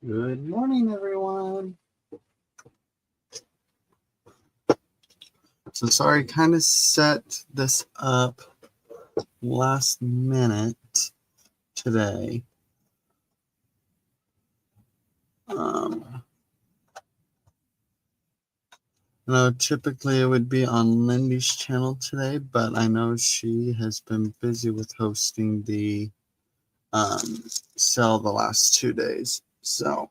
Good morning, everyone. So sorry, kind of set this up last minute today. I know typically it would be on Lindy's channel today, but I know she has been busy with hosting the sale the last 2 days. So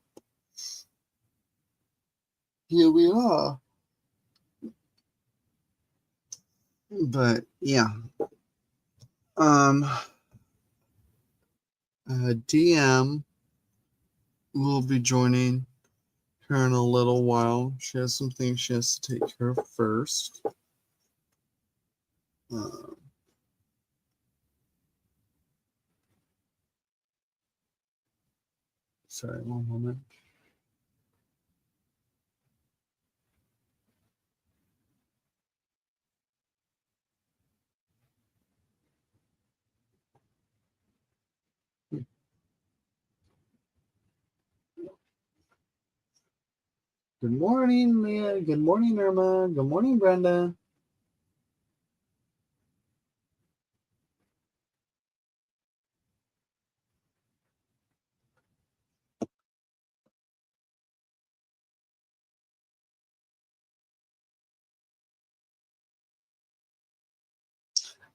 here we are. But yeah, DM will be joining her in a little while. She has some things she has to take care of first. Sorry, one moment. Good morning, Leah. Good morning, Irma. Good morning, Brenda.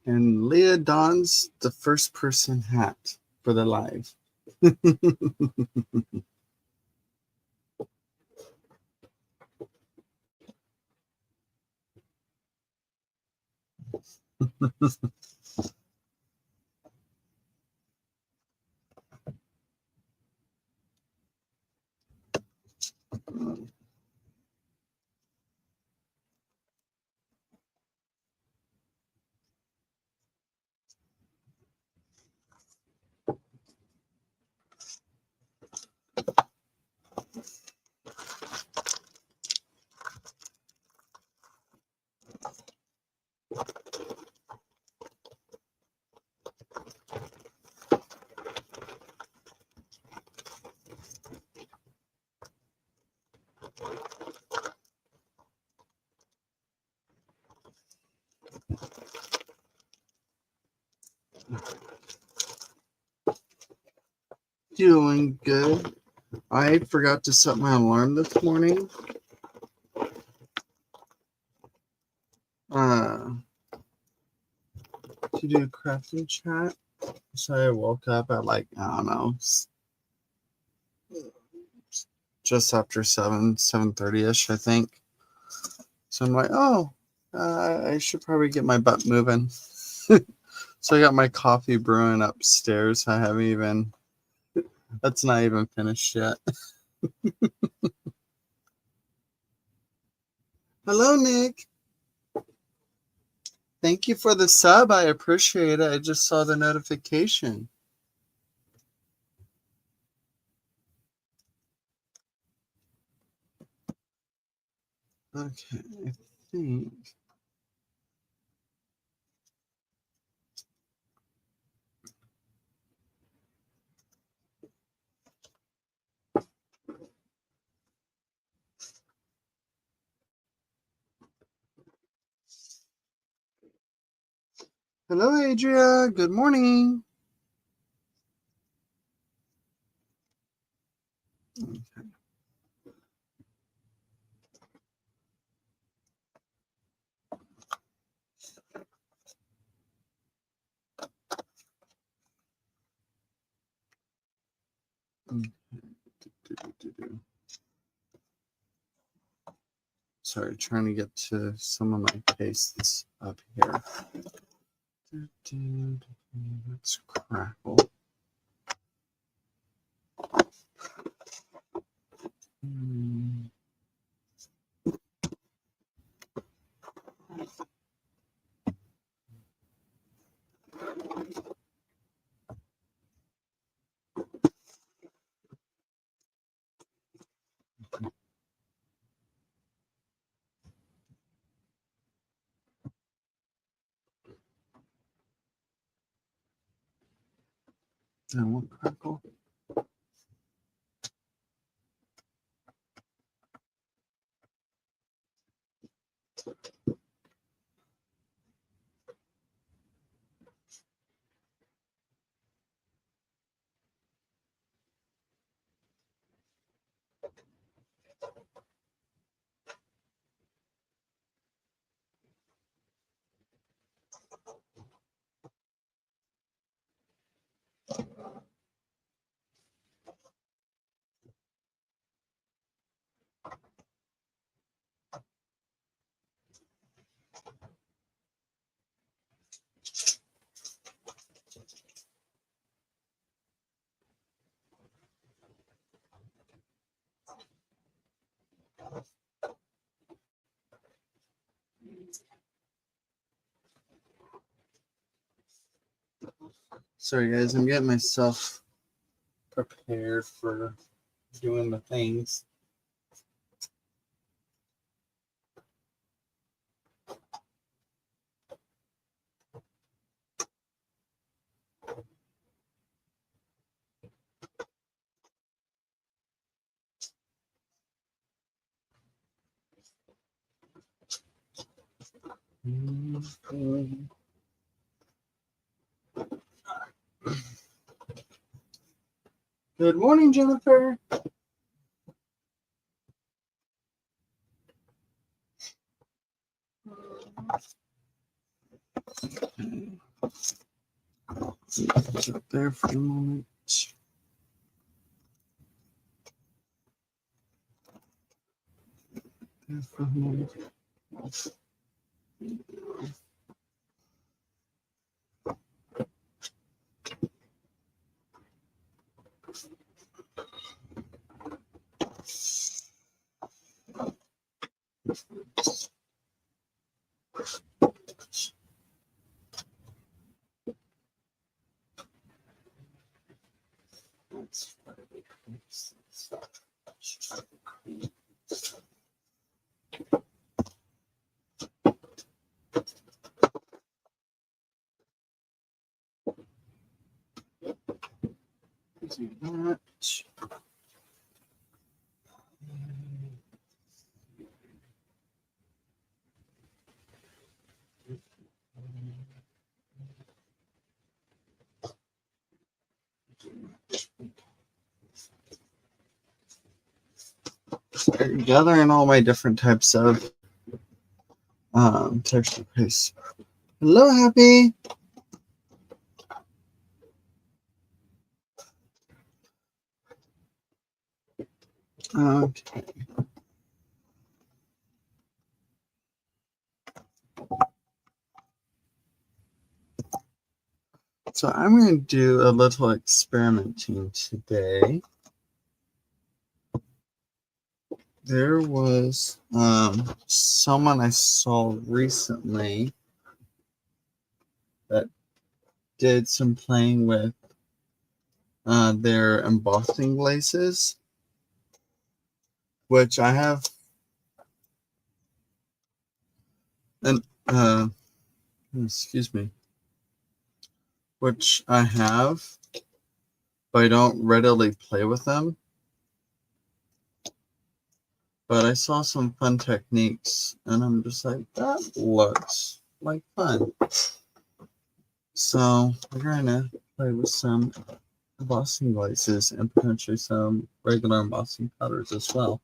And Leah dons the first person hat for the live. Doing good. I forgot to set my alarm this morning. To do crafting chat. So I woke up at I don't know, just after 7:30ish, I think. So I'm like, oh, I should probably get my butt moving. So I got my coffee brewing upstairs. I haven't even, that's not even finished yet. Hello, Nick. Thank you for the sub. I appreciate it. I just saw the notification. Okay, I think. Hello, Adria. Good morning. Okay. Sorry, trying to get to some of my pastes up here. Let's crackle. I want crackle. Sorry guys, I'm getting myself prepared for doing the things. Good morning, Jennifer. Up there for a moment. There for a moment. Do that. Gathering all my different types of texture paste. Hello, Happy. Okay. So I'm going to do a little experimenting today. There was someone I saw recently that did some playing with their embossing glazes, which I have, and excuse me, which I have, but I don't readily play with them. But I saw some fun techniques, and I'm just like, that looks like fun. So we're going to play with some embossing glazes and potentially some regular embossing powders as well.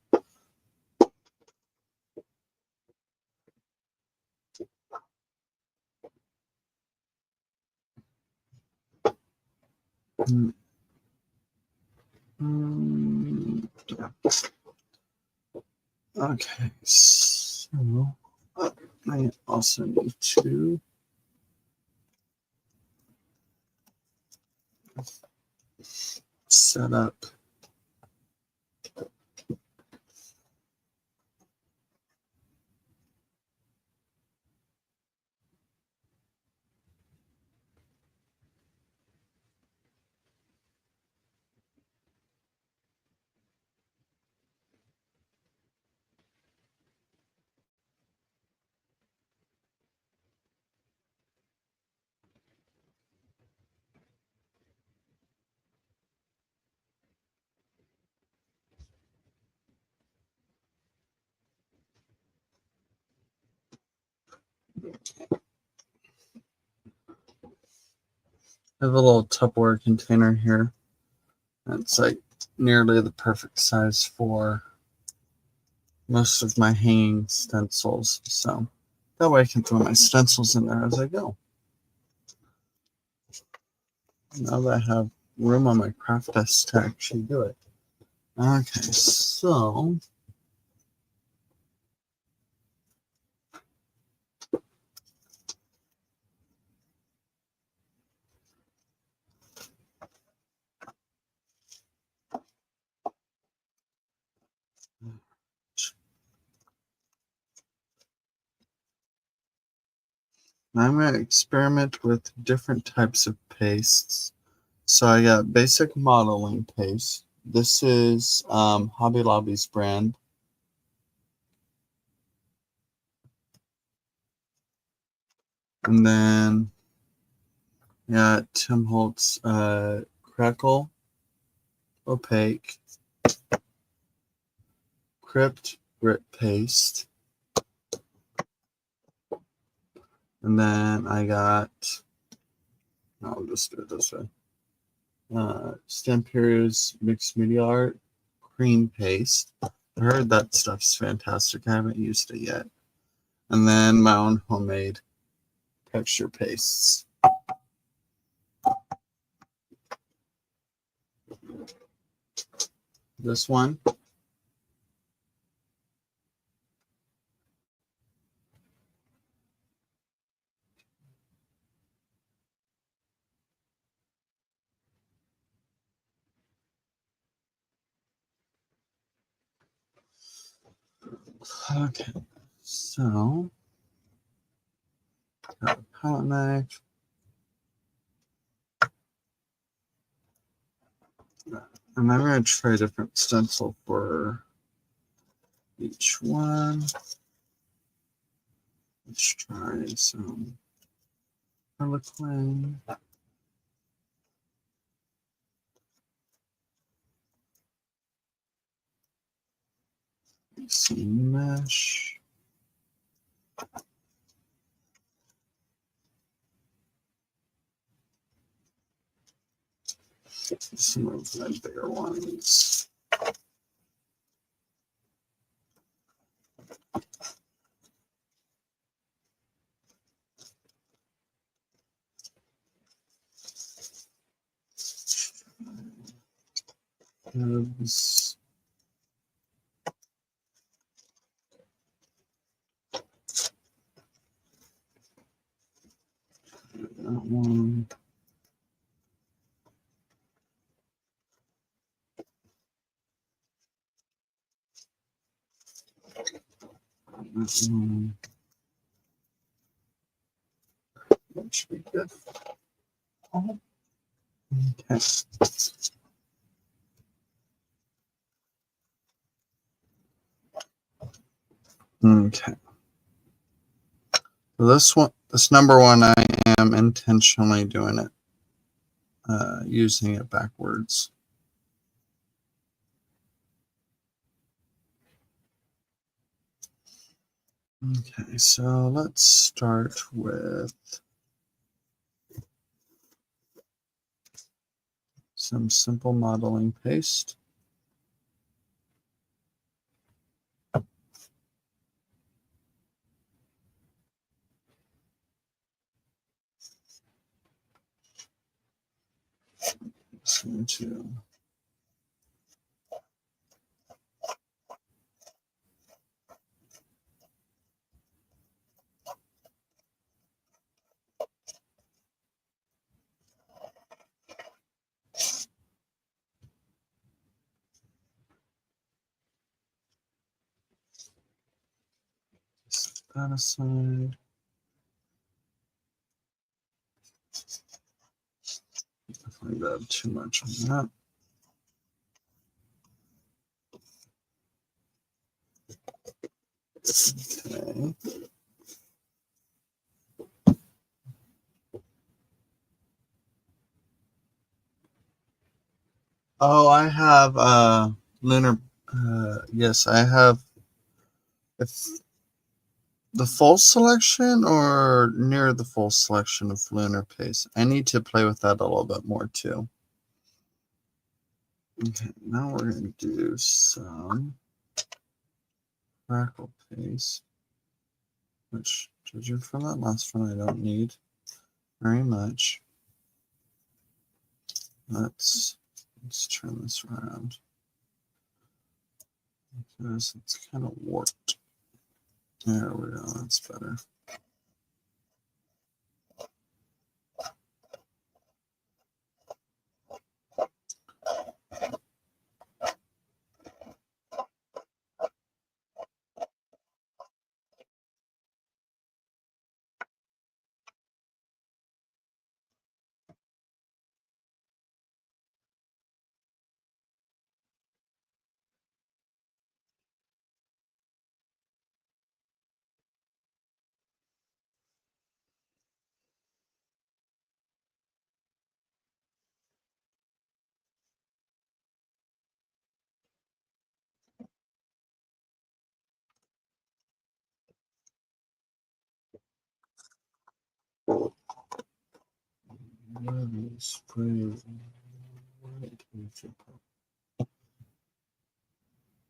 Okay, so I also need to set up I have a little Tupperware container here. It's like nearly the perfect size for most of my hanging stencils. So that way I can throw my stencils in there as I go. Now that I have room on my craft desk to actually do it. Okay, so I'm going to experiment with different types of pastes So I got basic modeling paste. This is Hobby Lobby's brand. And then Tim Holtz Crackle Opaque Crypt Grit Paste. And then I got, I'll just do it this way. Stamperia's Mixed Media Art Cream Paste. I heard that stuff's fantastic. I haven't used it yet. And then my own homemade texture pastes. This one. Okay, so got a palette knife. And I'm going to try a different stencil for each one. Let's try some Harlequin. Some mesh. Some of my bigger ones. Herbs. That one. That one. That should be good. Okay. Okay. So this number one, I am intentionally doing it, using it backwards. Okay, so let's start with some simple modeling paste. Just going to set that aside. Definitely grab too much on that. Okay. Oh, I have lunar. Yes, I have. If the full selection or near the full selection of lunar paste, I need to play with that a little bit more too. Okay, now we're going to do some crackle paste, which, judging from that last one, I don't need very much. Let's turn this around because it's kind of warped. There we go, that's better.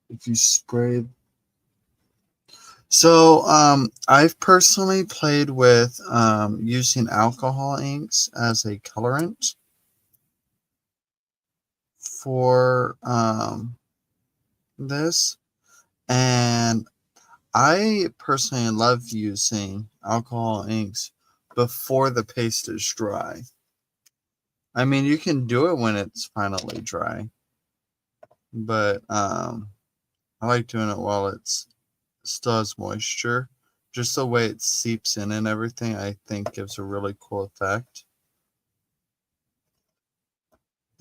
If you spray. So I've personally played with using alcohol inks as a colorant for this, and I personally love using alcohol inks before the paste is dry. I mean, you can do it when it's finally dry, but I like doing it while it's still has moisture. Just the way it seeps in and everything, I think gives a really cool effect.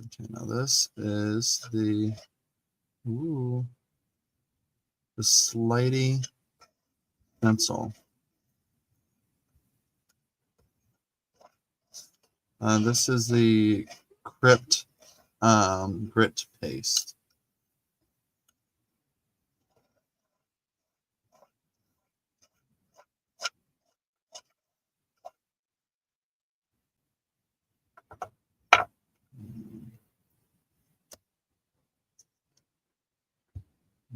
Okay, now this is the Slidey pencil. This is the Crypt grit paste.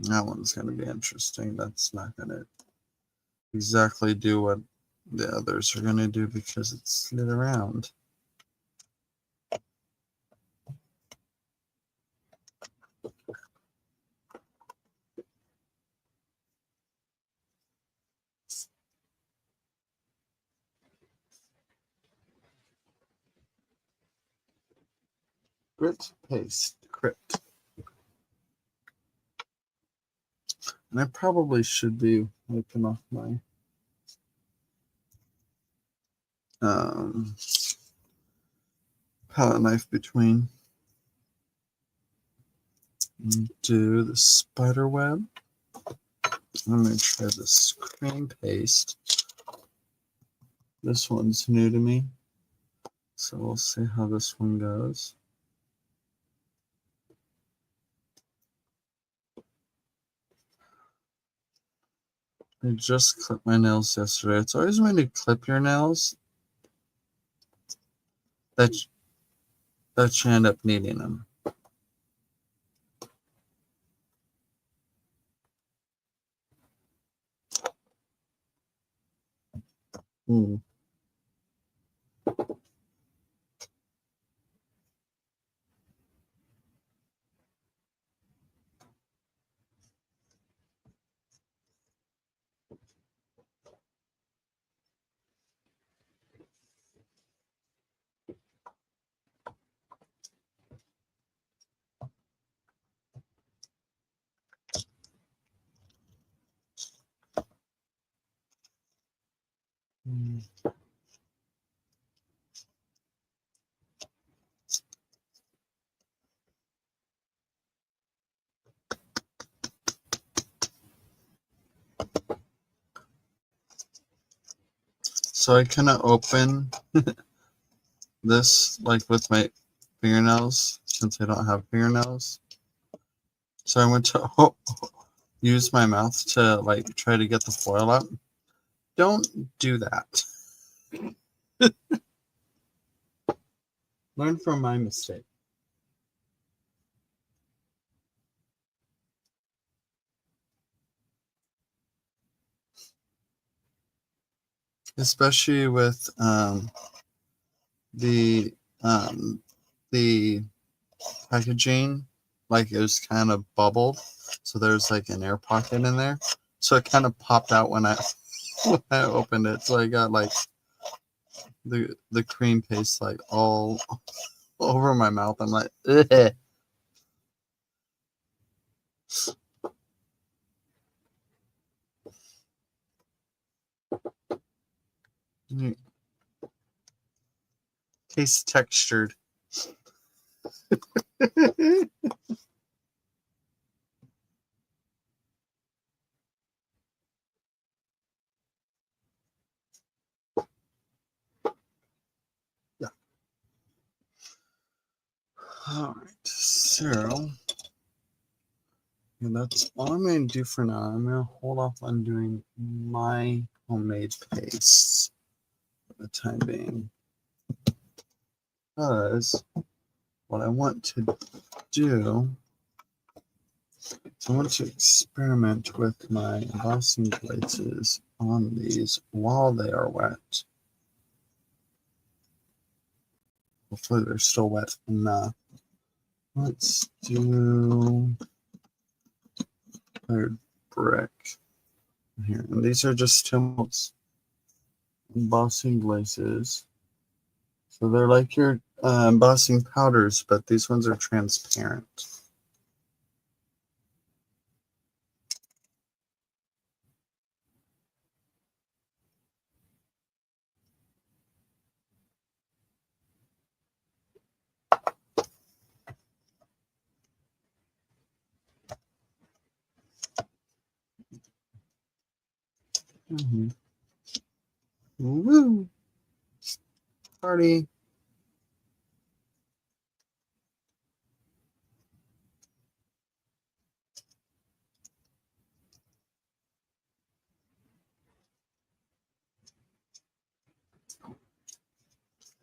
That one's going to be interesting. That's not going to exactly do what the others are going to do because it's slid around. Grit paste, Crypt. And I probably should be wiping off my palette knife between. Do the spider web. I'm going to try this cream paste. This one's new to me, so we'll see how this one goes. I just clipped my nails yesterday. It's always when you clip your nails that you end up needing them. So I kind of open this like with my fingernails since I don't have fingernails. So I went to use my mouth to like try to get the foil up. Don't do that. Learn from my mistake. Especially with the packaging, like it was kind of bubbled, so there's like an air pocket in there, so it kind of popped out when I when I opened it, so I got like the cream paste like all over my mouth. I'm like, ugh. Tastes textured. Yeah. All right, so and that's all I'm going to do for now. I'm going to hold off on doing my homemade pastes. the time being. Because what I want to do is I want to experiment with my embossing glazes on these while they are wet. Hopefully they're still wet enough. Let's do colored brick here. And these are just Tim's embossing glazes. So they're like your embossing powders, but these ones are transparent. Woo! Party.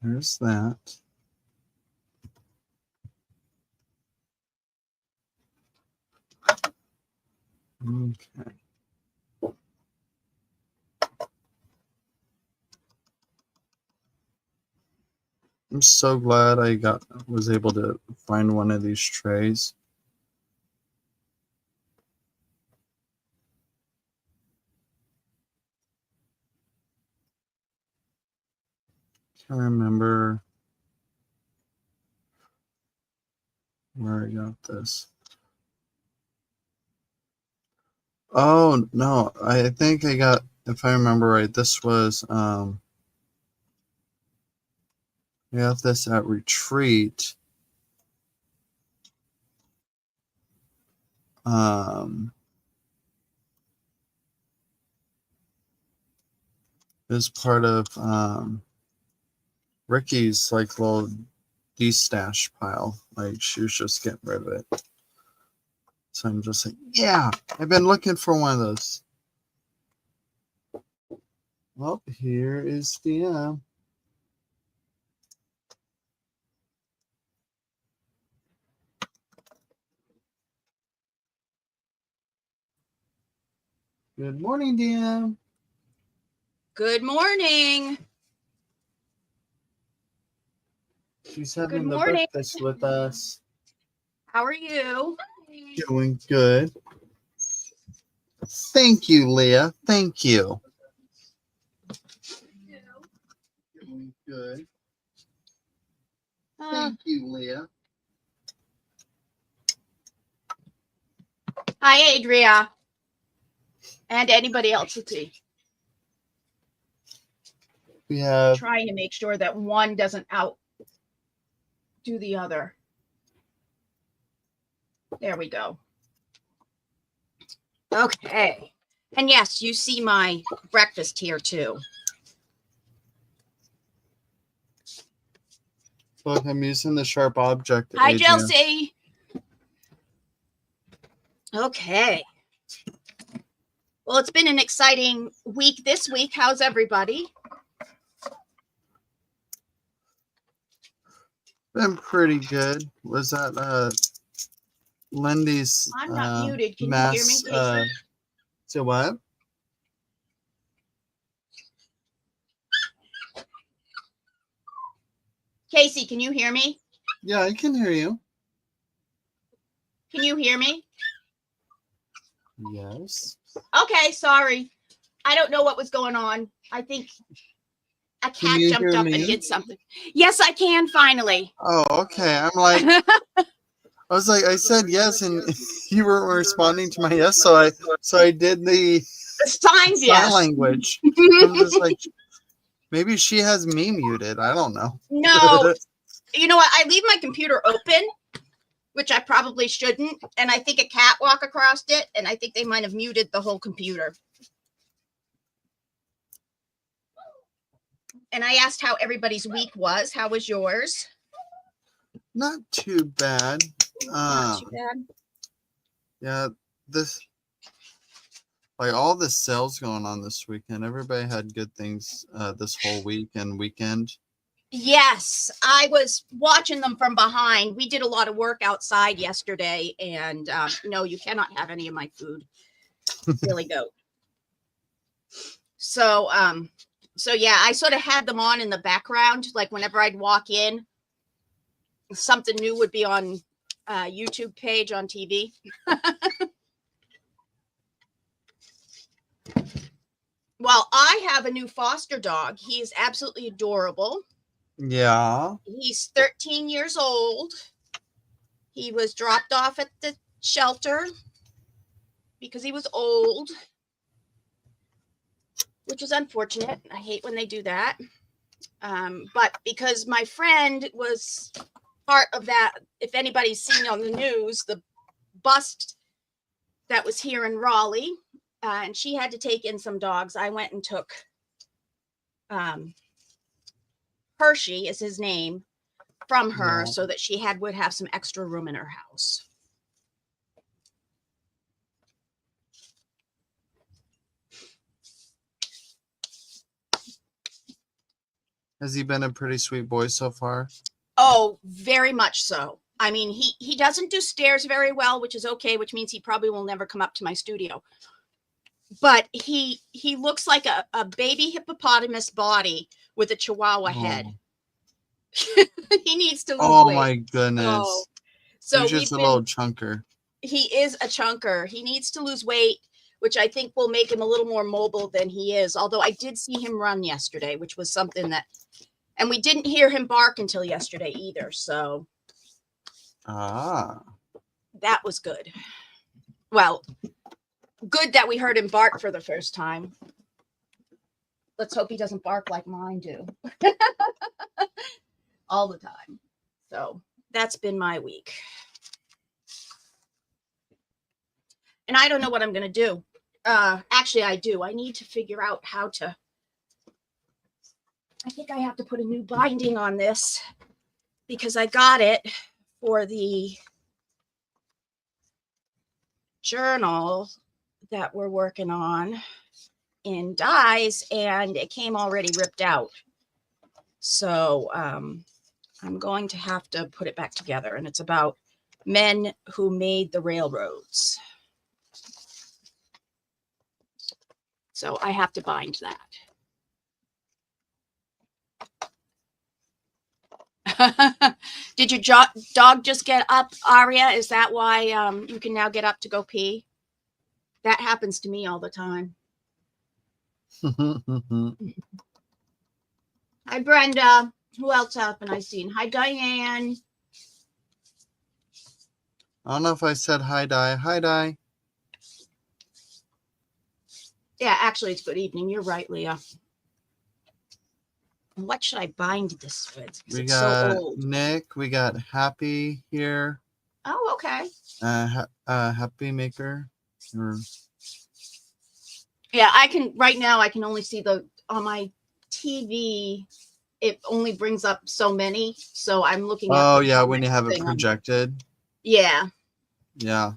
There's that. Okay. I'm so glad I was able to find one of these trays. Can't remember where I got this. Oh no, I think I got, if I remember right, this was I got this at Retreat. Is part of Ricky's like little de-stash pile. Like she was just getting rid of it. So I'm just like, yeah, I've been looking for one of those. Well, here is the Good morning, DM. Good morning. She's having the breakfast with us. How are you? Doing good. Thank you, Leah. Thank you. Doing good. Thank you, Leah. Hi, Adria. And anybody else with tea. We have trying to make sure that one doesn't outdo the other. There we go. Okay. And yes, you see my breakfast here too. Look, I'm using the sharp object. Hi, Chelsea. Okay. Well, it's been an exciting week this week. How's everybody? Been pretty good. Was that Lindy's I'm not muted. Can mass, you hear me? So what? Casey, can you hear me? Yeah, I can hear you. Can you hear me? Yes. Okay, sorry. I don't know what was going on. I think a cat jumped up and did something. Yes, I can finally. Oh, okay. I'm like, I was like, I said yes, and you weren't responding to my yes, so I did the sign language. I'm just like, maybe she has me muted. I don't know. No, you know what? I leave my computer open, which I probably shouldn't, and I think a cat walked across it, and I think they might have muted the whole computer. And I asked how everybody's week was. How was yours? Not too bad. Not too bad. Yeah, Like all the sales going on this weekend. Everybody had good things this whole week and weekend. Yes, I was watching them from behind. We did a lot of work outside yesterday, and no, you cannot have any of my food. Silly goat. So, so yeah, I sort of had them on in the background. Like whenever I'd walk in, something new would be on YouTube page on TV. Well, I have a new foster dog. He is absolutely adorable. Yeah. He's 13 years old. He was dropped off at the shelter because he was old, which is unfortunate. I hate when they do that. But because my friend was part of that, if anybody's seen on the news, the bust that was here in Raleigh, and she had to take in some dogs, I went and took Hershey is his name from her, so that she would have some extra room in her house. Has he been a pretty sweet boy so far? Oh, very much so. I mean, he doesn't do stairs very well, which is okay, which means he probably will never come up to my studio. But he looks like a baby hippopotamus body with a chihuahua head. He needs to lose weight. My goodness. So he's just a little chunker. He is a chunker. He needs to lose weight, which I think will make him a little more mobile than he is. Although I did see him run yesterday, which was something that, and we didn't hear him bark until yesterday either. So that was good. Well, good that we heard him bark for the first time. Let's hope he doesn't bark like mine do. All the time. So that's been my week. And I don't know what I'm going to do. Actually, I do. I need to figure out how to. I think I have to put a new binding on this because I got it for the journal that we're working on in dyes, and it came already ripped out. So I'm going to have to put it back together, and it's about men who made the railroads. So I have to bind that. Did your dog just get up, Aria? Is that why you can now get up to go pee? That happens to me all the time. Hi, Brenda. Who else haven't I seen? Hi, Diane. I don't know if I said hi, Di. Hi, Di. Yeah, actually, it's good evening. You're right, Leah. What should I bind this with? We got so old. Nick. We got Happy here. Oh, okay. Happy Maker. Yeah, I can. Right now, I can only see on my TV. It only brings up so many, so I'm looking at. Oh yeah, when you have it projected. Yeah. Yeah.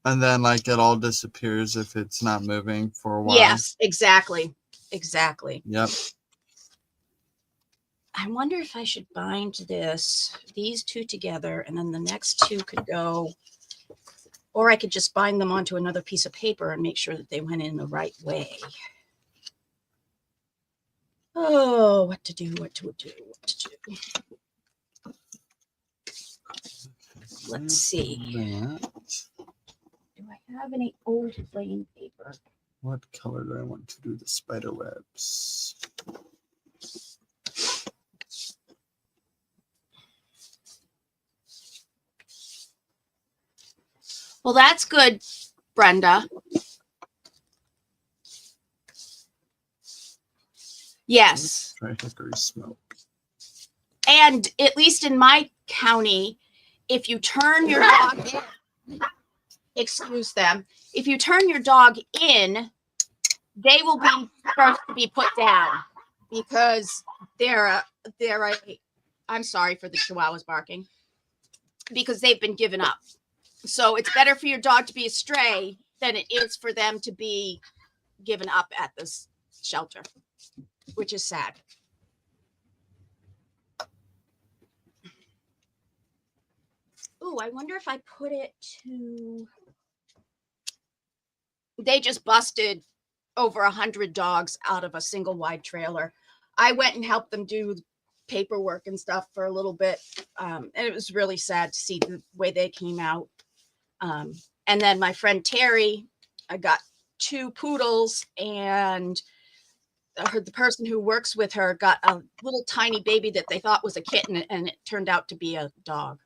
And then like it all disappears if it's not moving for a while. Yes, exactly. Exactly. Yep. I wonder if I should bind these two together, and then the next two could go, or I could just bind them onto another piece of paper and make sure that they went in the right way. Oh, what to do, what to do, what to do. Let's see. Do I have any old plain paper? What color do I want to do the spider webs? Well, that's good, Brenda. Yes. Try hickory smoke. And at least in my county, if you turn your dog in, excuse them, if you turn your dog in, they will be first to be put down because I'm sorry for the chihuahuas barking, because they've been given up. So it's better for your dog to be a stray than it is for them to be given up at this shelter, which is sad. Ooh, I wonder if I put it to. They just busted over 100 dogs out of a single wide trailer. I went and helped them do paperwork and stuff for a little bit. And it was really sad to see the way they came out. And then my friend Terry, I got 2 poodles, and the person who works with her got a little tiny baby that they thought was a kitten, and it turned out to be a dog.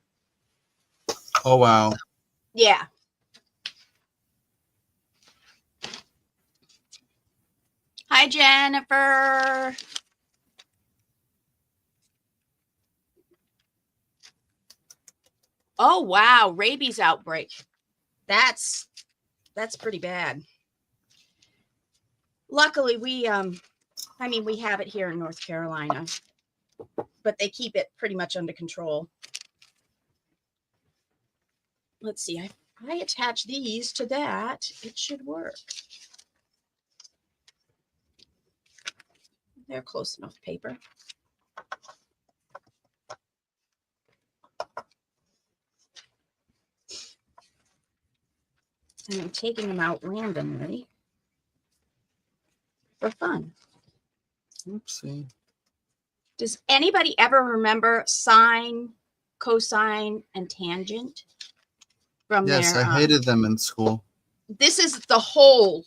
Oh, wow. Yeah. Hi, Jennifer. Oh, wow. Rabies outbreak. That's pretty bad. Luckily, we have it here in North Carolina, but they keep it pretty much under control. Let's see. I attach these to that. It should work. They're close enough paper. And I'm taking them out randomly for fun. Oopsie. Does anybody ever remember sine, cosine, and tangent? From Yes, their, I hated them in school. This is the whole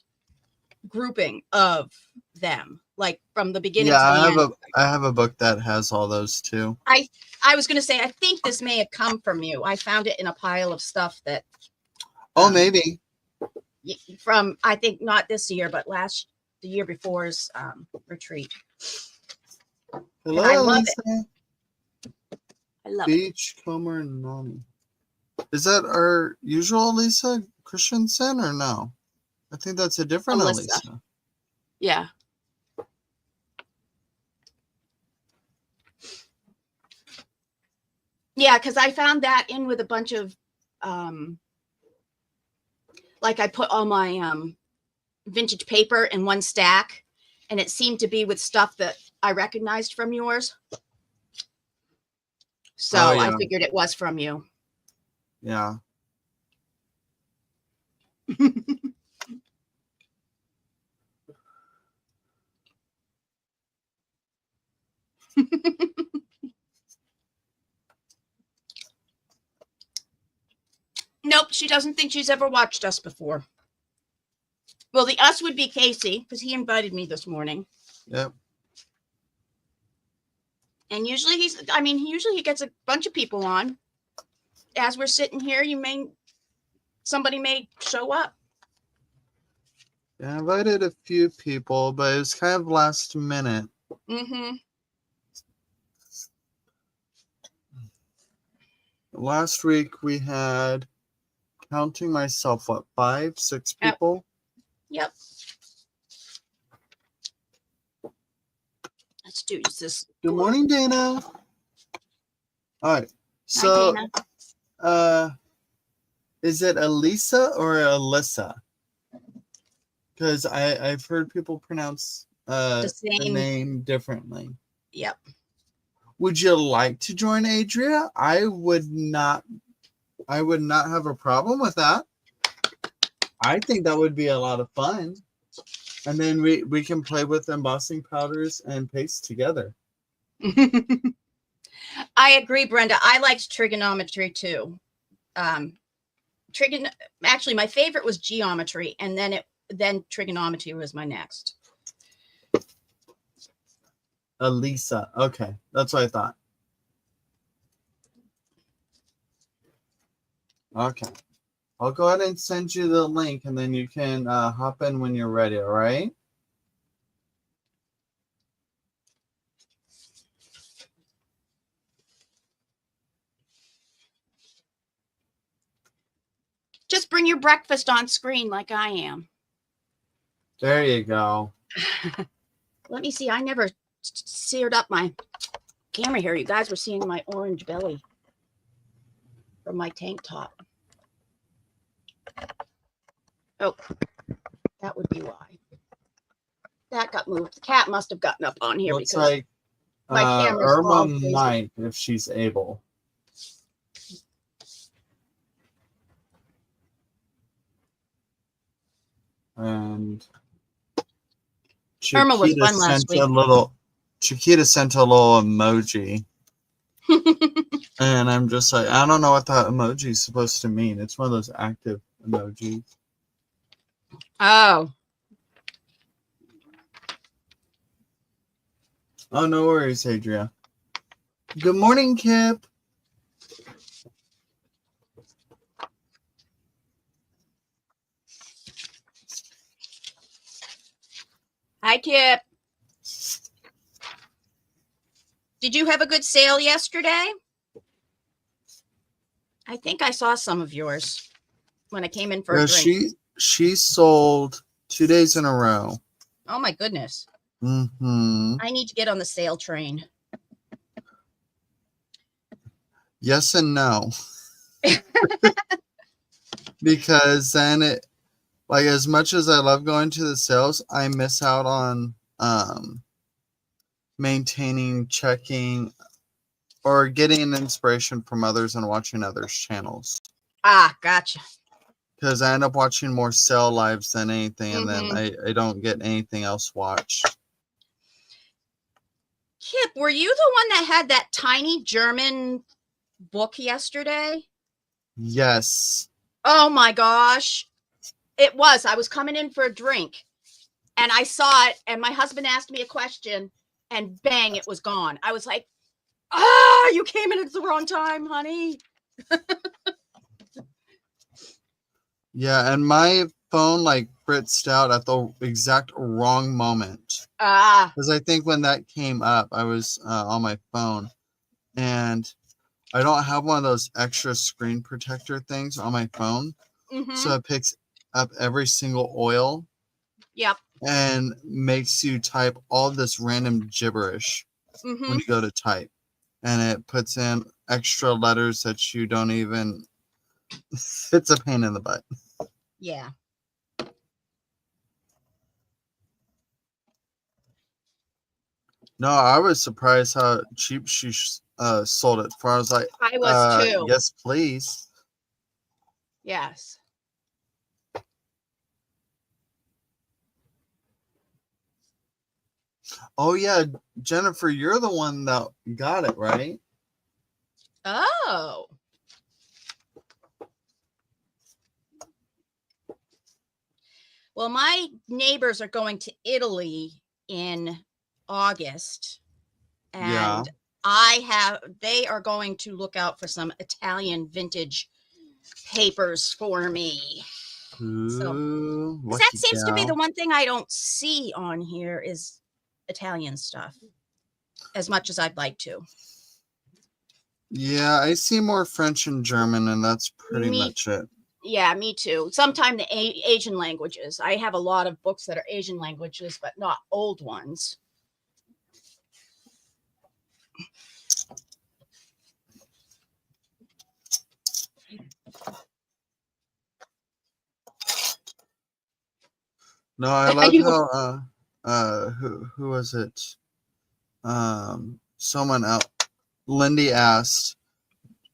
grouping of them, like from the beginning Yeah, to the end. I have a book that has all those too. I was going to say, I think this may have come from you. I found it in a pile of stuff that. Oh, maybe. From, I think not this year, but the year before's retreat. Hello, I love Lisa. I love it. Beachcomber Nani. Is that our usual Lisa Christensen or no? I think that's a different Alyssa. Elisa. Yeah. Yeah, because I found that in with a bunch of, like I put all my vintage paper in one stack, and it seemed to be with stuff that I recognized from yours. So I figured it was from you. Yeah. Nope, she doesn't think she's ever watched us before. Well, the us would be Casey, because he invited me this morning. Yep. And usually he gets a bunch of people on. As we're sitting here, somebody may show up. Yeah, I invited a few people, but it was kind of last minute. Mm-hmm. Last week we had, counting myself, 5, 6 people? Yep. Let's do this. Good morning, Dana. All right. Hi, So, Dana. Is it Elisa or Alyssa? Because I've heard people pronounce the name differently. Yep. Would you like to join Adria? I would not have a problem with that. I think that would be a lot of fun. And then we can play with embossing powders and paste together. I agree, Brenda. I liked trigonometry too. Actually, my favorite was geometry, and then trigonometry was my next. Elisa. Okay, that's what I thought. Okay. I'll go ahead and send you the link, and then you can hop in when you're ready, all right? Just bring your breakfast on screen like I am. There you go. Let me see. I never seared up my camera here. You guys were seeing my orange belly from my tank top. Oh, that would be why. That got moved. The cat must have gotten up on here Looks because like my camera's Irma all crazy. might if she's able. And Irma was Chiquita fun last sent a week. little emoji. And I'm just like, I don't know what that emoji is supposed to mean. It's one of those active emojis. Oh, Oh, no worries, Adria. Good morning, Kip. hi, Kip. Did you have a good sale yesterday? I think I saw some of yours when I came in for a drink. She sold 2 days in a row. Oh my goodness. Mm-hmm. I need to get on the sale train. Yes and no. Because then it, like, as much as I love going to the sales, I miss out on maintaining, checking, or getting an inspiration from others and watching others' channels. Ah, gotcha. Because I end up watching more sale lives than anything, and Mhm. then I don't get anything else watched. Kip, were you the one that had that tiny German book yesterday? Yes. Oh my gosh. It was. I was coming in for a drink and I saw it, and my husband asked me a question, and bang, it was gone. I was like, you came in at the wrong time, honey. Yeah, and my phone like fritzed out at the exact wrong moment. Because I think when that came up, I was on my phone, and I don't have one of those extra screen protector things on my phone. Mm-hmm. So it picks up every single oil. Yep. And makes you type all this random gibberish Mm-hmm. when you go to type. And it puts in extra letters that you don't even... It's a pain in the butt. Yeah. No, I was surprised how cheap she sold it for. I was like, I was too. Yes, please. Yes. Oh, yeah, Jennifer, you're the one that got it, right? Oh. Well, my neighbors are going to Italy in August. And Yeah. they are going to look out for some Italian vintage papers for me. Ooh, So that seems to be the one thing I don't see on here is Italian stuff as much as I'd like to. Yeah, I see more French and German, and that's pretty much it. Yeah, me too. Sometimes the Asian languages. I have a lot of books that are Asian languages, but not old ones. No, I love how who was it? Someone else, Lindy asked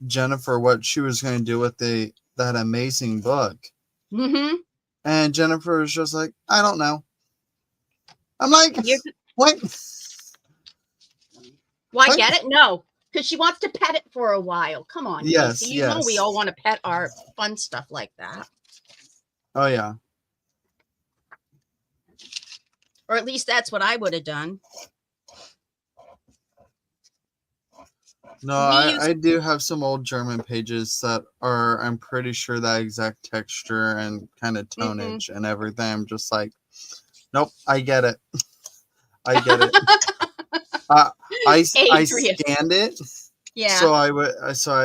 Jennifer what she was going to do with that amazing book. Mm-hmm. And Jennifer was just like, I don't know. I'm like, what? Well, I get it. No, because she wants to pet it for a while. Come on, yes, Casey. You know we all want to pet our fun stuff like that. Oh, yeah. Or at least that's what I would have done. No, I do have some old German pages that are, I'm pretty sure, that exact texture and kind of tonnage and everything. I'm just like, nope, I get it. I get it. I scanned it. Yeah. So I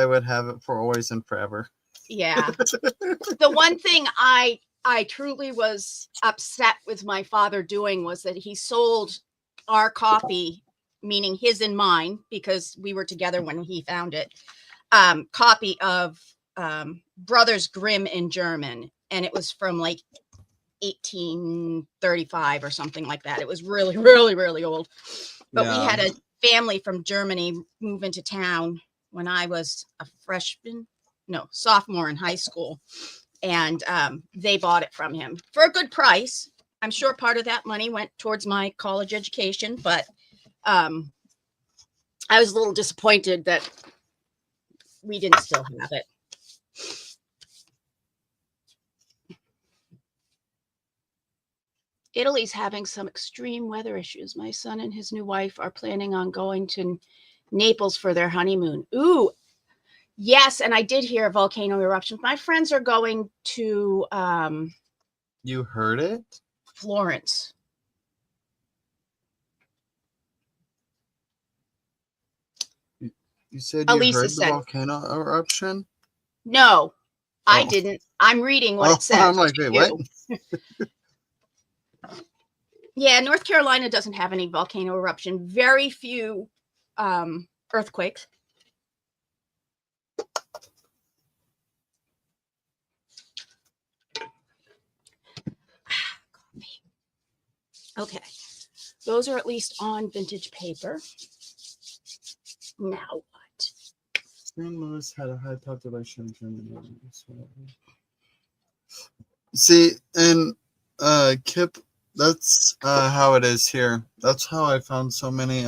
would have it for always and forever. Yeah. The one thing I truly was upset with my father doing was that he sold our copy, meaning his and mine, because we were together when he found it, copy of Brothers Grimm in German. And it was from like 1835 or something like that. It was really, really, really old. But we Yeah. had a family from Germany move into town when I was a sophomore in high school. And they bought it from him for a good price. I'm sure part of that money went towards my college education, but I was a little disappointed that we didn't still have it. Italy's having some extreme weather issues. My son and his new wife are planning on going to Naples for their honeymoon. Ooh, yes. And I did hear a volcano eruption. My friends are going to You heard it? Florence. You said you Elisa heard the said, volcano eruption? no, I Oh. didn't. I'm reading what Oh, it says. I'm like, wait, what? Yeah, North Carolina doesn't have any volcano eruption. Very few earthquakes. Okay, those are at least on vintage paper. Now what? St. Louis had a high population of German. See, and Kip, that's how it is here. That's how I found so many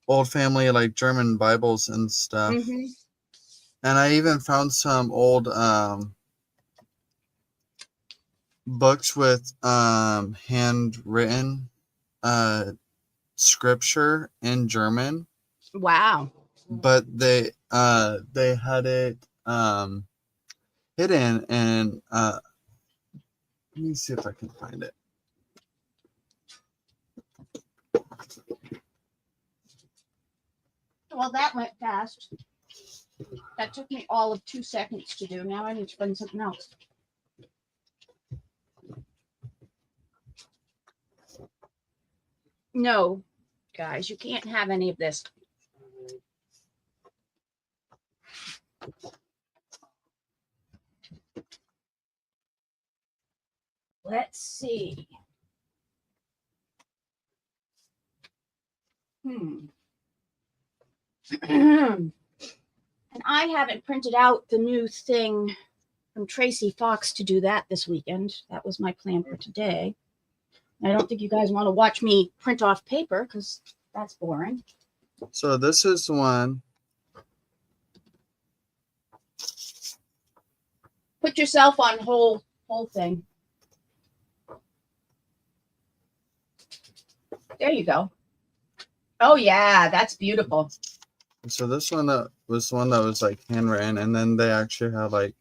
old family like German Bibles and stuff. Mm-hmm. And I even found some old books with handwritten scripture in German. Wow. But they had it hidden, and let me see if I can find it. Well, that went fast. That took me all of 2 seconds to do. Now I need to find something else. No, guys, you can't have any of this. Let's see. And I haven't printed out the new thing from Tracy Fox to do that this weekend. That was my plan for today. I don't think you guys want to watch me print off paper because that's boring. So this is one. Put yourself on whole thing. There you go. Oh yeah, that's beautiful. So this one that was one that was like handwritten, and then they actually had like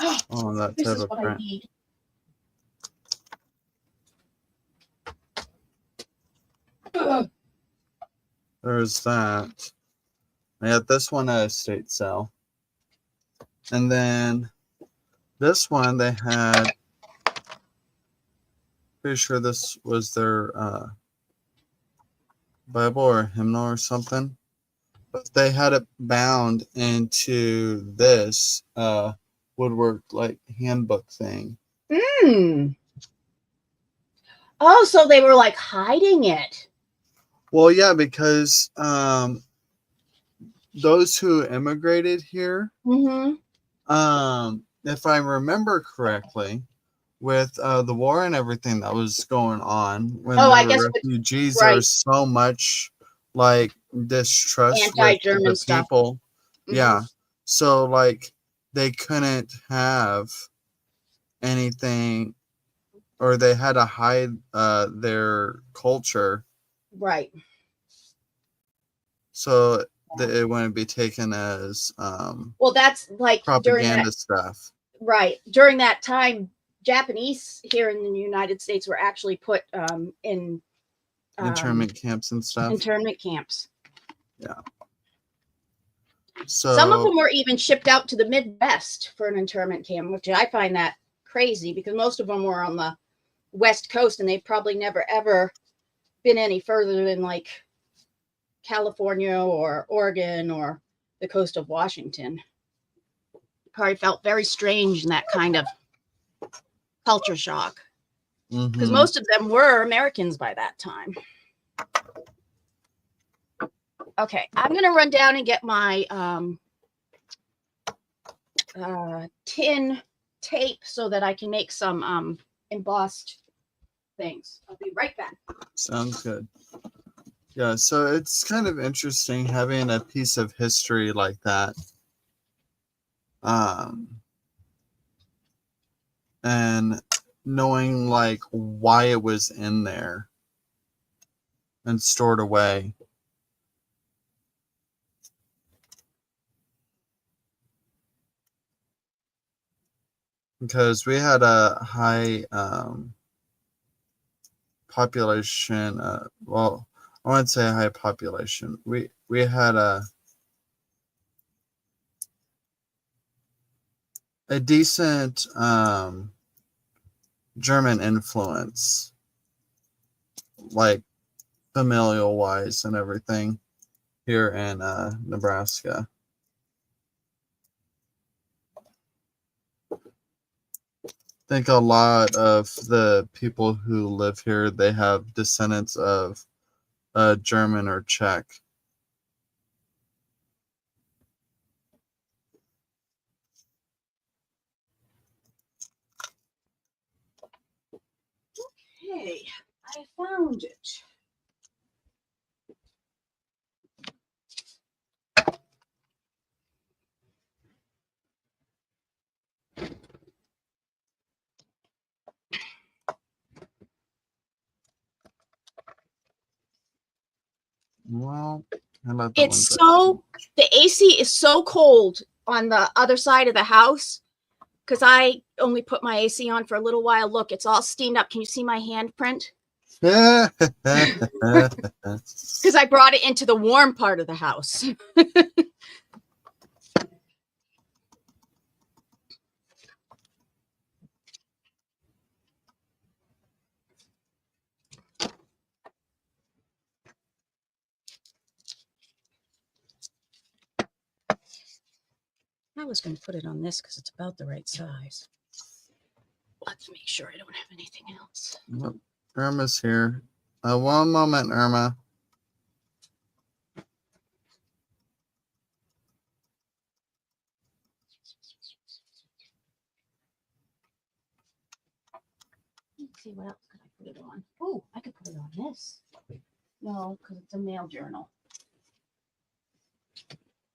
that This type is of what I print. need. There's that. I got this one at estate sale. And then this one they had, pretty sure this was their Bible or hymnal or something. But they had it bound into this woodwork like handbook thing. Oh, so they were like hiding it. Well, yeah, because those who immigrated here, if I remember correctly, with the war and everything that was going on, when I there guess were refugees, right. there was so much like distrust Anti-German with the stuff. people. Yeah, so like they couldn't have anything, or they had to hide their culture. Right. So that it wouldn't be taken as well, that's like propaganda stuff. Right. During that time, Japanese here in the United States were actually put in internment camps and stuff. Internment camps. Yeah. So some of them were even shipped out to the Midwest for an internment camp, which I find that crazy because most of them were on the West Coast and they've probably never ever been any further than like California or Oregon or the coast of Washington. Probably felt very strange in that kind of culture shock because most of them were Americans by that time. Okay, I'm going to run down and get my tin tape so that I can make some embossed things. I'll be right back. Sounds good. Yeah, so it's kind of interesting having a piece of history like that. And knowing like why it was in there and stored away. Because we had a high population, well, I wouldn't say a high population. We had a decent German influence, like familial wise and everything here in Nebraska. I think a lot of the people who live here, they have descendants of German or Czech. Okay, I found it. Well, how about that It's the AC is so cold on the other side of the house because I only put my AC on for a little while. Look, it's all steamed up. Can you see my handprint? Because Because I brought it into the warm part of the house. I was going to put it on this because it's about the right size. Let's make sure I don't have anything else. Irma's here. One moment, Irma. Let's see, what else could I put it on? Oh, I could put it on this. No, because it's a mail journal.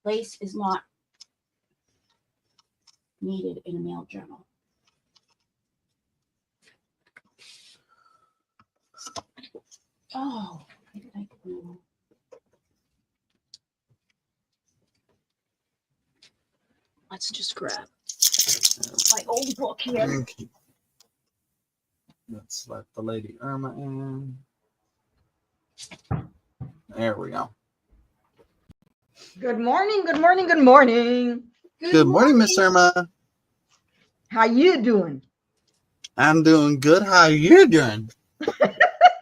Lace is not needed in a mail journal. Oh, where did I go? Let's just grab my old book here. Okay. Let's let the lady Irma in. There we go. Good morning, good morning, good morning. Good morning, Miss Irma. How you doing? I'm doing good. How you doing?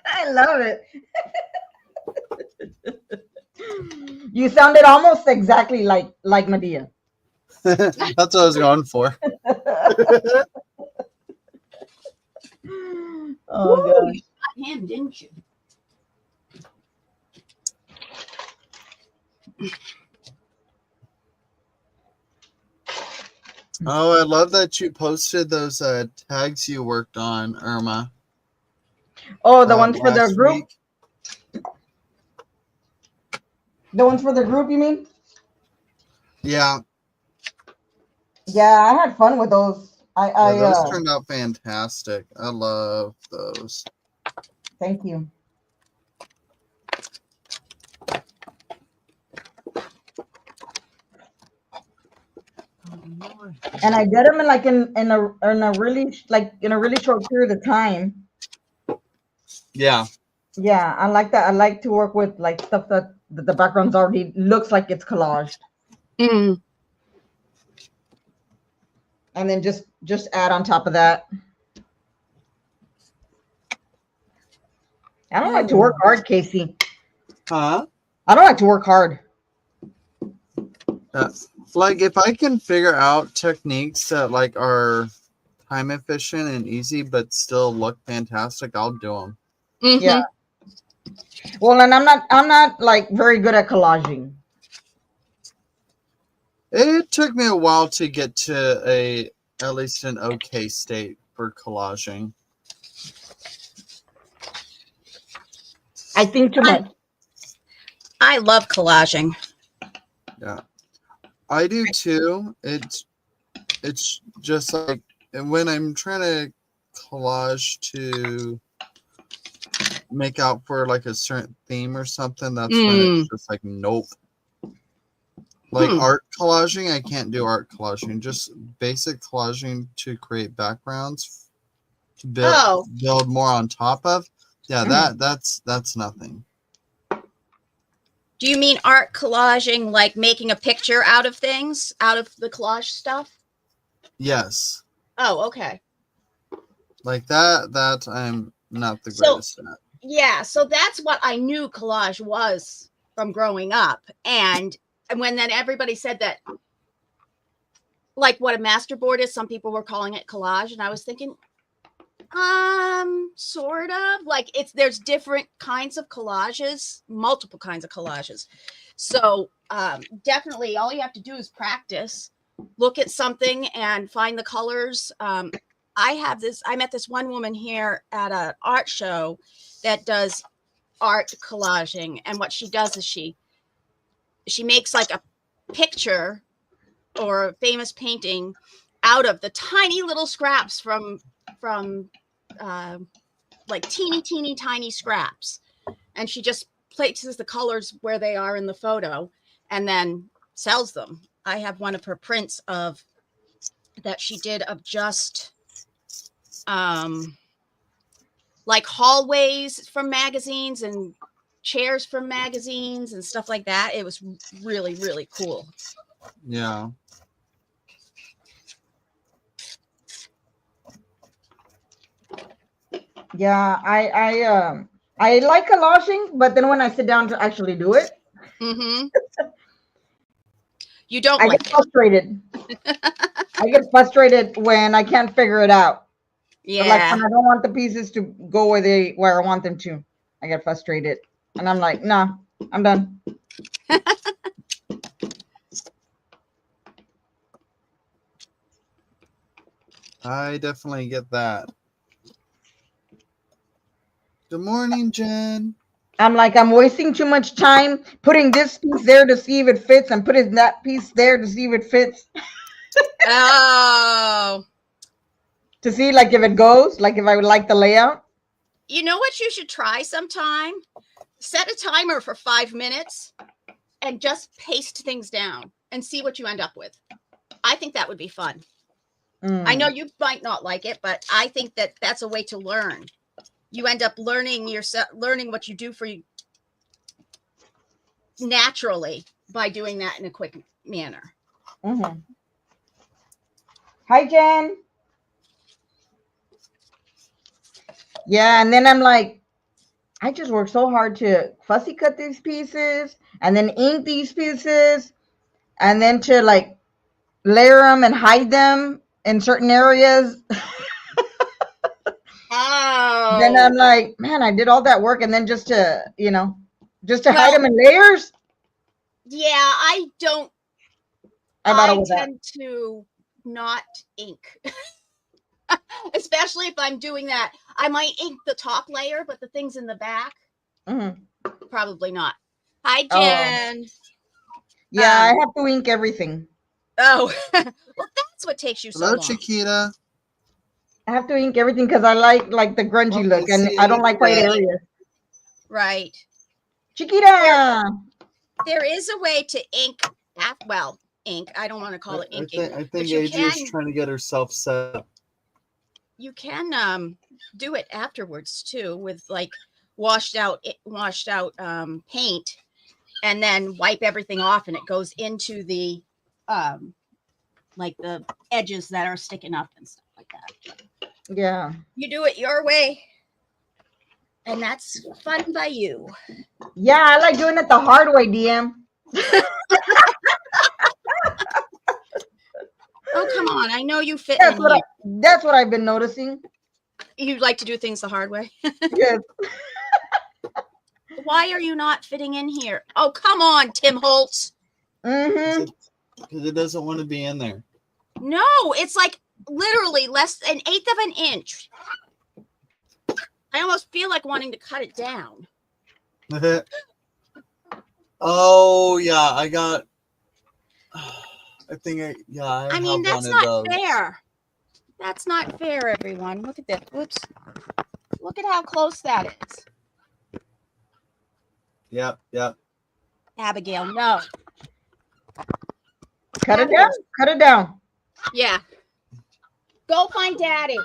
I love it. You sounded almost exactly like Medea. That's what I was going for. Oh, Woo, God. you got him, didn't you? Oh, I love that you posted those tags you worked on, Irma. Oh, the ones for the last group? week. The ones for the group, you mean? Yeah. Yeah, I had fun with those. Those turned out fantastic. I love those. Thank you. And I did them in a really short period of time. Yeah. Yeah, I like that. I like to work with like stuff that the background's already looks like it's collaged. Mm. And then just add on top of that. I don't like to work hard, Casey. Huh? I don't like to work hard. Like if I can figure out techniques that like are time efficient and easy but still look fantastic, I'll do them. Yeah. Well, and I'm not like very good at collaging. It took me a while to get to at least an okay state for collaging. I think too much. I love collaging. Yeah, I do too. It's just like when I'm trying to collage to make out for like a certain theme or something, that's when it's just like nope. Like art collaging, I can't do art collaging. Just basic collaging to create backgrounds to build more on top of. Yeah, that's nothing. Do you mean art collaging, like making a picture out of things, out of the collage stuff? Yes. Oh, okay. Like that I'm not the greatest at. Yeah, so that's what I knew collage was from growing up. And when then everybody said that, like what a masterboard is, some people were calling it collage, and I was thinking, sort of like there's different kinds of collages, multiple kinds of collages. So definitely all you have to do is practice, look at something and find the colors. I met this one woman here at an art show that does art collaging, and what she does is she makes like a picture or a famous painting out of the tiny little scraps from like teeny tiny scraps, and she just places the colors where they are in the photo and then sells them. I have one of her prints of that she did of just like hallways from magazines and chairs from magazines and stuff like that. It was really, really cool. Yeah. Yeah, I like collaging, but then when I sit down to actually do it, you don't. I get frustrated. I get frustrated when I can't figure it out. Yeah. But like when I don't want the pieces to go where I want them to, I get frustrated, and I'm like, nah, I'm done. I definitely get that. Good morning, Jen. I'm like, I'm wasting too much time putting this piece there to see if it fits and putting that piece there to see if it fits. Oh. To see like if it goes, like if I would like the layout. You know what you should try sometime? Set a timer for 5 minutes and just paste things down and see what you end up with. I think that would be fun. I know you might not like it, but I think that that's a way to learn. You end up learning what you do for you naturally by doing that in a quick manner. Hi, Jen. Yeah, and then I'm like, I just work so hard to fussy cut these pieces and then ink these pieces and then to like layer them and hide them in certain areas. Oh. Then I'm like, man, I did all that work and then just to hide them in layers. Yeah, I don't. I tend to not ink. Especially if I'm doing that. I might ink the top layer, but the things in the back, probably not. Hi, Jen. Yeah, I have to ink everything. Oh, well, that's what takes you so long. Hello, Chiquita. I have to ink everything because I like the grungy look, and I don't like white areas. Right. Chiquita. There is a way to ink. Ink. I don't want to call it inking. I think Adria's trying to get herself set up. You can do it afterwards too, with like washed out paint, and then wipe everything off, and it goes into the like the edges that are sticking up and stuff like that. Yeah. You do it your way, and that's fun by you. Yeah, I like doing it the hard way, DM. Oh, come on. I know you fit That's in what here. that's what I've been noticing. You like to do things the hard way. Yes. Why are you not fitting in here? Oh, come on, Tim Holtz. Mm-hmm. Because it doesn't want to be in there. No, it's like literally less an eighth of an inch. I almost feel like wanting to cut it down. Oh yeah, I got. I think I I mean, have that's one not of those. fair. That's not fair, everyone. Look at this. Oops. Look at how close that is. Yep. Abigail, no. Cut it down. Cut it down. Yeah. Go find Daddy.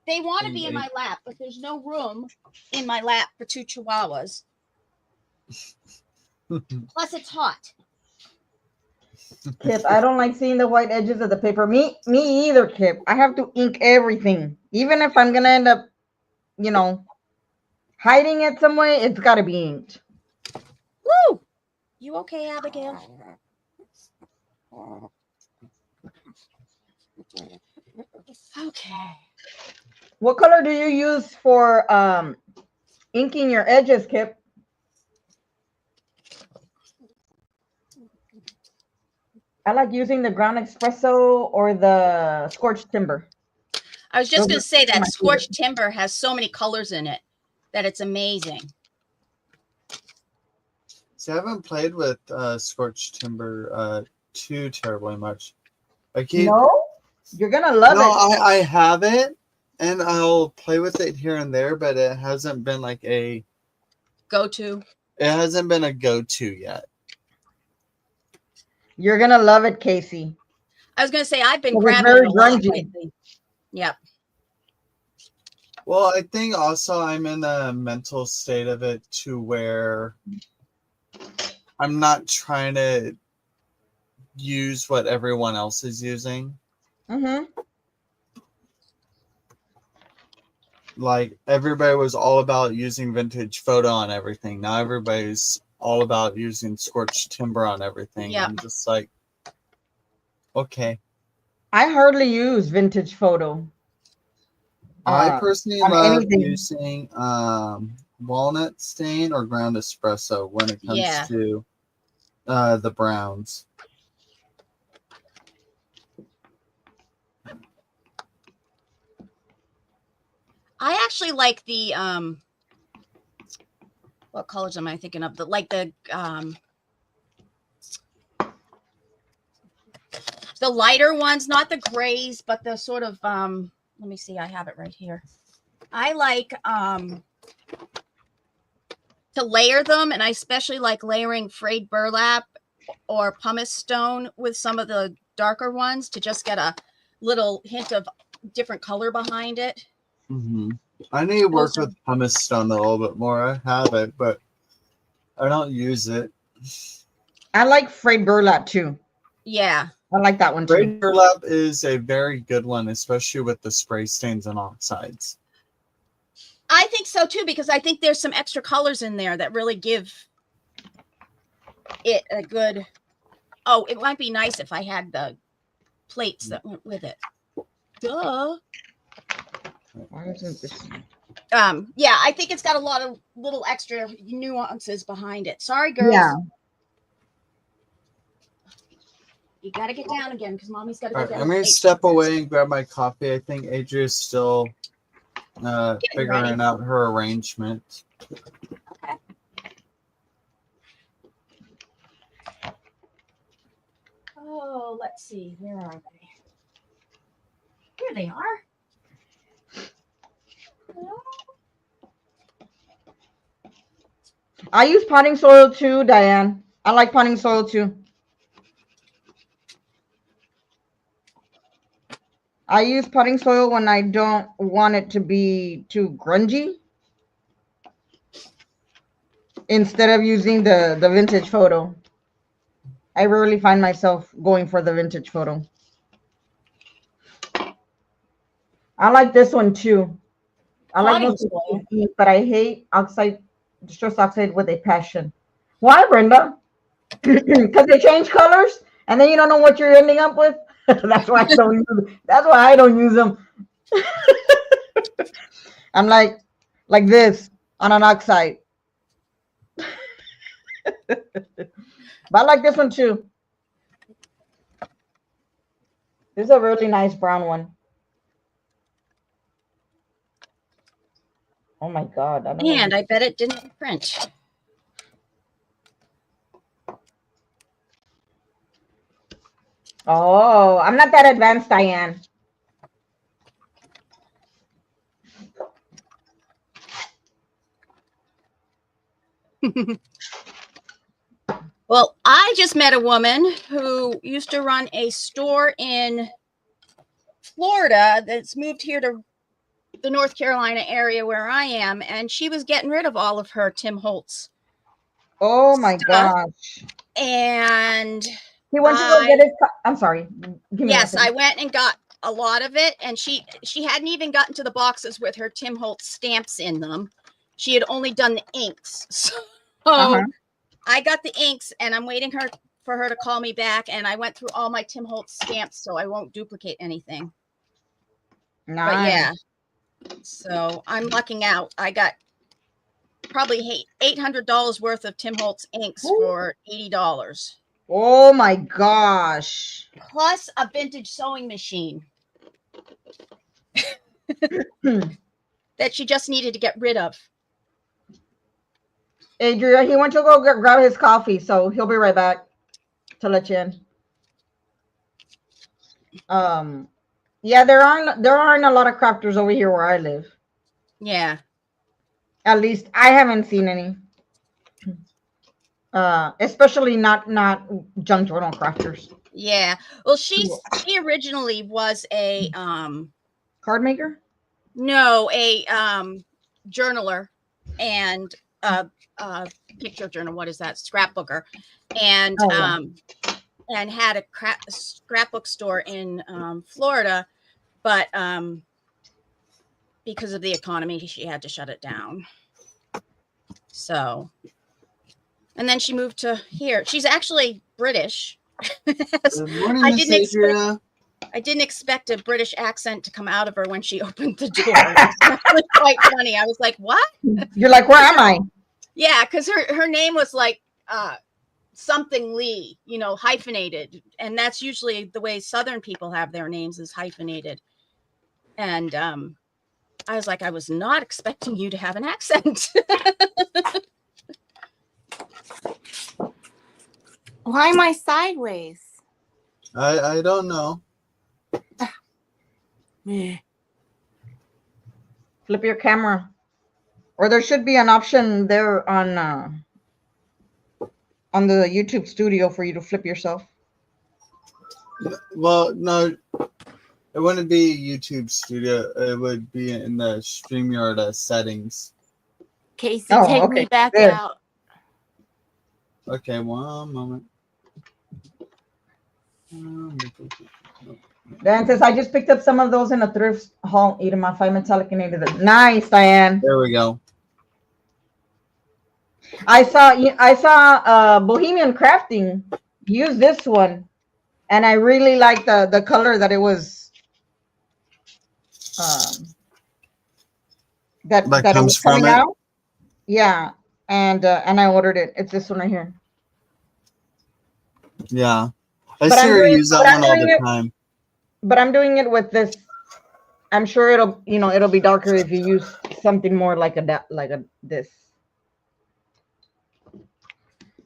They want to be in my lap, but there's no room in my lap for two chihuahuas. Plus, it's hot. Kip, I don't like seeing the white edges of the paper. Me either, Kip. I have to ink everything. Even if I'm gonna end up, hiding it some way, it's gotta be inked. Woo! You okay, Abigail? Okay. What color do you use for inking your edges, Kip? I like using the ground espresso or the scorched timber. I was just going to say my that scorched timber has so many colors in it that it's amazing. See, I haven't played with scorched timber too terribly much. No, you're gonna love it. I have it, and I'll play with it here and there, but it hasn't been like a go-to. It hasn't been a go-to yet. You're gonna love it, Casey. I was going to say I've been It's grabbing very it a lot grungy. lately. Yep. Well, I think also I'm in a mental state of it to where I'm not trying to use what everyone else is using. Mm-hmm. Like everybody was all about using vintage photo on everything. Now everybody's all about using scorched timber on everything. Yep. I'm just like, okay. I hardly use vintage photo. I personally on love anything. using walnut stain or ground espresso when it comes to the browns. I actually like the what colors am I thinking of? The lighter ones, not the grays, but the sort of let me see, I have it right here. I like to layer them, and I especially like layering frayed burlap or pumice stone with some of the darker ones to just get a little hint of different color behind it. Mm-hmm. I need to work with pumice stone a little bit more. I have it, but I don't use it. I like frayed burlap too. Yeah. I like that one too. Frayed burlap is a very good one, especially with the spray stains and oxides. I think so too, because I think there's some extra colors in there that really give it a good. Oh, it might be nice if I had the plates that went with it. Duh. Why isn't this? Yeah, I think it's got a lot of little extra nuances behind it. Sorry, girls. Yeah. You got to get down again because mommy's got to go All right, down. I'm going to step away and grab my coffee. I think Adria's still figuring out her arrangement. Okay. Oh, let's see. Where are they? Here they are. I use potting soil too, Diane. I like potting soil too. I use potting soil when I don't want it to be too grungy. Instead of using the vintage photo. I rarely find myself going for the vintage photo. I like this one too. I like Potting most of soil. the, but I hate oxide, distress oxide with a passion. Why, Brenda? Because they change colors? and then you don't know what you're ending up with. That's why I don't use. That's why I don't use them. I'm like this on an oxide. But I like this one too. This is a really nice brown one. Oh my God. I don't know. And I bet it didn't print. Oh, I'm not that advanced, Diane. Well, I just met a woman who used to run a store in Florida that's moved here to the North Carolina area where I am, and she was getting rid of all of her Tim Holtz Oh my stuff. gosh. And He went to go get his. I'm sorry. Give me yes, one I second. went and got a lot of it, and she hadn't even gotten to the boxes with her Tim Holtz stamps in them. She had only done the inks. So I got the inks, and I'm waiting for her to call me back, and I went through all my Tim Holtz stamps so I won't duplicate anything. Nice. But yeah, so I'm lucking out. I got probably $800 worth of Tim Holtz inks for $80. Oh my gosh. Plus a vintage sewing machine that she just needed to get rid of. Adria, he went to go grab his coffee, so he'll be right back to let you in. Yeah, there aren't a lot of crafters over here where I live. Yeah. At least I haven't seen any. Especially not junk journal crafters. Yeah. Well, she originally was a card maker? No, a journaler and picture journal. What is that? Scrapbooker. And and had a scrapbook store in Florida, but because of the economy, she had to shut it down. So, and then she moved to here. She's actually British. Good morning, Miss Adria. I didn't expect a British accent to come out of her when she opened the door. It was quite funny. I was like, what? You're like, where am I? Yeah, because her name was like something Lee, you know, hyphenated. And that's usually the way Southern people have their names, is hyphenated. And I was like, I was not expecting you to have an accent. Why am I sideways? I don't know. Flip your camera. Or there should be an option there on the YouTube studio for you to flip yourself. Well, no, it wouldn't be YouTube studio. It would be in the StreamYard settings. Casey, take me back out. Okay, one moment. Dan says, I just picked up some of those in a thrift haul. Eating my 5 metallic and 8 of them. Nice, Diane. There we go. I saw Bohemian Crafting use this one, and I really like the color that it was. That it was coming out. Yeah, and I ordered it. It's this one right here. Yeah, I see her use that one all the time. But I'm doing it with this. I'm sure it'll be darker if you use something more like this.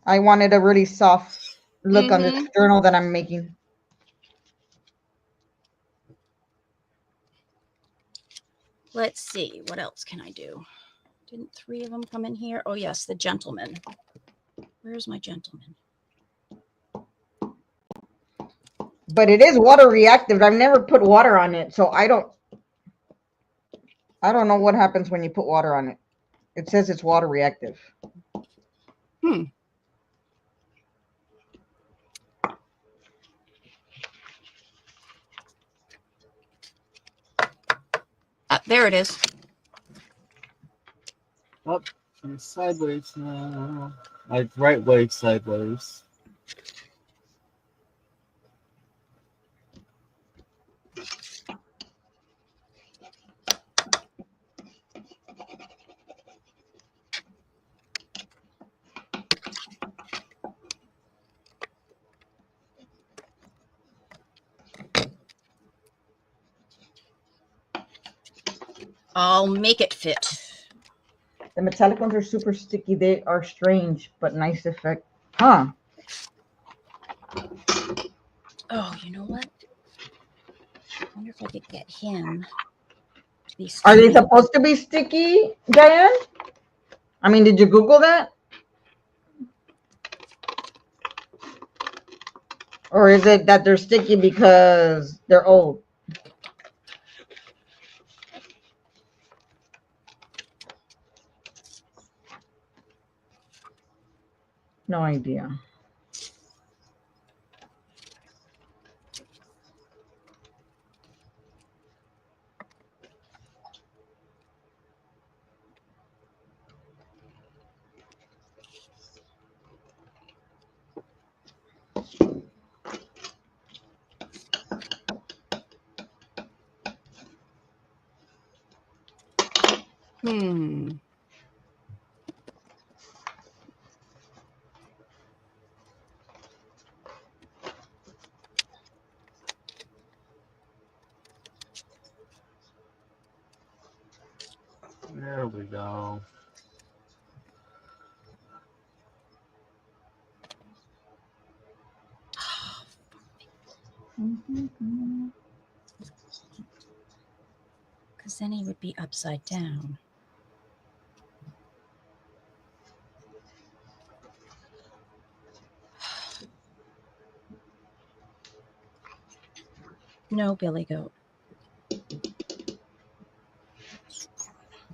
I wanted a really soft look on this journal that I'm making. Let's see, what else can I do? Didn't 3 of them come in here? Oh yes, the gentleman. Where's my gentleman? But it is water reactive. I've never put water on it, so I don't know what happens when you put water on it. It says it's water reactive. There it is. Up sideways now. Like right way sideways. I'll make it fit. The metallic ones are super sticky. They are strange, but nice effect. Huh. Oh, you know what? I wonder if I could get him to be Are they sticky. supposed to be sticky, Diane? I mean, did you Google that? Or is it that they're sticky because they're old? No idea. Hmm. There we go. Because then he would be upside down. No, Billy Goat.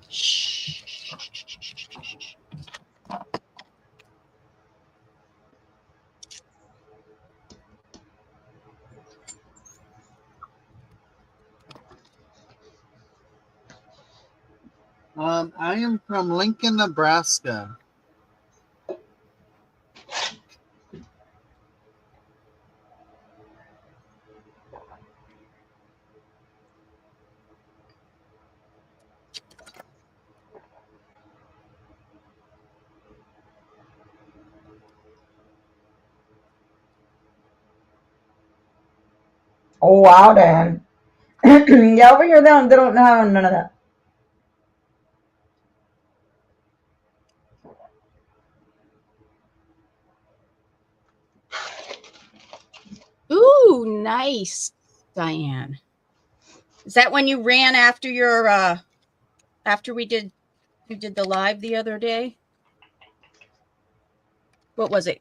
Shh. I am from Lincoln, Nebraska. Oh, wow, Dan. Yeah, over here, they don't have none of that. Ooh, nice, Diane. Is that when you ran after your after you did the live the other day? What was it?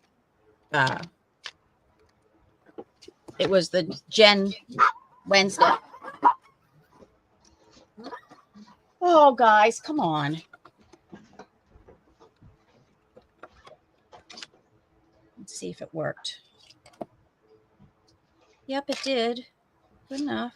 It was the Jen Wednesday. Oh, guys, come on. Let's see if it worked. Yep, it did. Good enough.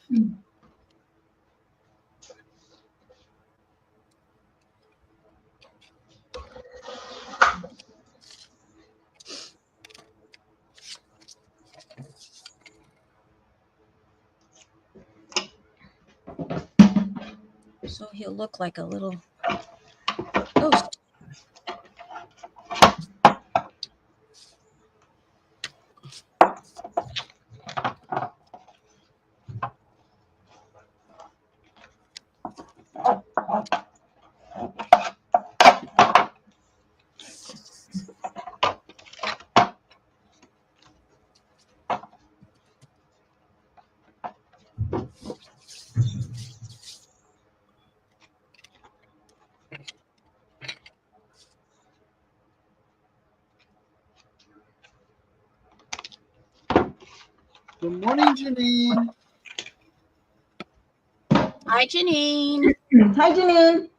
So he'll look like a little ghost. Good morning, Janine. Hi, Janine. Hi, Janine.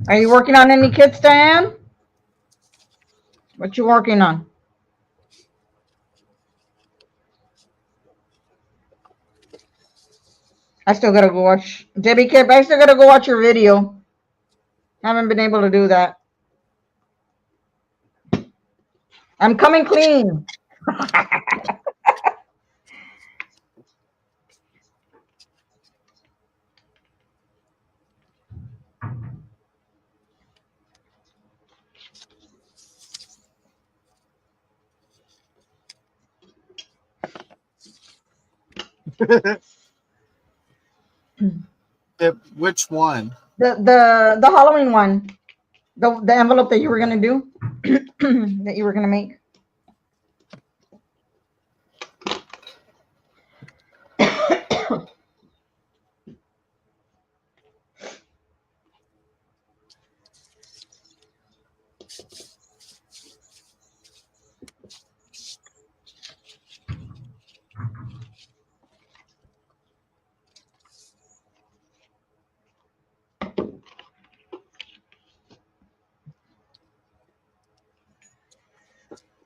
Are you working on any kits, Diane? What you working on? I still gotta go watch Debbie Kip. I still gotta go watch your video. Haven't been able to do that. I'm coming clean. Which one? The Halloween one. The envelope that you were gonna do, that you were gonna make.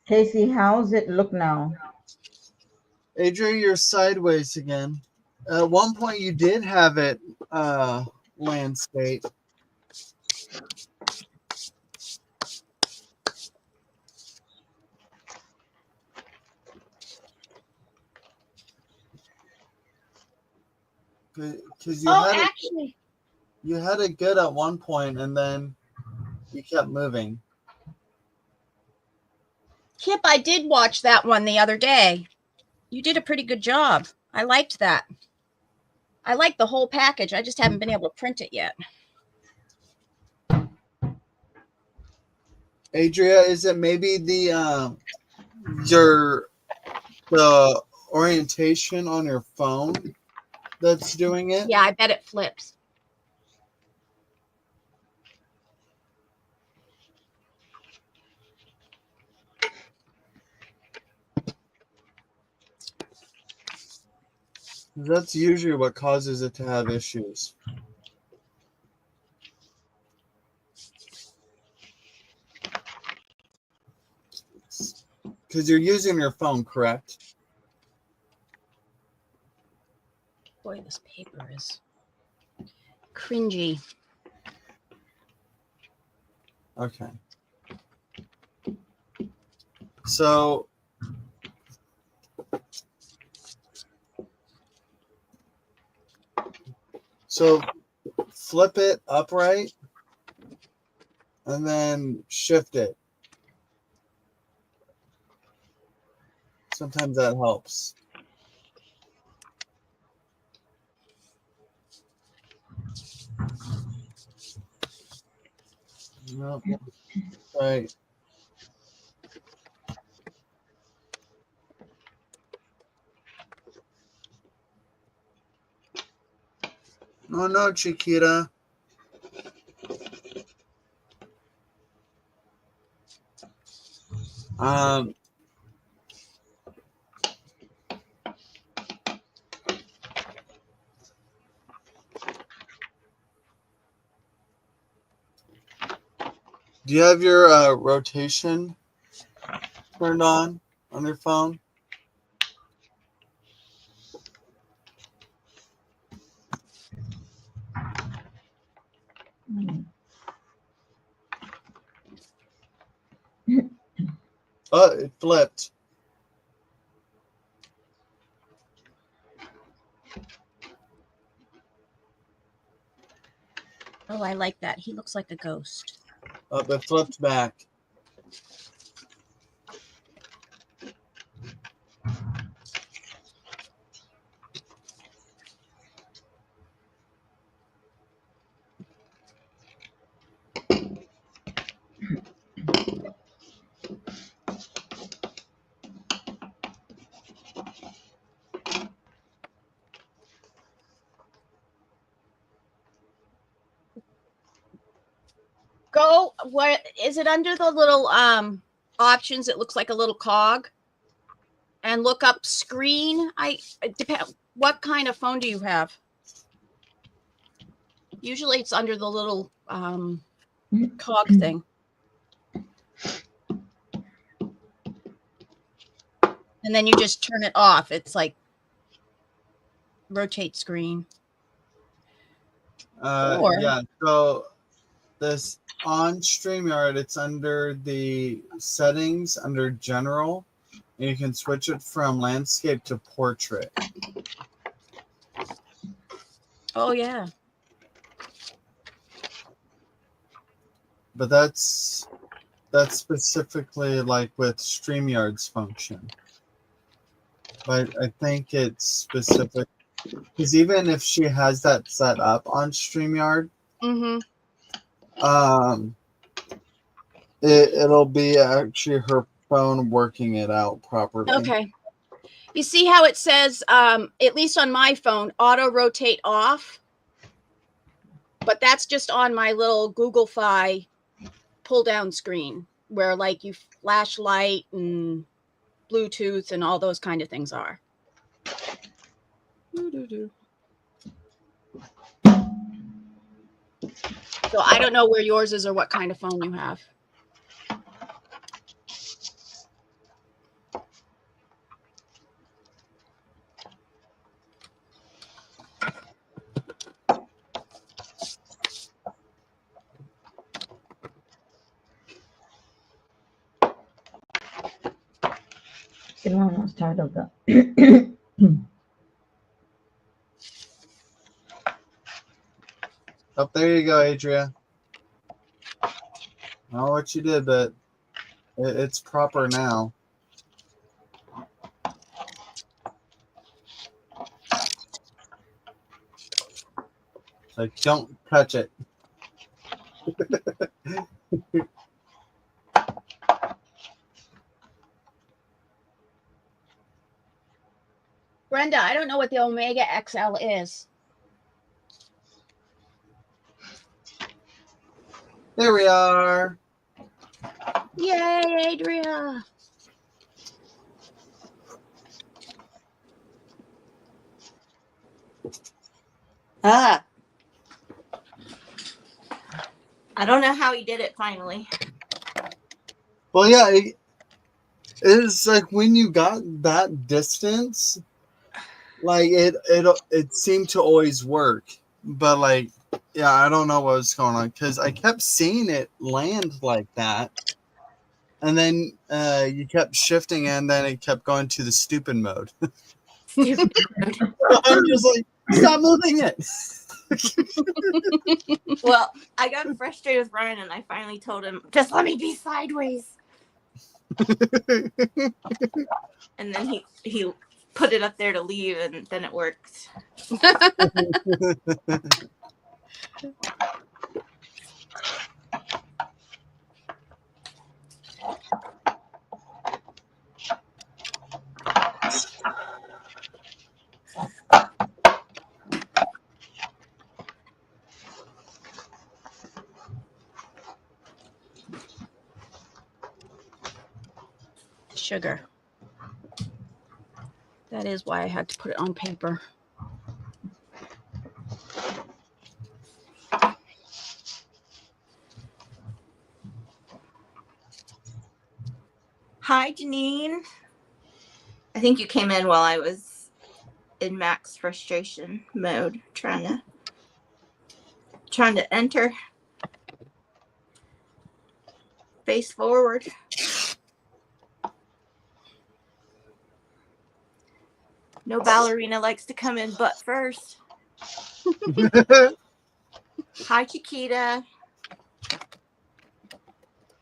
Casey, how's it look now? Adria, you're sideways again. At one point, you did have it landscape. Because Actually, you had it good at one point, and then you kept moving. Kip, I did watch that one the other day. You did a pretty good job. I liked that. I like the whole package. I just haven't been able to print it yet. Adria, is it maybe the orientation on your phone that's doing it? Yeah, I bet it flips. That's usually what causes it to have issues. Because you're using your phone, correct? Boy, this paper is cringy. Okay. So flip it upright and then shift it. Sometimes that helps. No. Right. Oh no, Chiquita. Do you have your rotation turned on your phone? Oh, it flipped. Oh, I like that. He looks like a ghost. Oh, it flipped back. Go, what is it under the little options? It looks like a little cog. And look up screen. It depend. What kind of phone do you have? Usually it's under the little cog thing. And then you just turn it off. It's like rotate screen. Yeah, so this on StreamYard, it's under the settings, under general, and you can switch it from landscape to portrait. Oh, yeah. But that's specifically like with StreamYard's function. but I think it's specific because even if she has that set up on StreamYard, Mm-hmm. it'll be actually her phone working it out properly. Okay. You see how it says, at least on my phone, auto rotate off? But that's just on my little Google Fi pull down screen where like you flashlight and Bluetooth and all those kind of things are. So I don't know where yours is or what kind of phone you have. Get almost tired of that. Oh, there you go, Adria. I don't know what you did, but it's proper now. Like, don't touch it. Brenda, I don't know what the Omega XL is. There we are. Yay, Adria. I don't know how he did it finally. Well, yeah, it's like when you got that distance, like it seemed to always work, but like, yeah, I don't know what was going on because I kept seeing it land like that, and then you kept shifting, and then it kept going to the stupid mode. Stupid mode. I'm just like, stop moving it. Well, I got frustrated with Ryan and I finally told him, just let me be sideways. And then he put it up there to leave and then it worked. Sugar. That is why I had to put it on paper. Hi, Janine. I think you came in while I was in max frustration mode, trying to enter. Face forward. No ballerina likes to come in butt first. Hi, Chiquita.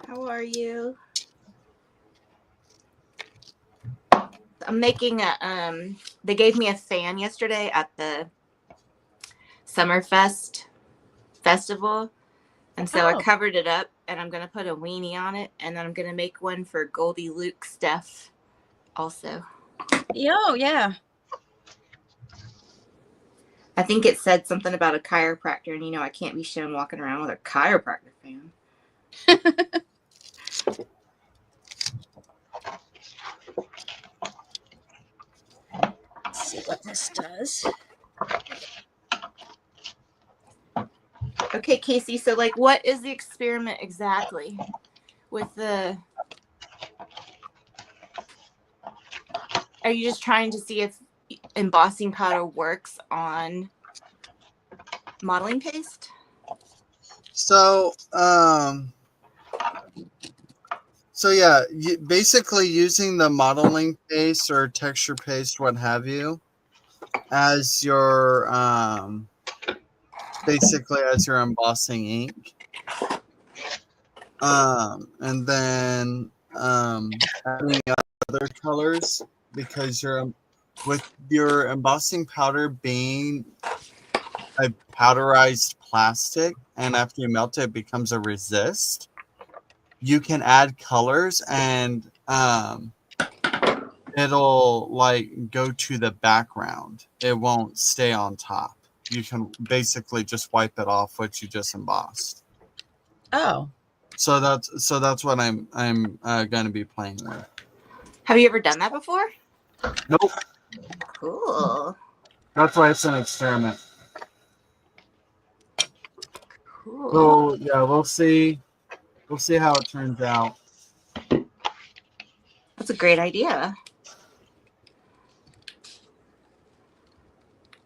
How are you? I'm making a they gave me a fan yesterday at the Summerfest festival. And so I covered it up and I'm gonna put a weenie on it and then I'm gonna make one for Goldie Luke Steph also. Yo, yeah. I think it said something about a chiropractor, and I can't be shown walking around with a chiropractor fan. Let's see what this does. Okay, Casey, so like what is the experiment exactly with the... Are you just trying to see if embossing powder works on modeling paste? So yeah, basically using the modeling paste or texture paste, what have you, as your basically as your embossing ink, and then adding other colors because you're with your embossing powder being a powderized plastic, and after you melt it, it becomes a resist. You can add colors, and it'll like go to the background. It won't stay on top. You can basically just wipe it off what you just embossed. Oh, So that's what I'm going to be playing with. Have you ever done that before? Nope. Cool. That's why it's an experiment. Cool. So yeah, we'll see how it turns out. That's a great idea.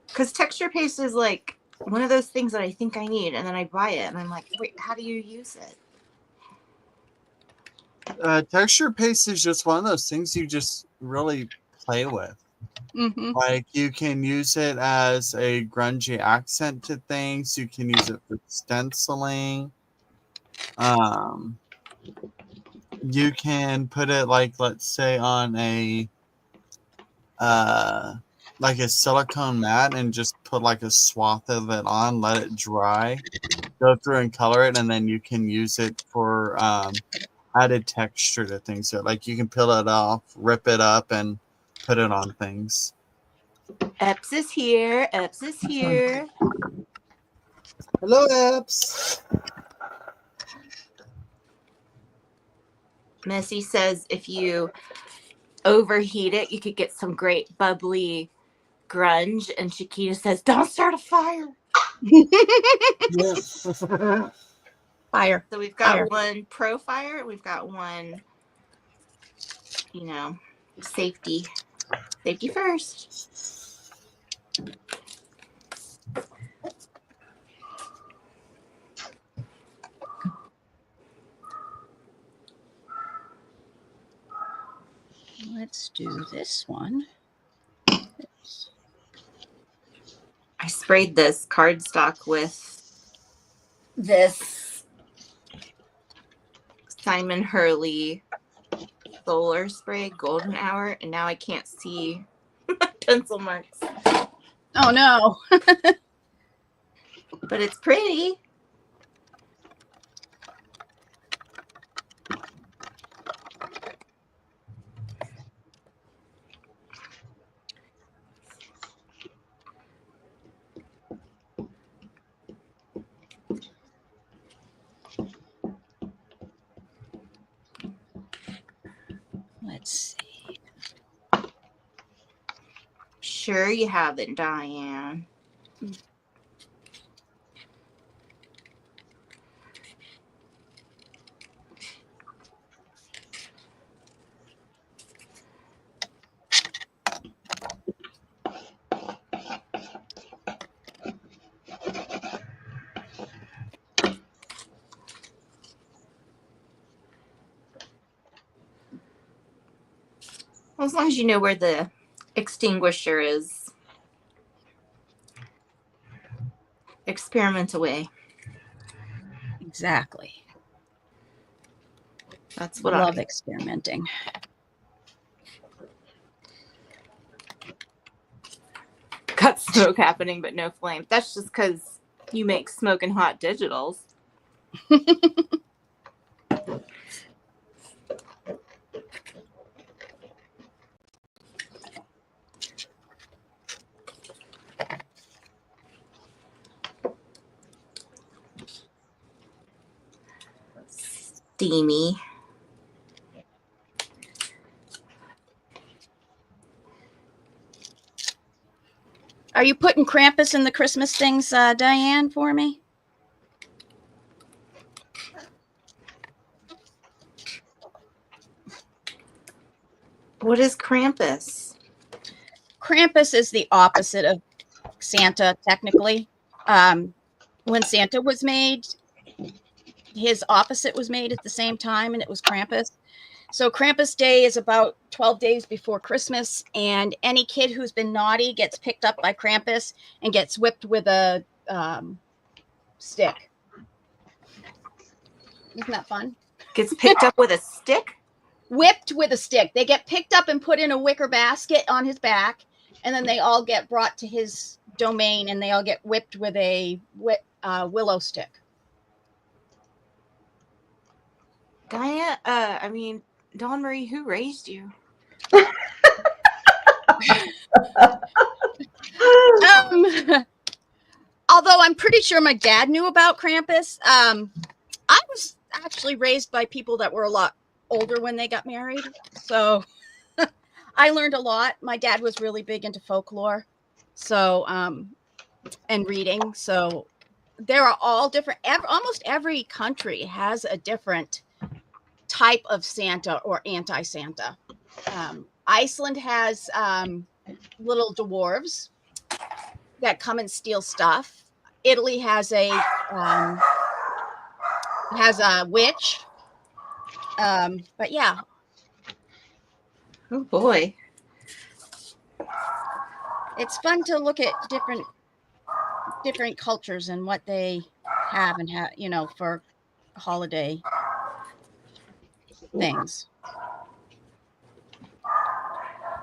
Because texture paste is like one of those things that I think I need, and then I buy it, and I'm like, wait, how do you use it? Texture paste is just one of those things you just really play with. mm-hmm. Like you can use it as a grungy accent to things. You can use it for stenciling. You can put it like, let's say, on a like a silicone mat and just put like a swath of it on, let it dry, go through and color it, and then you can use it for added texture to things. So like you can peel it off, rip it up, and put it on things. Epps is here. Epps is here. Hello, Epps. Missy says if you overheat it, you could get some great bubbly grunge. And Chiquita says, don't start a fire. Fire. So we've got Fire. one pro fire. We've got one, safety. Safety first. Let's do this one. I sprayed this cardstock with this Simon Hurley solar spray golden hour, and now I can't see my pencil marks. Oh no. But it's pretty. Let's see. Sure you haven't, Diane. Well, as long as you know where the extinguisher is. Experiment away. Exactly. That's what Love I experimenting. got smoke happening, but no flame. That's just because you make smoking hot digitals. Steamy. Are you putting Krampus in the Christmas things, Diane, for me? What is Krampus? Krampus is the opposite of Santa, technically. When Santa was made, his opposite was made at the same time, and it was Krampus. So Krampus Day is about 12 days before Christmas, and any kid who's been naughty gets picked up by Krampus and gets whipped with a stick. Isn't that fun? Gets picked up with a stick? Whipped with a stick. They get picked up and put in a wicker basket on his back, and then they all get brought to his domain, and they all get whipped with a willow stick. Diane, Dawn Marie, who raised you? Although I'm pretty sure my dad knew about Krampus. I was actually raised by people that were a lot older when they got married. So I learned a lot. My dad was really big into folklore. So, and reading. So there are all different, almost every country has a different type of Santa or anti-Santa. Iceland has little dwarves that come and steal stuff. Italy has a witch. But yeah. Oh boy. It's fun to look at different cultures and what they have and for holiday things.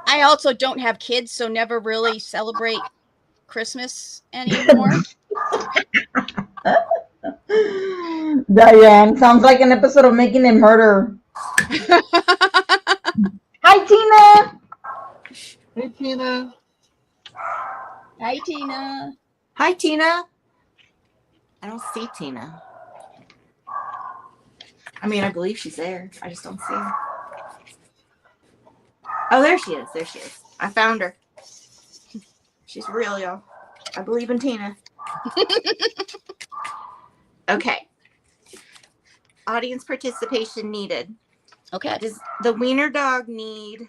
I also don't have kids, so never really celebrate Christmas anymore. Diane, sounds like an episode of Making a Murder. Hi, Tina. Hey, Tina. Hi, Tina. Hi, Tina. I don't see Tina. I mean, I believe she's there. I just don't see her. Oh, there she is. There she is. I found her. She's real, y'all. I believe in Tina. Okay. Audience participation needed. Okay. Does the wiener dog need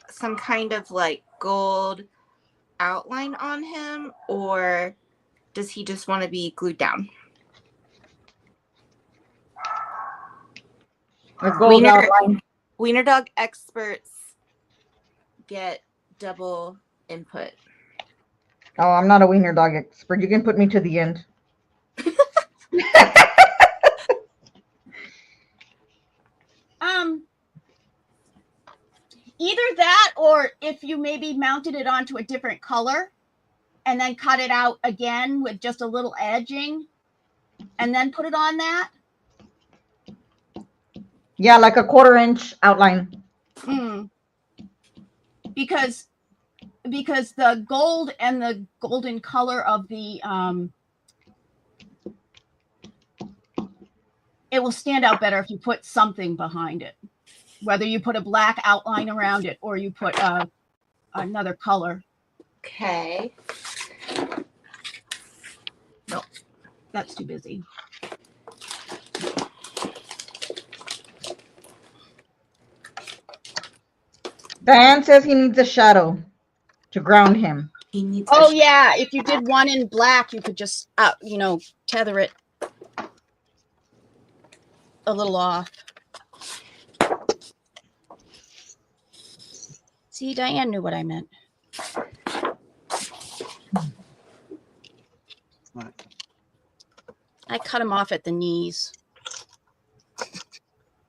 some kind of like gold outline on him, or does he just want to be glued down? A gold outline. Wiener dog experts get double input. Oh, I'm not a wiener dog expert. You can put me to the end. Either that, or if you maybe mounted it onto a different color and then cut it out again with just a little edging and then put it on that. Yeah, like a 1/4-inch outline. Because the gold and the golden color of the it will stand out better if you put something behind it, whether you put a black outline around it or you put another color. Okay. Nope, that's too busy. Diane says he needs a shadow to ground him. He needs. Oh yeah, if you did one in black, you could just tether it a little off. See, Diane knew what I meant. Right. I cut him off at the knees.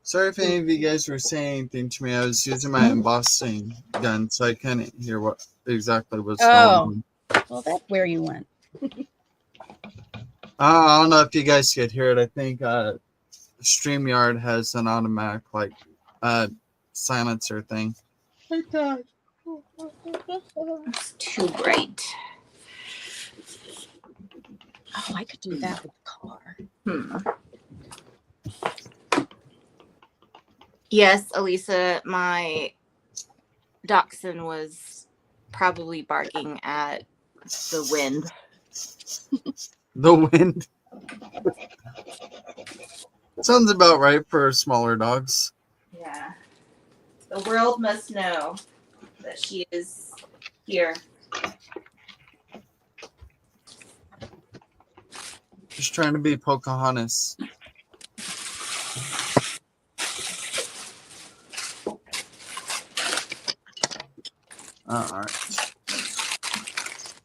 Sorry if any of you guys were saying anything to me. I was using my embossing gun, so I couldn't hear what exactly was going on. Well, that's where you went. I don't know if you guys could hear it. I think StreamYard has an automatic silencer thing. It's too bright. Oh, I could do that with the car. Yes, Elisa, my dachshund was probably barking at the wind. The wind. Sounds about right for smaller dogs. Yeah. The world must know that she is here. Just trying to be Pocahontas. All right.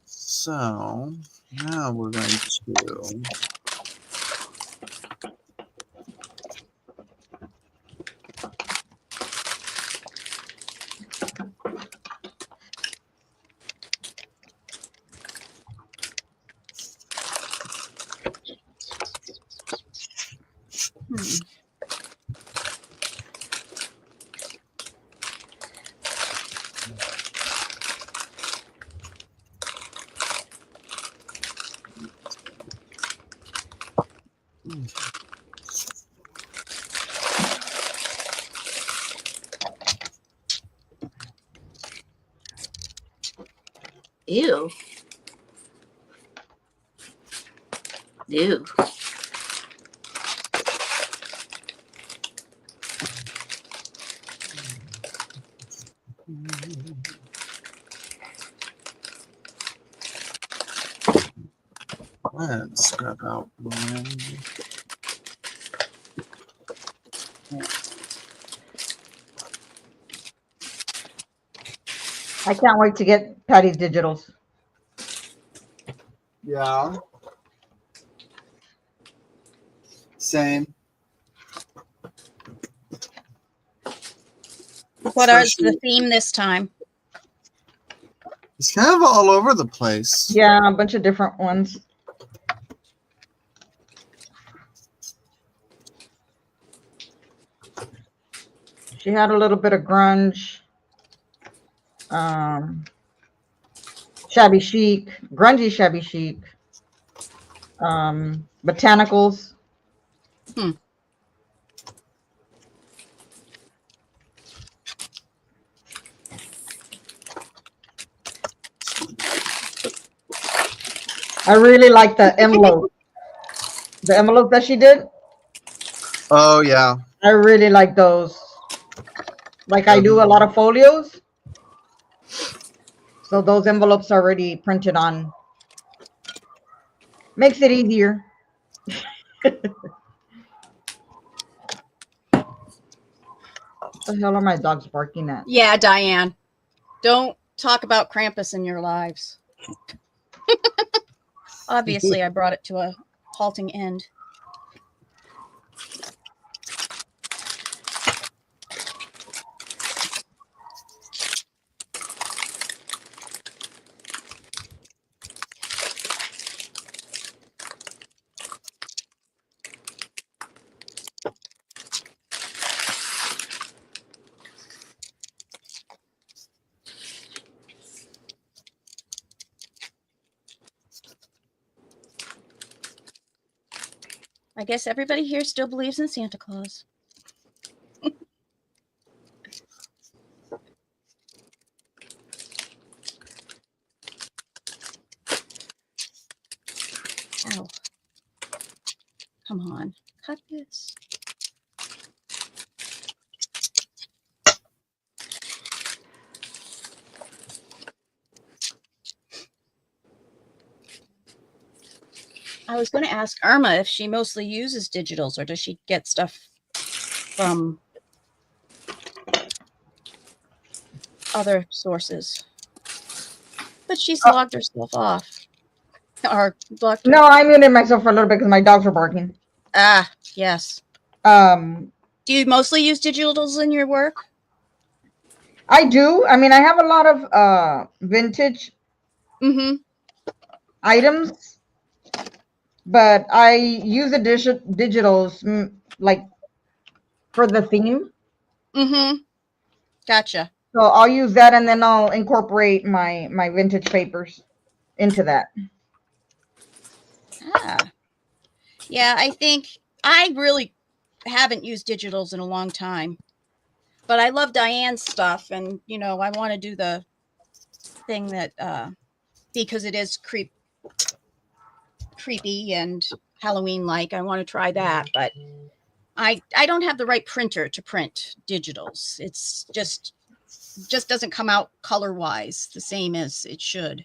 So now we're going to Hmm. Ew. Ew. Let's scrap out. I can't wait to get Patty's digitals. Yeah. Same. What is the Especially- theme this time? It's kind of all over the place. Yeah, a bunch of different ones. She had a little bit of grunge, shabby chic, grungy shabby chic, botanicals. Hmm. I really like the envelope. The envelope that she did, Oh yeah. I really like those. Like I do a lot of folios. So those envelopes are already printed on. Makes it easier. What the hell are my dogs barking at? Yeah, Diane. Don't talk about Krampus in your lives. Obviously, I brought it to a halting end. I guess everybody here still believes in Santa Claus. Ow. Come on. Cut this. I was going to ask Irma if she mostly uses digitals or does she get stuff from other sources. But she's logged herself off. Or logged her. No, I muted myself for a little bit because my dogs were barking. Ah, yes. Um, Do you mostly use digitals in your work? I do. I mean, I have a lot of vintage Mm-hmm. items, but I use the digitals like for the theme. Mm-hmm. Gotcha. So I'll use that, and then I'll incorporate my vintage papers into that. Ah. Yeah, I think I really haven't used digitals in a long time. But I love Diane's stuff, and you know, I want to do the thing that because it is creepy and Halloween like. I want to try that, but I don't have the right printer to print digitals. It's just doesn't come out color wise the same as it should.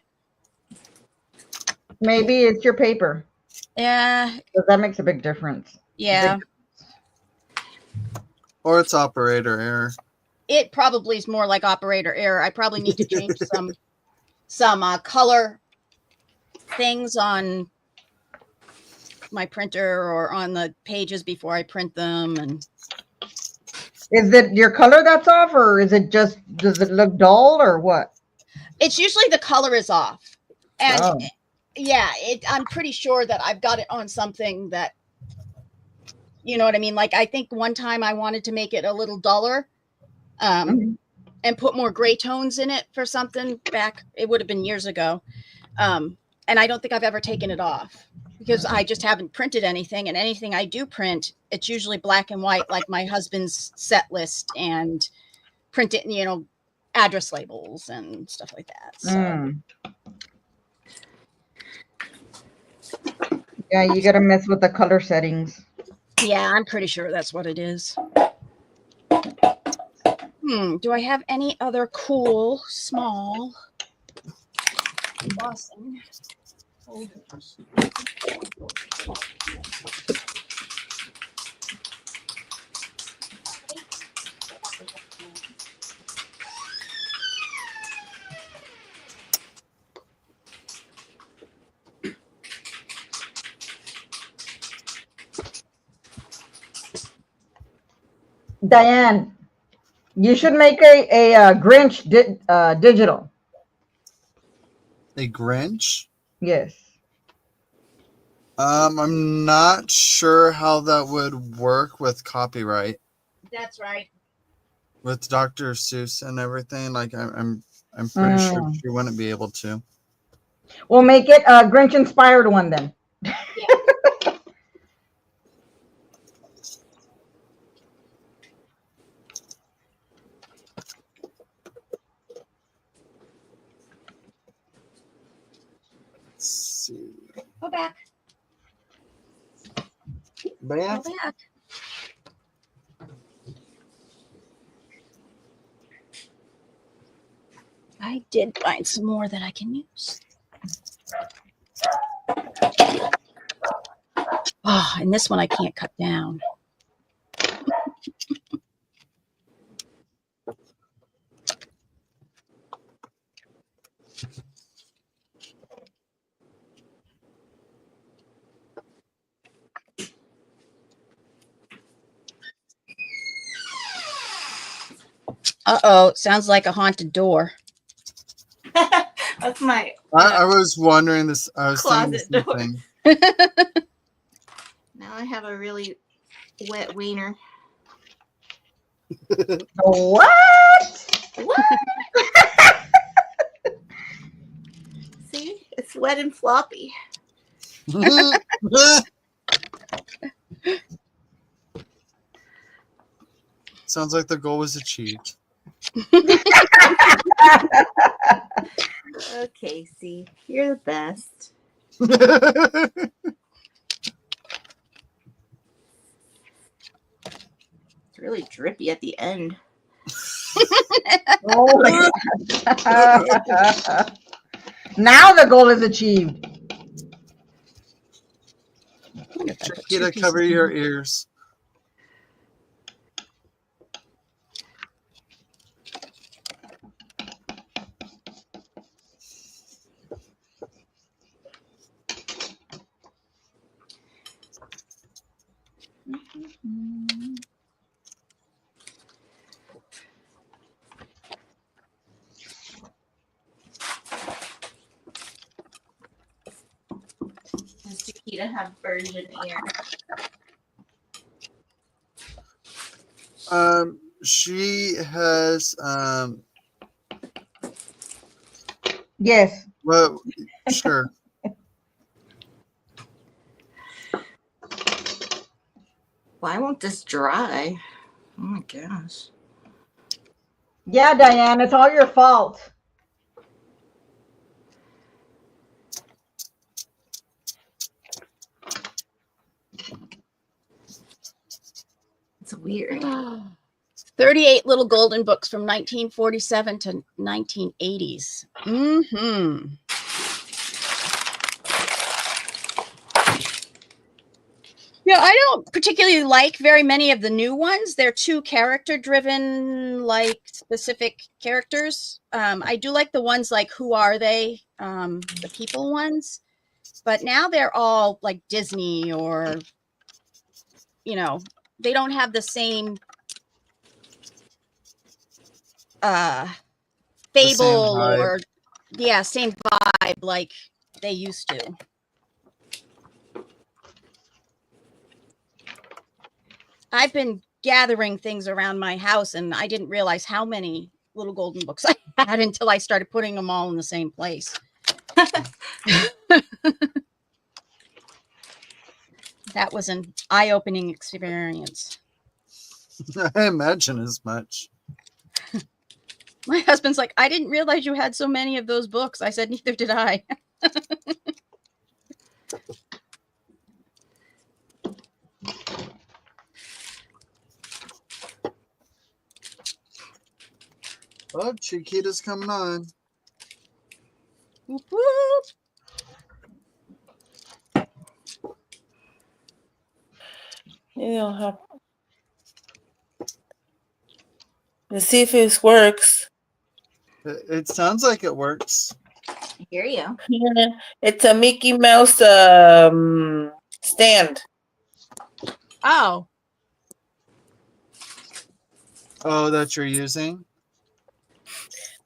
Maybe it's your paper, Yeah, because that makes a big difference. yeah. Or it's operator error. It probably is more like operator error. I probably need to change some color things on my printer or on the pages before I print them. And Is it your color that's off, or is it just, does it look dull, or what? it's usually the color is off. And Oh. yeah, I'm pretty sure that I've got it on something that, you know what I mean? Like, I think one time I wanted to make it a little duller, Mhm. and put more gray tones in it for something back. It would have been years ago. And I don't think I've ever taken it off because I just haven't printed anything. And anything I do print, it's usually black and white, like my husband's set list, and print it, you know, address labels and stuff like that. So. Mm. Yeah, you gotta mess with the color settings. Yeah, I'm pretty sure that's what it is. Do I have any other cool, small embossing folders? Diane, you should make a Grinch digital. A Grinch? Yes. I'm not sure how that would work with copyright, That's right. with Dr. Seuss and everything. Like I'm pretty sure Mm. she wouldn't be able to. We'll make it a Grinch inspired one then. Let's see. Go back. Back? Go back. I did find some more that I can use. Oh, and this one I can't cut down. Uh-oh, sounds like a haunted door. That's my I was wondering this. I was thinking closet the door. same thing. Now I have a really wet wiener. What? What? See, it's wet and floppy. Sounds like the goal was achieved. Okay, see, you're the best. It's really drippy at the end. Oh my God. Now the goal is achieved. Tricky to cover your ears. Does Chiquita have virgin ear? She has Yes. well, sure. Why won't this dry? Oh my gosh. Yeah, Diane, it's all your fault. It's weird. 38 little golden books from 1947 to 1980s. Yeah, I don't particularly like very many of the new ones. They're too character driven, like specific characters. I do like the ones like Who Are They? The people ones. But now they're all like Disney, or, you know, they don't have the same fable vibe. or same vibe like they used to. I've been gathering things around my house, and I didn't realize how many little golden books I had until I started putting them all in the same place. That was an eye-opening experience. I imagine as much. My husband's like, I didn't realize you had so many of those books. I said, neither did I. Oh, Chiquita's coming on. Whoop, whoop. You don't have. Let's see if this works. It sounds like it works. I hear you. Yeah, it's a Mickey Mouse stand. Oh, Oh, that you're using?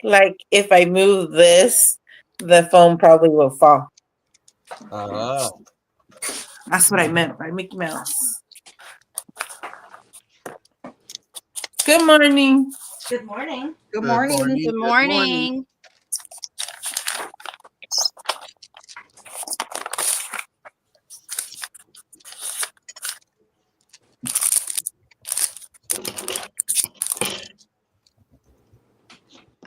Like if I move this, the phone probably will fall. Oh. That's what I meant by Mickey Mouse. Good morning. Good morning. Good morning. good morning.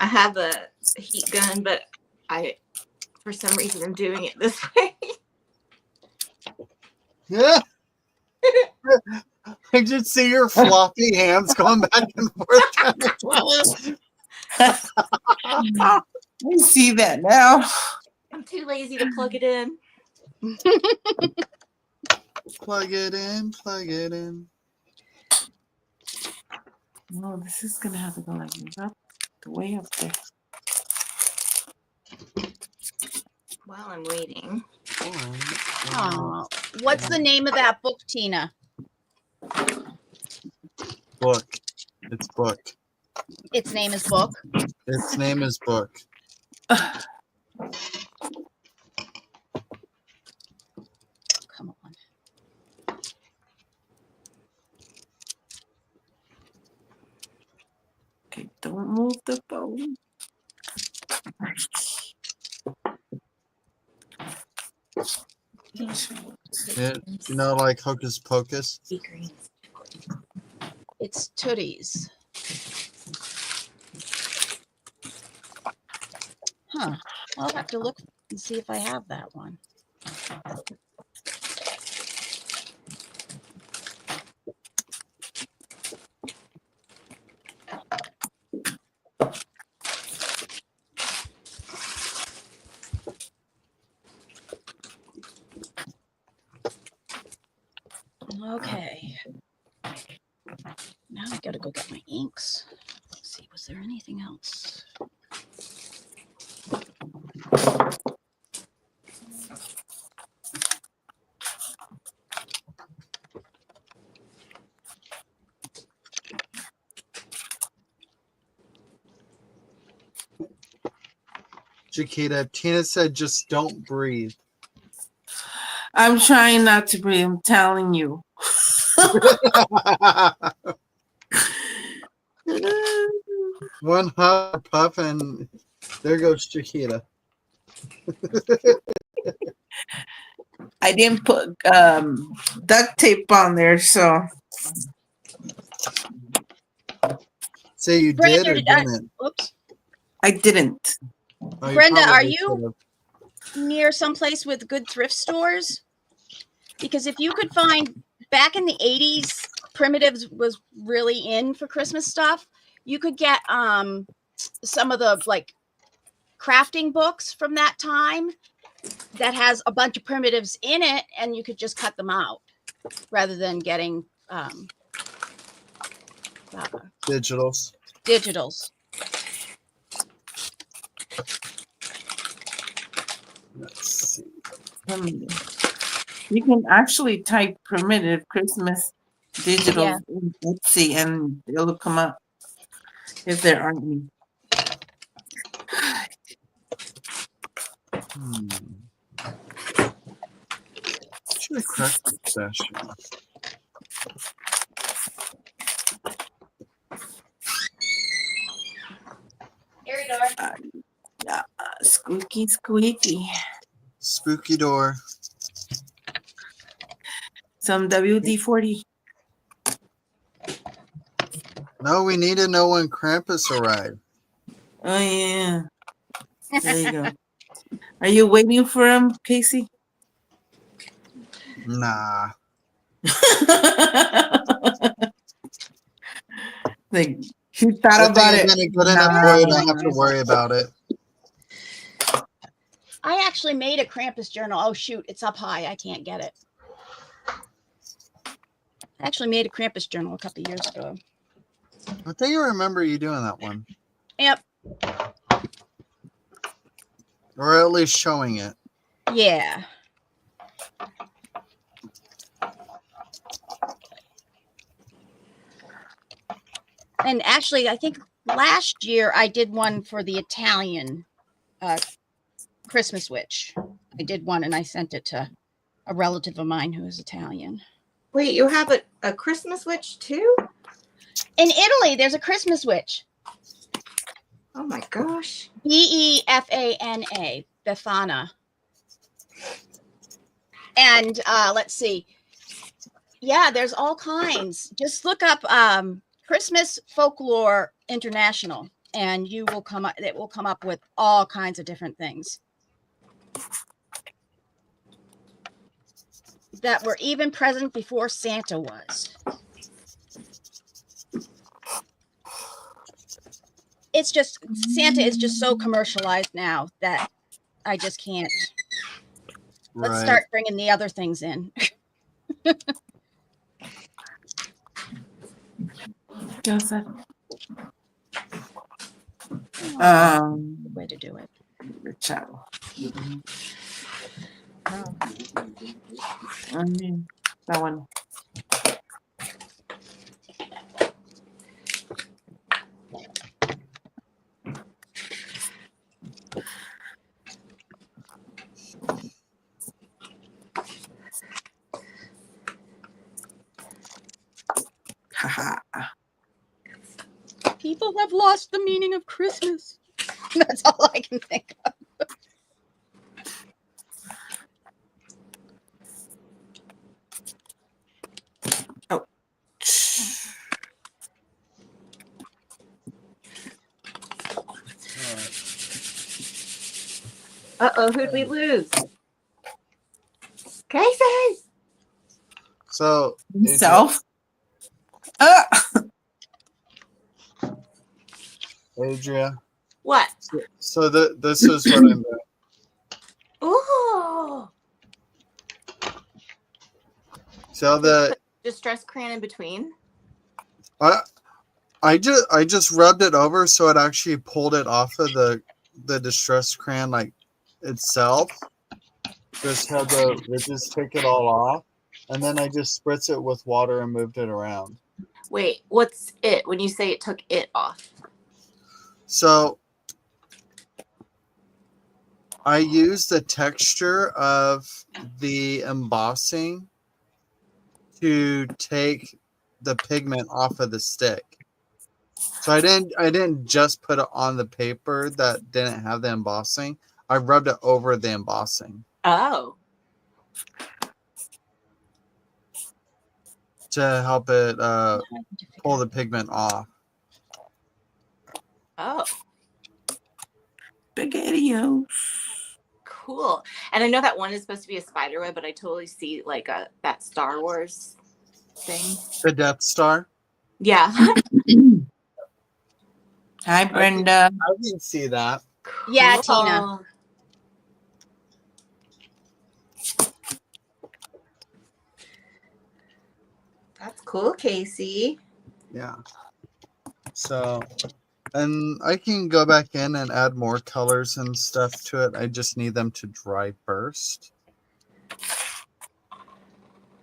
I have a heat gun, but for some reason, I'm doing it this way. Yeah. I just see your floppy hands going back and forth down the toilet. I see that now. I'm too lazy to plug it in. Plug it in, plug it in. No, this is gonna have to go like up, way up there. While I'm waiting. Oh, what's the name of that book, Tina? Book. It's book. Its name is Book. Its name is book. Come on. Okay, don't move the phone. You know, like Hocus Pocus. Be green. It's Tooties. Huh. I'll have to look and see if I have that one. Okay. Now I gotta go get my inks. Let's see, was there anything else? Chiquita, Tina said just don't breathe. I'm trying not to breathe. I'm telling you. One hot puff and there goes Chiquita. I didn't put duct tape on there, so Say you Brenda, did or did I- didn't? Oops. I didn't. Oh, you Brenda, are probably you- could've. Near someplace with good thrift stores? Because if you could find back in the 80s, primitives was really in for Christmas stuff. You could get some of the like crafting books from that time that has a bunch of primitives in it, and you could just cut them out rather than getting Digitals. digitals. Let's see. You can actually type primitive Christmas digital Yeah. in Etsy and it'll come up if there aren't any. Hmm. should have cracked the pistachio. Squeaky, squeaky. Spooky door. Some WD-40. No, we need to know when Krampus arrived. Oh, yeah. There you go. Are you waiting for him, Casey? Nah. Like, he thought Good thing about I'm it. gonna get in it for you. Don't have to worry about it. I actually made a Krampus journal. Oh shoot, it's up high. I can't get it. I actually made a Krampus journal a couple years ago. I think I remember you doing that one. Yep. Or at least showing it. Yeah. And actually, I think last year I did one for the Italian Christmas witch. I did one and I sent it to a relative of mine who is Italian. Wait, you have a Christmas witch too? In Italy, there's a Christmas witch. Oh my gosh. Befana, Befana. And let's see. Yeah, there's all kinds. Just look up Christmas Folklore International and you will come up, it will come up with all kinds of different things that were even present before Santa was. It's just, Santa is just so commercialized now that I just can't. Let's Right. start bringing the other things in. Joseph. Good way to do it. Your child. Oh. I mean, that one. Haha. People have lost the meaning of Christmas. That's all I can think of. Uh-oh, who'd we lose? Casey! So, Himself. Adria. What? So this is what I'm doing. Ooh. So the Distress crayon in between. I just rubbed it over so it actually pulled it off of the distress crayon like itself. Just had the ridges take it all off, and then I just spritz it with water and moved it around. Wait, what's it when you say it took it off? So I use the texture of the embossing to take the pigment off of the stick. So I didn't just put it on the paper that didn't have the embossing. I rubbed it over the embossing Oh. to help it pull the pigment off. Oh. Spaghetti-o. Cool. And I know that one is supposed to be a spider web, but I totally see like that Star Wars thing. The Death Star. Yeah. Hi, Brenda. I didn't see that. Yeah, Cool. Tina. That's cool, Casey. Yeah. So, and I can go back in and add more colors and stuff to it. I just need them to dry first.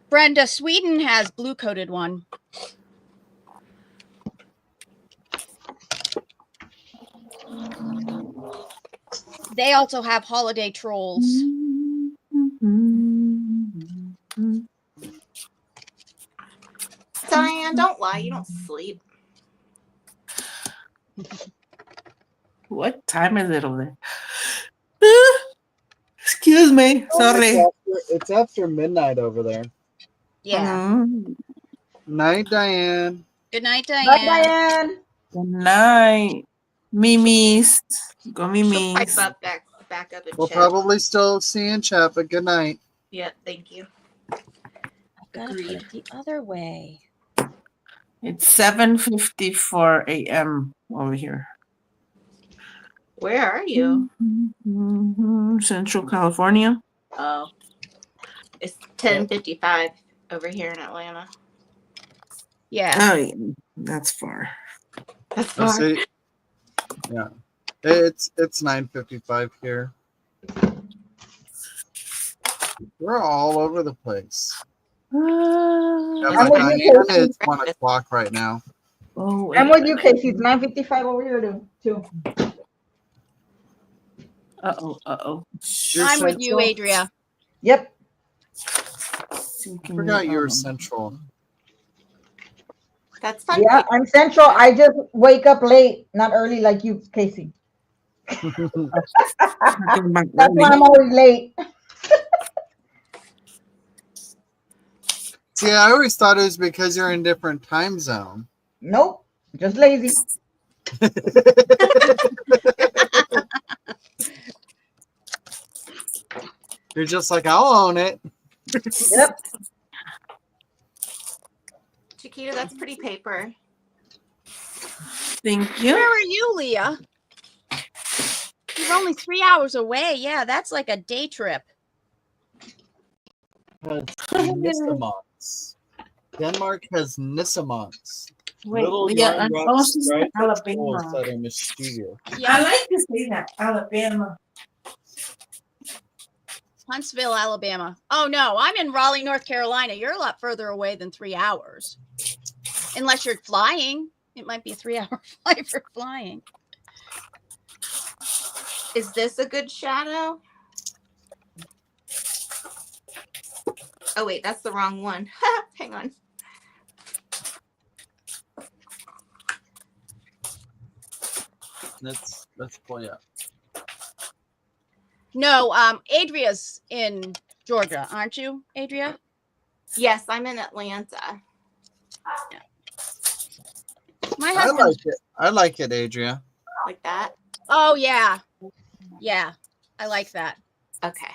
Brenda, Sweden has blue coated one. They also have holiday trolls. Diane, don't lie. You don't sleep. What time is it over there? Excuse me. Sorry. It's after midnight over there. Yeah. Mm. Night, Diane. Good night, Bye, Diane. Diane. Good night. Mimis. Go She'll Mimis. pipe up back up and We'll chat. probably still see you in chat, but good night. Yeah, thank you. I've got to put Agreed. it the other way. It's 7:54 a.m. over here. Where are you? Central California. Oh, it's 10:55 over here in Atlanta. Yeah. Oh, yeah. That's far. That's Oh, far. see? Yeah. It's 9:55 here. We're all over the place. Yeah, I'm but with you, Diane, Casey. it's 1 o'clock right now. Oh, I'm wait. with you, Casey. It's 9:55 over here too. Uh-oh, uh-oh. You're I'm with you, Central? Adria. Yep. I forgot you were Central. That's fine. Yeah, I'm central. I just wake up late, not early like you, Casey. That's why I'm always late. See, I always thought it was because you're in different time zone. Nope. Just lazy. You're just like, I'll own it. Yep. Chiquita, that's pretty paper. Thank Where you. are you, Leah? You're only 3 hours away. Yeah, that's like a day trip. Has Nissamons. Denmark has Nissamons. Wait, Little Leah, yarn I'm wrapped also striped trolls Alabama. that are mischievous. I Yeah, like to say that. Alabama. Huntsville, Alabama. Oh no, I'm in Raleigh, North Carolina. You're a lot further away than 3 hours. Unless you're flying. It might be a 3-hour flight for flying. Is this a good shadow? Oh wait, that's the wrong one. Hang on. Let's pull you up. No, Adria's in Georgia, aren't you, Adria? Yes, I'm in Atlanta. My I husband. like it. I like it, Adria. Like that? Oh yeah. Yeah. I like that. Okay.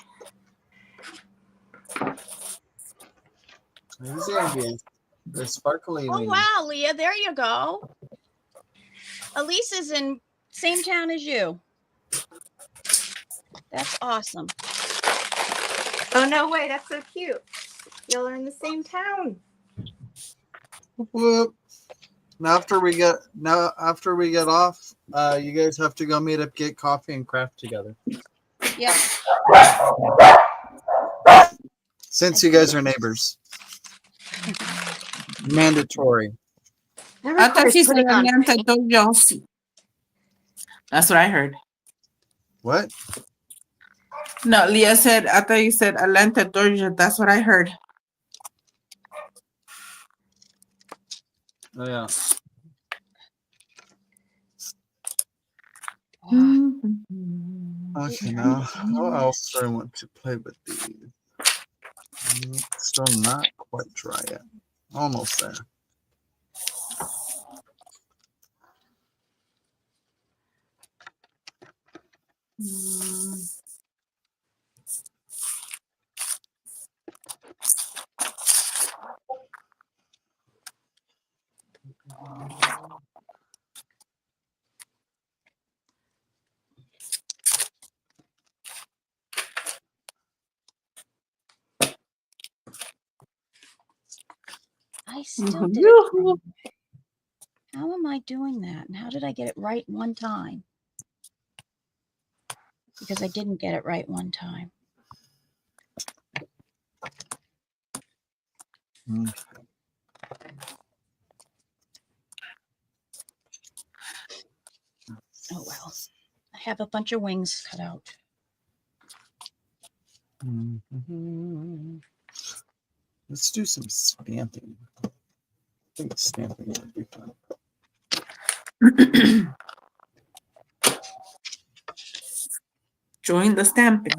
Easy, Adria. The sparkly Oh wing. wow, Leah, there you go. Elise is in same town as you. That's awesome. Oh no way, that's so cute. Y'all are in the same town. Whoop. Now after we get off, you guys have to go meet up, get coffee, and craft together. Yep. Since you guys are neighbors. Mandatory. I thought she said Putting on- Atlanta, Georgia. That's what I heard. What? No, Leah said, I thought you said Atlanta, Georgia. That's what I heard. Oh yeah. Okay, now how else do I want to play with these? Still not quite dry yet. Almost there. I still did it. wrong. How am I doing that? And how did I get it right one time? Because I didn't get it right one time. Oh well. I have a bunch of wings cut out. Let's do some stamping. think stamping would be fun. Join the stamping.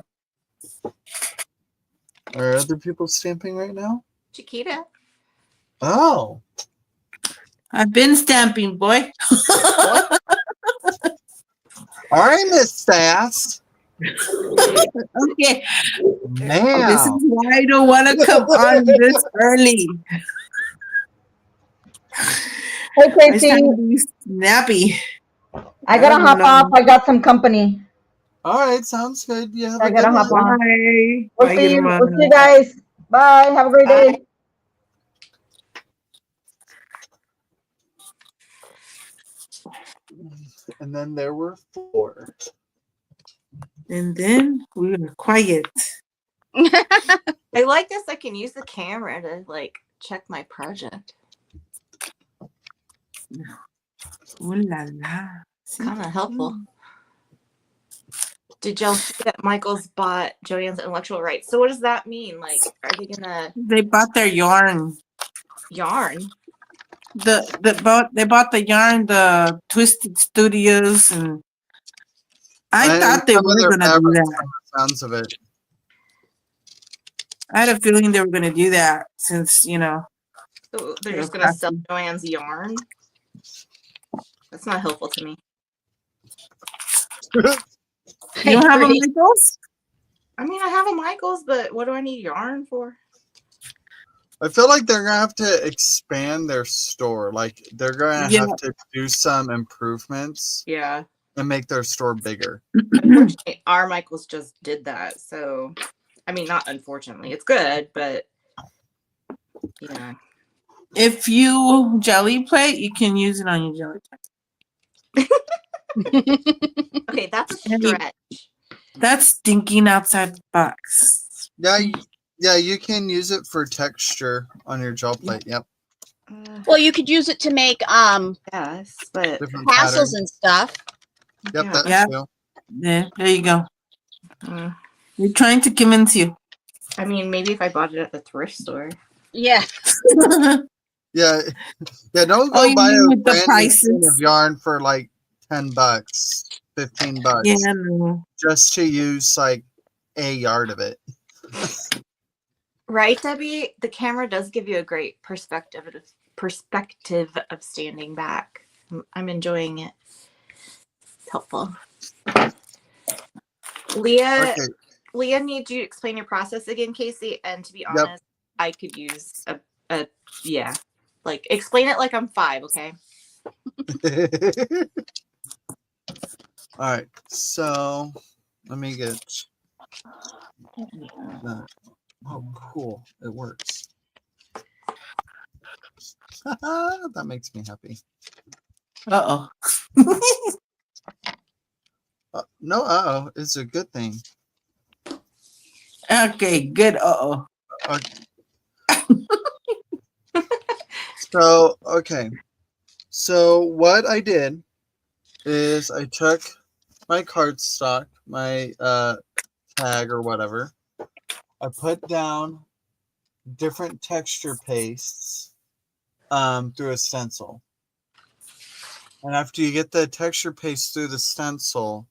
Are other people stamping right now? Chiquita. Oh, I've been stamping, boy. all right, Miss Sass. Okay. This Man, is why I don't want to come on this early. Hey, I Casey, start to be snappy. I gotta Oh, hop no. off. I got some company. all right, sounds good. You have I a gotta good hop one. on. Bye. We'll Bye, see you. Irma. We'll see you guys. Bye. Have a great day. And then there were 4. And then we were quiet. I like this. I can use the camera to like check my project. Ooh la la. See? Kind of helpful. Did y'all see that Michael's bought Joanne's intellectual rights? So what does that mean? Like, are they gonna They bought their yarn. yarn? They bought the yarn, the Twisted Studios, and I And thought they some of were their gonna do fabrics that. from the sounds of it. I had a feeling they were gonna do that since So they're Yeah, just gonna sell crafty. Joanne's yarn? That's not helpful to me. You I don't have a agree. Michaels? I mean, I have a Michaels, but what do I need yarn for? I feel like they're gonna have to expand their store. Like they're gonna Yeah. have to do some improvements Yeah. and make their store bigger. Unfortunately, our Michaels just did that. So, I mean, not unfortunately, it's good, but yeah. If you jelly plate, you can use it on your jelly plate. Okay, that's a I mean- stretch. That's thinking outside the box. Yeah, you can use it for texture on your gel plate. Yep, Well, you could use it to make Yes, but different tassels patterns. and stuff. Yep, yeah. that Yeah. too. Yeah, there you go. Mm. We're trying to convince you. I mean, maybe if I bought it at the thrift store. Yeah. Yeah, yeah. Don't Oh, go you buy mean a with the brand new skein prices? of yarn for like $10, $15, Yeah, no. just to use like a yard of it. Right, Debbie? The camera does give you a great perspective of standing back. I'm enjoying it. It's helpful. Leah needs you to explain your process again, Casey. And to be Yep. honest, I could use a yeah. Like explain it like I'm 5, okay? All right, so let me get that. Oh, cool! It works. That makes me happy. Uh-oh. No, it's a good thing. Okay, good. Uh-oh. So, okay. So what I did is I took my cardstock, my tag or whatever. I put down different texture pastes through a stencil. And after you get the texture paste through the stencil,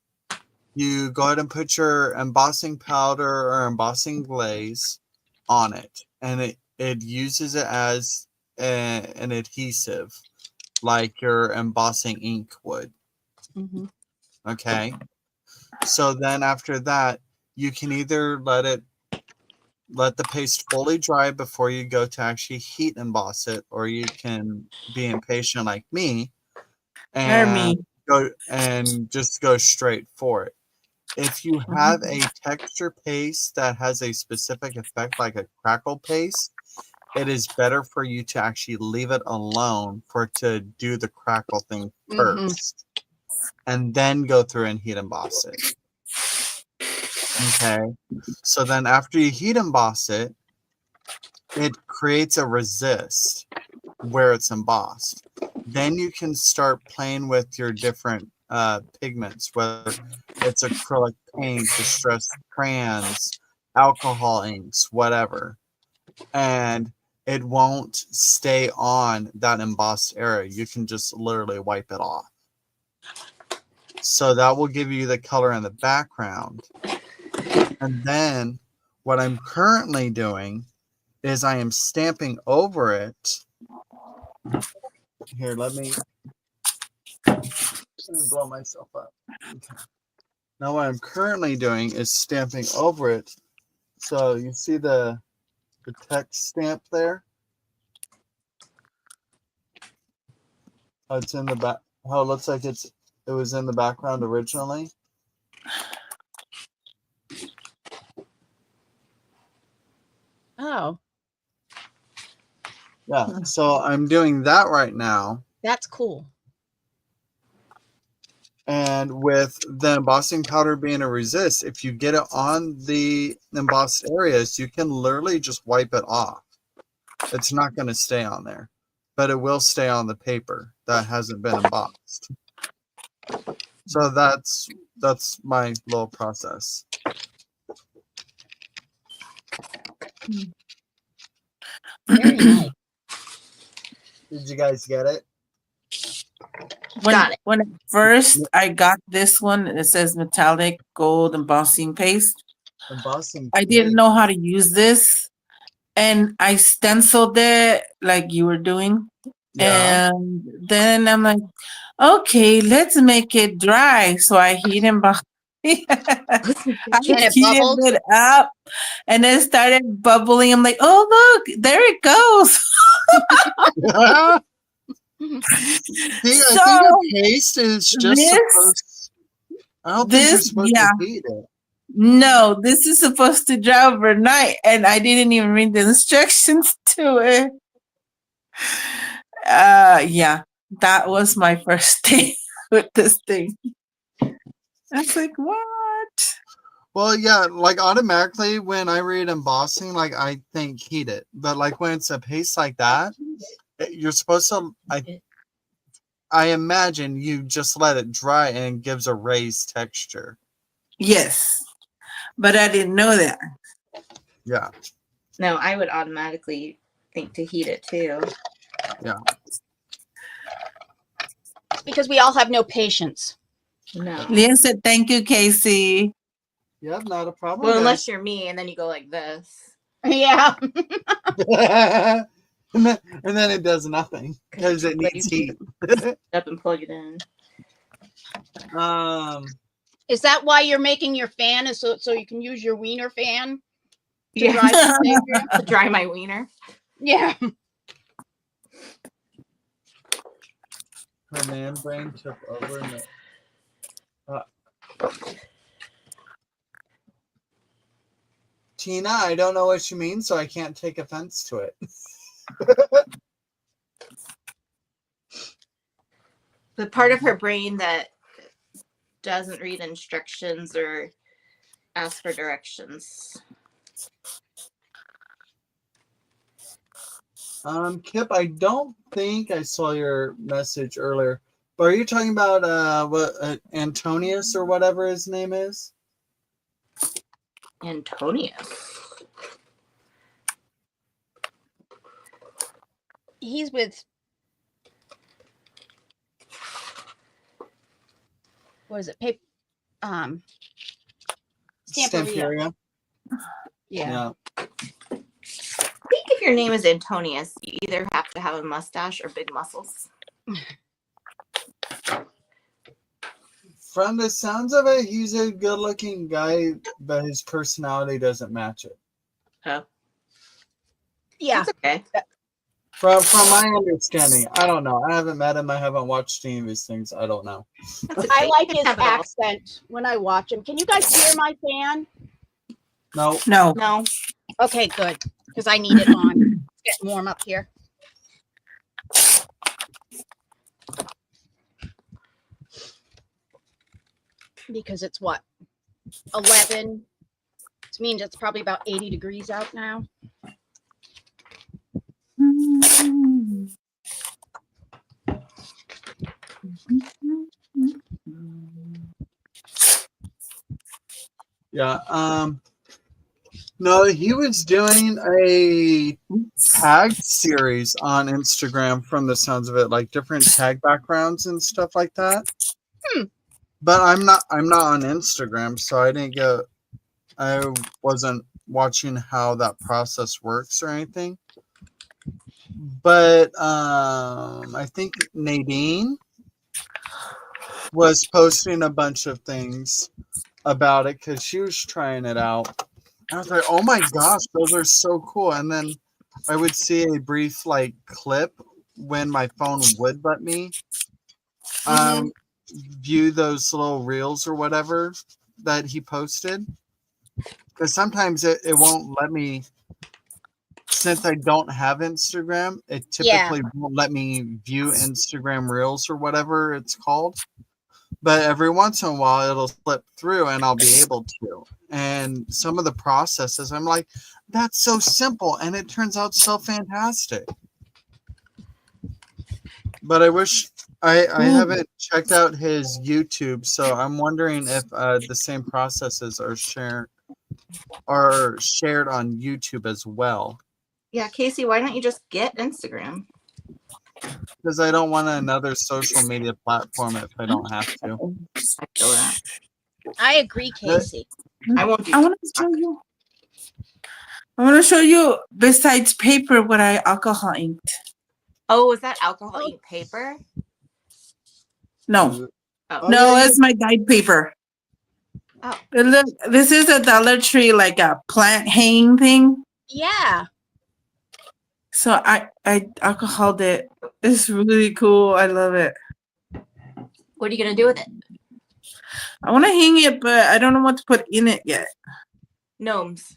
you go ahead and put your embossing powder or embossing glaze on it. And it uses it as an adhesive, like your embossing ink would. Mm-hmm. Okay. So then after that, you can either let the paste fully dry before you go to actually heat emboss it, or you can be impatient like me and just go straight for it. If you have a texture paste that has a specific effect like a crackle paste, it is better for you to actually leave it alone for it to do the crackle thing first, and then go through and heat emboss it. Okay, so then after you heat emboss it, it creates a resist where it's embossed. Then you can start playing with your different pigments, whether it's acrylic paint, distressed crayons, alcohol inks, whatever. And it won't stay on that embossed area. You can just literally wipe it off. So that will give you the color in the background. And then what I'm currently doing is I am stamping over it. Here, let me blow myself up. Okay. Now what I'm currently doing is stamping over it. So you see the text stamp there? Oh, it's in the back. How it looks like it was in the background originally. Oh, Yeah. So I'm doing that right now. that's cool. And with the embossing powder being a resist, if you get it on the embossed areas, you can literally just wipe it off. It's not going to stay on there, but it will stay on the paper that hasn't been embossed. So that's my little process. Very nice. Did you guys get it? Got it. When at first I got this one, it says metallic gold embossing paste. Embossing. I didn't paste. know how to use this, and I stenciled it like you were doing. Yeah. And then I'm like, okay, let's make it dry. So I heat emboss. I And it heated bubbled? it up, and it started bubbling. I'm like, oh look, there it goes. See, I So, think a paste is just this- supposed. I don't think you're this- supposed yeah. to heat it. No, this is supposed to dry overnight, and I didn't even read the instructions to it. Yeah, that was my first thing with this thing. I was like, what? Well, yeah, like automatically when I read embossing, like I think heat it, but like when it's a paste like that, you're supposed to. I imagine you just let it dry and it gives a raised texture. Yes, but I didn't know that. Yeah. No, I would automatically think to heat it too. Because we all have no patience. No. Leah said, thank you, Casey. Yep, not a problem. Well, unless you're me and then you go like this. Yeah. and then it does nothing because it needs heat. Up and plug it in. Is that why you're making your fan? Is so you can use your wiener fan to Yeah. dry the paper? To dry my wiener. Yeah. Her man brain took over. And Tina, I don't know what you mean, so I can't take offense to it. The part of her brain that doesn't read instructions or ask for directions. Kip, I don't think I saw your message earlier, but are you talking about what Antonius or whatever his name is? Antonius. He's with what is it? Paper Stamperia. Stamperia. Yeah. I think if your name is Antonius, you either have to have a mustache or big muscles. From the sounds of it, he's a good-looking guy, but his personality doesn't match it. Oh, Yeah. that's okay. From my understanding, I don't know. I haven't met him. I haven't watched any of his things. I don't know. That's I okay. like You his can have it all. accent when I watch him. Can you guys hear my fan? No. No. No. Okay, good. Because I need it on. It's getting warm up here. Because it's what? 11. Which means it's probably about 80 degrees out now. Yeah. No, he was doing a tag series on Instagram from the sounds of it, like different tag backgrounds and stuff like that. But I'm not on Instagram, so I wasn't watching how that process works or anything. But I think Nadine was posting a bunch of things about it because she was trying it out. I was like, oh my gosh, those are so cool. And then I would see a brief like clip when my phone would let me view those little reels or whatever that he posted. Because sometimes it won't let me, since I don't have Instagram, it typically won't let me view Instagram reels or whatever it's called. But every once in a while it'll slip through and I'll be able to. And some of the processes, I'm like, that's so simple. And it turns out so fantastic. But I wish I haven't checked out his YouTube. So I'm wondering if the same processes are shared on YouTube as well. Yeah, Casey, why don't you just get Instagram? Because I don't want another social media platform if I don't have to. I feel that. I agree, Casey. I won't do I want to show you. I want to show you, besides paper, what I alcohol inked. Oh, is that alcohol ink paper? No, Oh. no, yeah, it's my dyed paper. Oh. Look, this is a Dollar Tree, like a plant hanging thing. Yeah. So I alcoholed it. It's really cool. I love it. What are you gonna do with it? I want to hang it, but I don't know what to put in it yet. Gnomes.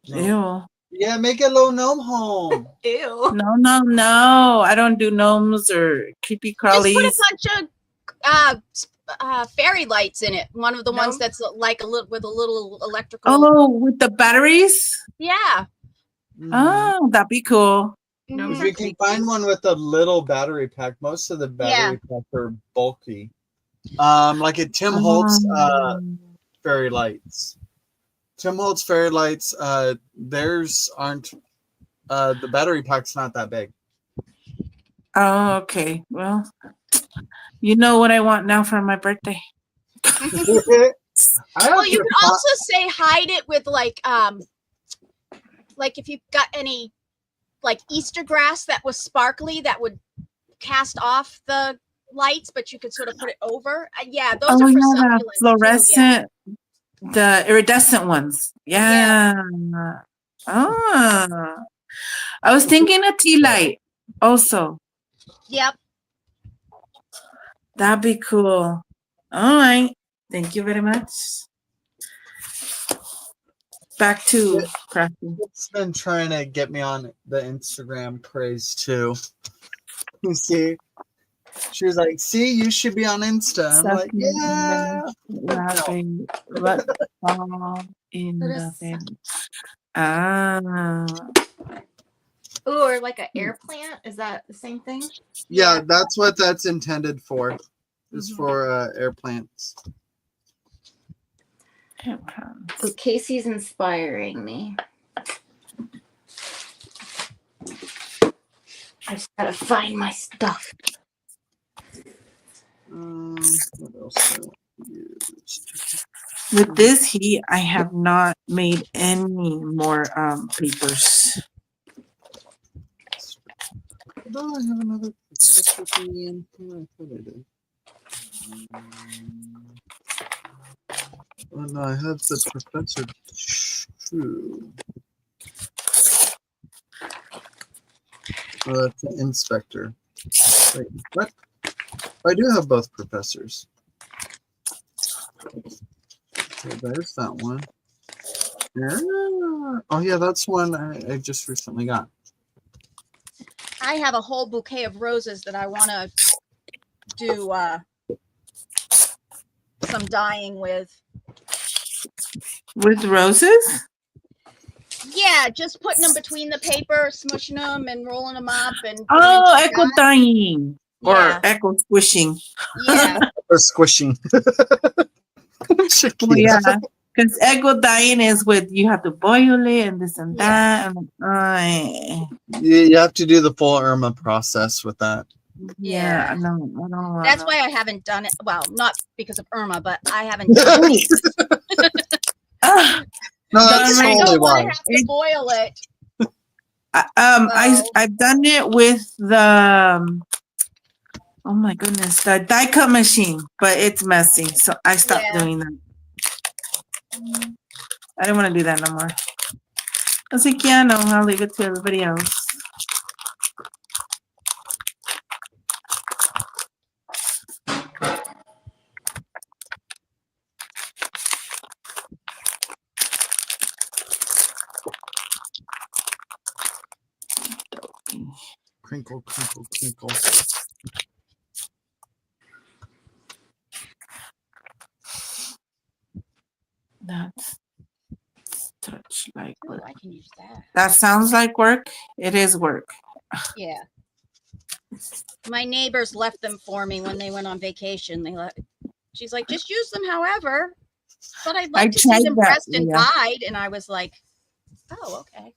Ew. Yeah, make a little gnome home. Ew. No. I don't do gnomes or creepy Just put crawlies. a bunch of fairy lights in it. One of the ones that's like a little with a little electrical. Oh, with the batteries? Yeah. Oh, that'd be cool. Gnomes If are you can find one with a little battery pack, most of the battery packs are bulky. Like at Tim Holtz fairy lights. Tim Holtz fairy lights, theirs aren't the battery pack's not that big. Oh, okay. Well, you know what I want now for my birthday. Well, you can also say hide it with like if you've got any like Easter grass that was sparkly that would cast off the lights, but you could sort of put it over. Yeah, those are for the succulents too, fluorescent, the iridescent ones. Yeah. Ah. I was thinking a tea light also. Yep. That'd be cool. All right. Thank you very much. Back to crafting. It's been trying to get me on the Instagram craze too. You see, she was like, "See, you should be on Insta." I'm like, "Yeah." Laughing. What in the bed? Ah. Ooh, or like an air plant. Is that the same thing? Yeah, that's what that's intended for. Is for air plants. So Casey's inspiring me. I just gotta find my stuff. What else do I use? With this heat, I have not made any more papers. Do I have another recipe in here? I thought I did. Oh no, I have the Professor True. Oh, that's an inspector. Wait, what? I do have both professors. Okay, there's that one. Yeah. Oh yeah, that's one I just recently got. I have a whole bouquet of roses that I want to do some dyeing with. With roses? Yeah, just putting them between the paper, smushing them and rolling them up and Oh, echo dyeing or Yeah. echo squishing. Yeah. Or squishing. Oh, yeah. Because ego dyeing is with you have to boil it and this and Yeah. that. And You have to do the full Irma process with that. yeah, Yeah. no, I don't want That's why I haven't done it. Well, not because of Irma, but I haven't done it. No, Done that's Because I right. totally don't want why. to have to boil it. So- I've done it with the oh my goodness, the die cut machine, but it's messy, so I stopped Yeah. doing that. I don't want to do that no more. I was like, yeah, no, I'll leave it to everybody else. Crinkle, crinkle, crinkle. That's touch like Oh, work. I can use that. That sounds like work. It is work. Yeah. My neighbors left them for me when they went on vacation. She's like, just use them however. But I'd like I to see tried them that, pressed and yeah. dyed. And I was like, oh, okay.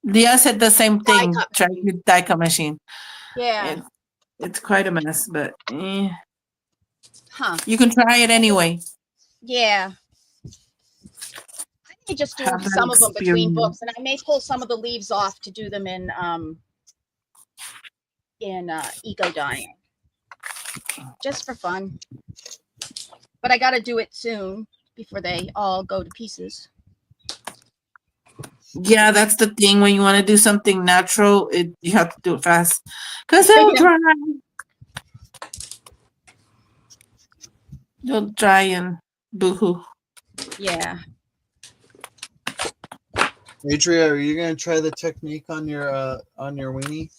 Leah said the same thing. cut Try machine. the die cut machine. Yeah. It's quite a mess, but Huh. you can try it anyway. Yeah. I may just do Have that some of them between experience. books, and I may pull some of the leaves off to do them in eco dyeing, just for fun. But I got to do it soon before they all go to pieces. Yeah, that's the thing. When you want to do something natural, you have to do it fast because they'll dry. They'll dry and boohoo. Yeah. Adria, are you gonna try the technique on your weenie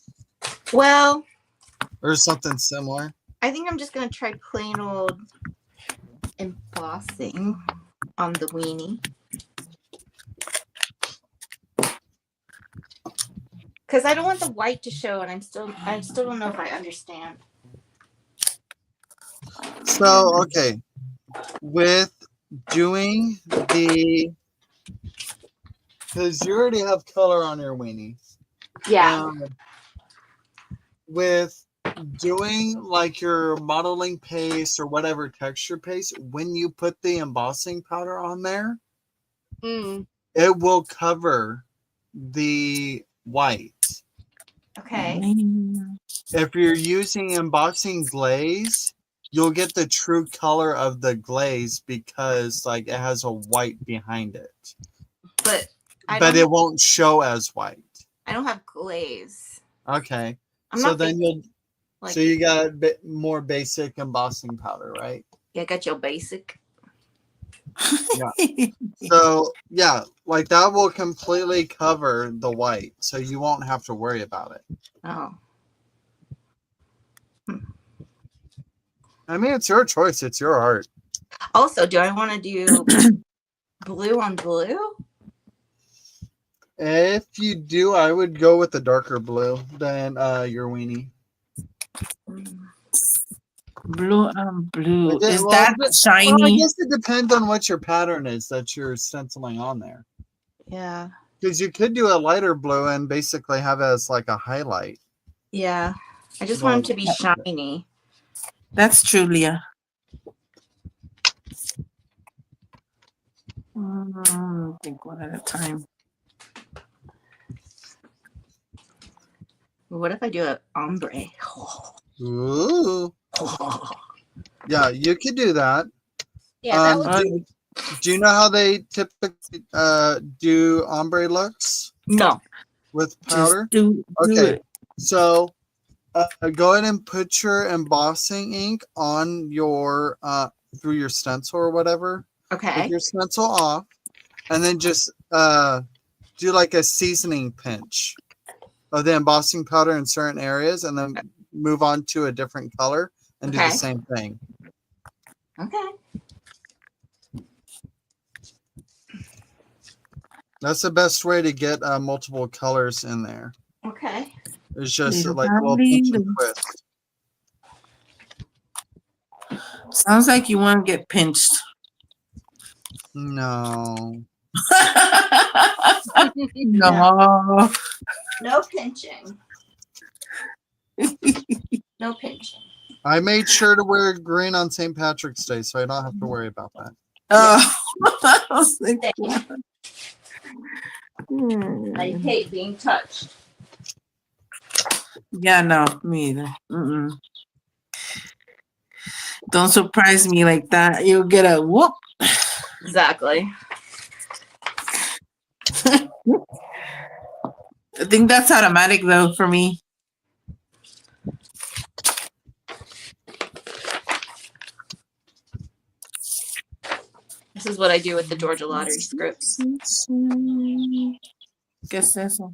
Well, or something similar? I think I'm just gonna try plain old embossing on the weenie. Because I don't want the white to show, and I still don't know if I understand. So okay, with doing because you already have color on your weenie. Yeah. With doing like your modeling paste or whatever texture paste, when you put the embossing powder on there, it will cover the white. Okay. If you're using embossing glaze, you'll get the true color of the glaze because like it has a white behind it. But it won't show as white. I don't have glaze. Okay. I'm So not then you'll like, so you got a bit more basic embossing powder, right? yeah, got your basic. So yeah, like that will completely cover the white, so you won't have to worry about it. Oh. I mean, it's your choice. It's your art. Also, do I want to do blue on blue? If you do, I would go with the darker blue than your weenie. Blue on blue. Okay, Is well, that Well, I shiny? guess it depends on what your pattern is that you're stenciling on there. Yeah. Because you could do a lighter blue and basically have it as like a highlight. Yeah. I just want them to be shiny. That's true, Leah. Think one at a time. What if I do an ombre? Ooh. Yeah, you could do that. Yeah, that would Do you know how they typically do ombre looks No. with powder? Just do Okay, it. so go ahead and put your embossing ink on your through your stencil or whatever. Okay. Take your stencil off, and then just do like a seasoning pinch of the embossing powder in certain areas, and then move on to a different color and do the same thing. Okay. That's the best way to get multiple colors in there. Okay. It's just Little like a little pinch and darling. twist. Sounds like you want to get pinched. No. No. No pinching. No pinching. I made sure to wear green on St. Patrick's Day, so I don't have to worry about that. Oh, I was like, I hate being touched. yeah, no, me either. Mm-mm. Don't surprise me like that. You'll get a whoop. Exactly. I think that's automatic though for me. This is what I do with the Georgia Lottery scripts. ¿Qué es eso?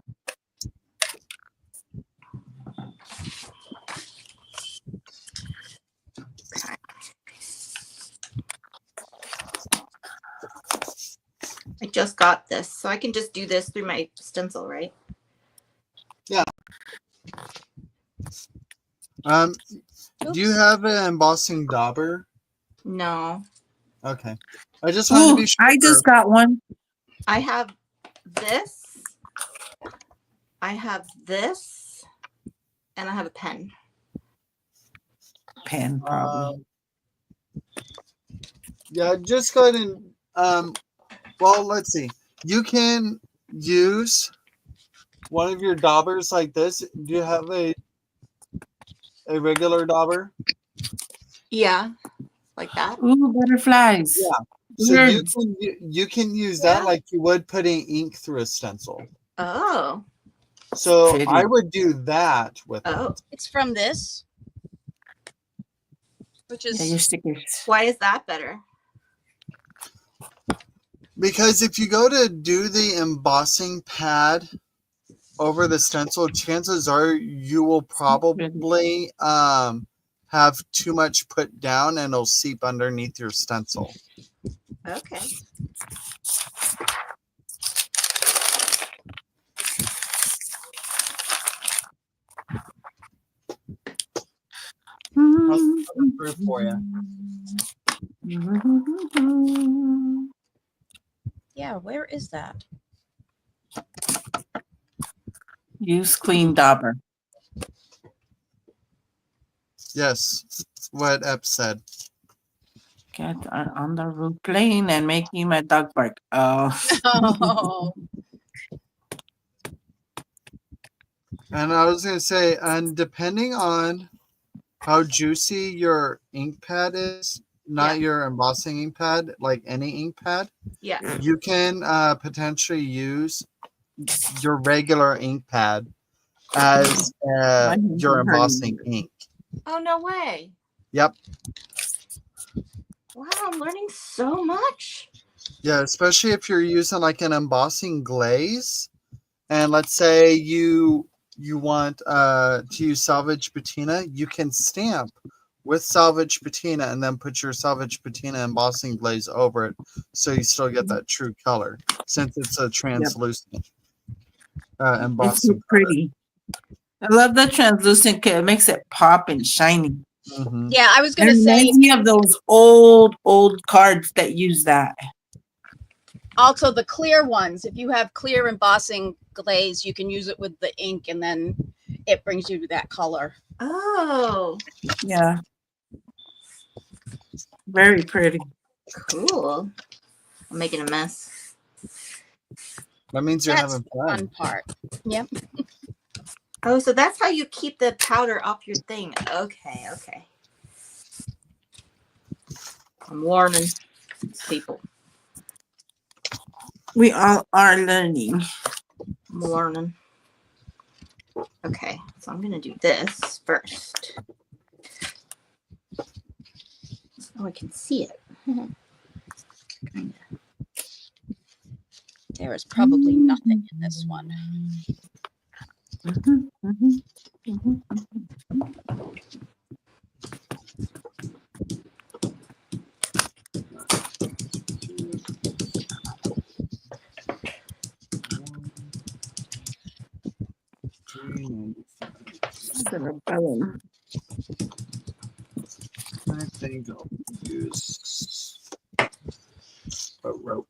I just got this, so I can just do this through my stencil, right? Do you have an embossing dauber? No. Okay. I just wanted to Ooh, be sure. I just got one. I have this. I have this. And I have a pen. Pen, probably. Yeah, just go ahead and well, let's see. You can use one of your daubers like this. Do you have a regular dauber? Yeah. Like that. Ooh, butterflies. Yeah. So Birds. you can use that Yeah. like you would putting ink through a stencil. Oh. So Pretty. I would do that with Oh. it. It's from this, which Yeah, your is stickers. Why is that better? Because if you go to do the embossing pad over the stencil, chances are you will probably have too much put down and it'll seep underneath your stencil. Okay. I'll proof for you. yeah. Where is that? Use clean dauber. Yes, what Ep said. Get on the roof plane and making my dog bark. Oh. Oh, And I was going to say, and depending on how juicy your ink pad is, not your embossing ink pad, like any ink pad, Yeah. you can potentially use your regular ink pad as your embossing ink. Oh, no way. Yep. Wow, I'm learning so much. Yeah, especially if you're using like an embossing glaze, and let's say you want to use salvage patina, you can stamp with salvage patina and then put your salvage patina embossing glaze over it, so you still get that true color since it's a translucent It's so embossing. pretty. I love the translucent kit. It makes it pop and shiny. Mhm. yeah. I was It gonna say reminds me of those old cards that use that. also the clear ones. If you have clear embossing glaze, you can use it with the ink, and then it brings you that color. Oh, Yeah. Very pretty. cool. I'm making a mess. That means you're That's having the fun. fun part. Yep. Oh, so that's how you keep the powder off your thing. Okay, okay. I'm learning, people. We all are learning. I'm learning. Okay, so I'm gonna do this first. Oh, I can see it. There is probably nothing in this one. Mhm, mhm, mhm, cerebellum. I think I'll use a rope.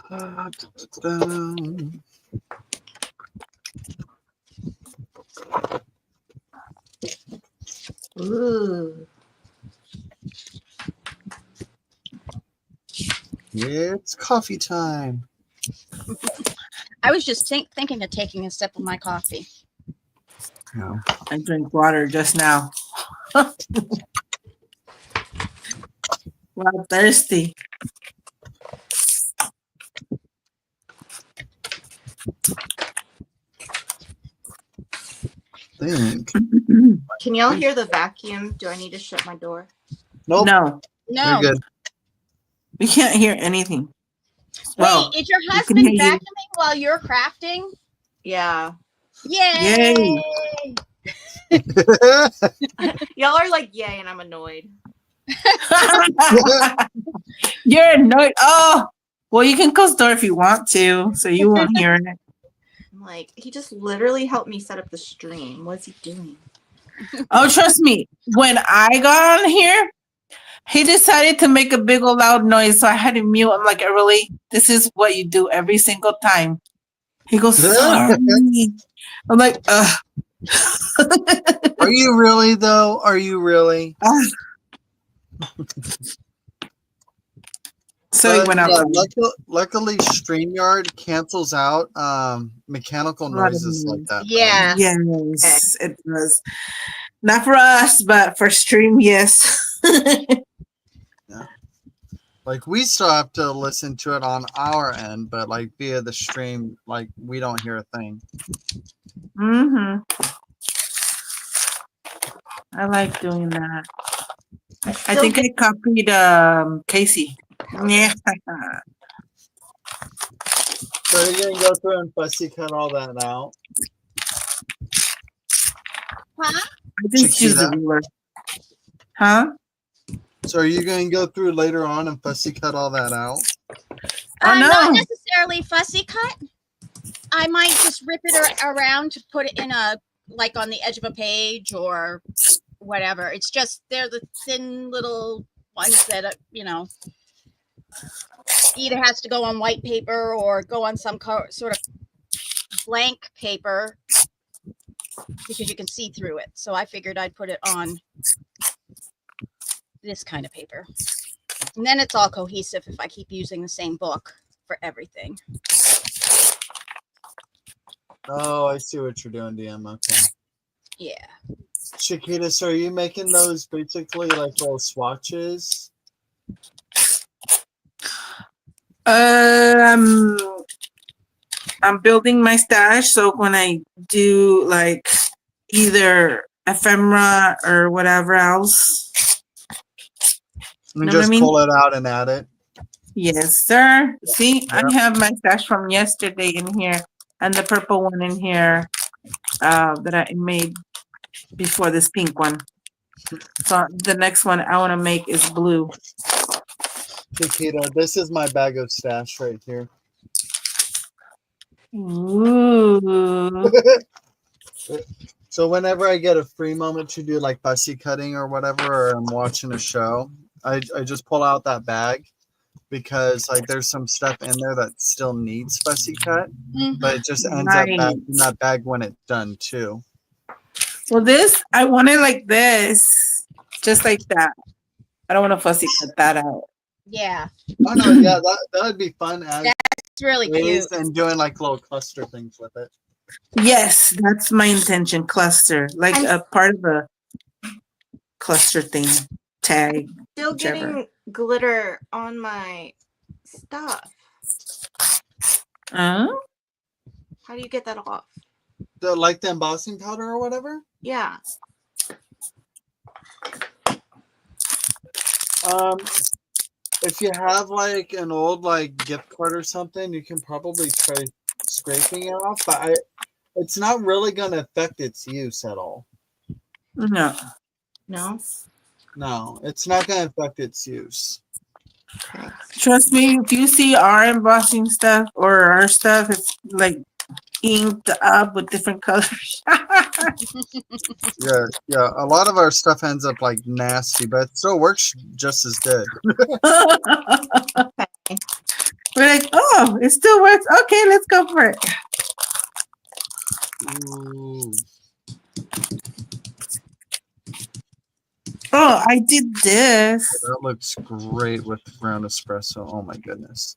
Da-da-da. Ooh. It's coffee time. I was just thinking of taking a sip of my coffee. Yeah. I drank water just now. Wow, thirsty. Think. Can y'all hear the vacuum? Do I need to shut my door? Nope. No, No. You're good. we can't hear anything. Wait, Well, is your we can husband hear you. vacuuming while you're crafting? Yeah. Yay! Y'all are like, yay, and I'm annoyed. You're annoyed. Oh, well, you can close the door if you want to, so you won't hear it. I'm like, he just literally helped me set up the stream. What's he doing? Oh, trust me. When I got on here, he decided to make a big old loud noise, so I had to mute. I'm like, really? This is what you do every single time. He goes, sorry. I'm like, ugh. Are you really though? Are you really? So he But, went out. luckily, StreamYard cancels out mechanical A lot of noises like noise. that. Yeah. Yes, it was. Not for us, but for stream, yes. Like we still have to listen to it on our end, but like via the stream, like we don't hear a thing. Mm-hmm. I like doing that. I think I copied Casey. Yeah. So you're gonna go through and fussy cut all that out. Huh? I just use the Chiquita. ruler. Huh? So are you gonna go through later on and fussy cut all that out? Oh, Not no. necessarily fussy cut. I might just rip it around to put it in like on the edge of a page or whatever. It's just they're the thin little ones that either has to go on white paper or go on some sort of blank paper because you can see through it. So I figured I'd put it on this kind of paper. And then it's all cohesive if I keep using the same book for everything. Oh, I see what you're doing, DM. Okay. Yeah. Chiquita, so are you making those basically like little swatches? I'm building my stash, so when I do like either ephemera or whatever else, And Know what I just mean? pull it out and add it. yes, sir. See, I Yep. have my stash from yesterday in here, and the purple one in here that I made before this pink one. So the next one I want to make is blue. Chiquita, this is my bag of stash right here. Ooh. So whenever I get a free moment to do like fussy cutting or whatever, or I'm watching a show, I just pull out that bag because like there's some stuff in there that still needs fussy cut, but it just ends up back in that bag when it's done too. Well, this, I want it like this, just like that. I don't want to fussy cut that out. Yeah. Oh no, yeah, that would be fun as It's really cute. and doing like little cluster things with it. Yes, that's my intention. Cluster, like a part of a cluster thing. Tag. Still Whichever. getting glitter on my stuff. Uh, How do you get that off? Like the embossing powder or whatever. Yeah. If you have like an old like gift card or something, you can probably try scraping it off, but it's not really going to affect its use at all. no. No? No, it's not going to affect its use. Trust me, if you see our embossing stuff or our stuff, it's like inked up with different colors. Yeah. A lot of our stuff ends up like nasty, but it still works just as good. We're like, oh, it still works. Okay, let's go for it. Ooh. Oh, I did this. That looks great with brown espresso. Oh my goodness.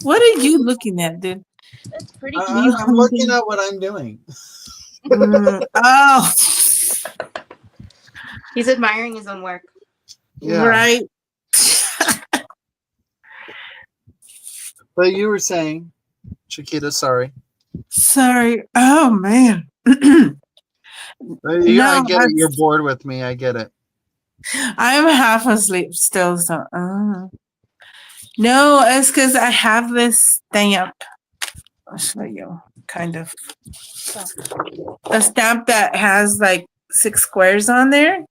What are you looking at, dude? That's pretty I'm looking at what I'm doing. Oh, He's admiring his own work. Yeah. right. But you were saying, Chiquita, sorry. Sorry. Oh man. I get it. You're bored with me. I get it. I'm half asleep still. So, no, it's because I have this stamp. I'll show you. Kind of a stamp that has like 6 squares on there.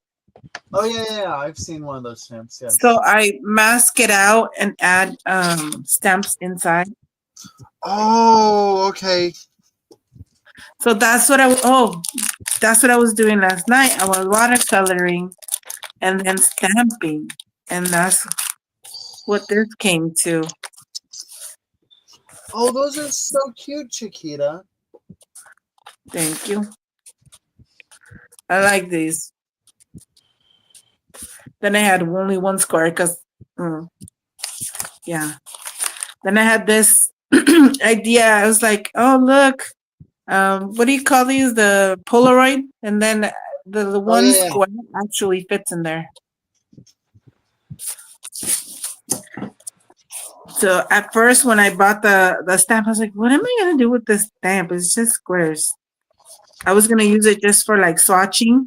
Oh yeah. I've seen one of those stamps. Yes. So I mask it out and add stamps inside. Oh, okay. So that's what that's what I was doing last night. I was watercoloring and then stamping, and that's what this came to. Oh, those are so cute, Chiquita. Thank you. I like these. Then I had only 1 square because, yeah. Then I had this idea. I was like, oh, look. What do you call these? The Polaroid? And then the one yeah. square actually fits in there. So at first, when I bought the stamp, I was like, what am I going to do with this stamp? It's just squares. I was going to use it just for like swatching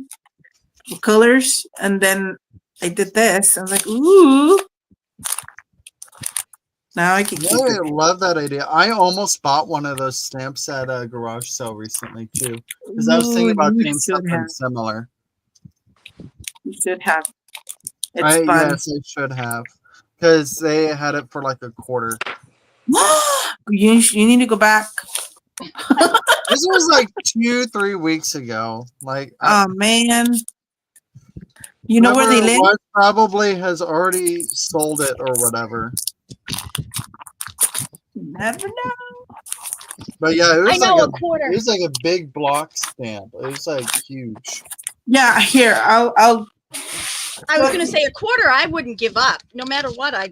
colors. And then I did this. I was like, ooh. Now I can keep I it. love that idea. I almost bought one of those stamps at a garage sale recently too, because I was thinking Ooh, about you doing should something have. similar. You should have. It's fun. Yes, I should have, because they had it for like a quarter. You need to go back. This was like 2-3 weeks ago. Like, Oh man. You know where they whoever it live? was probably has already sold it or whatever. You never know. But yeah, it was I know, like a quarter. It was like a big block stamp. It was like huge. Yeah, here, I'll I was gonna say a quarter. I wouldn't give up, no matter what. I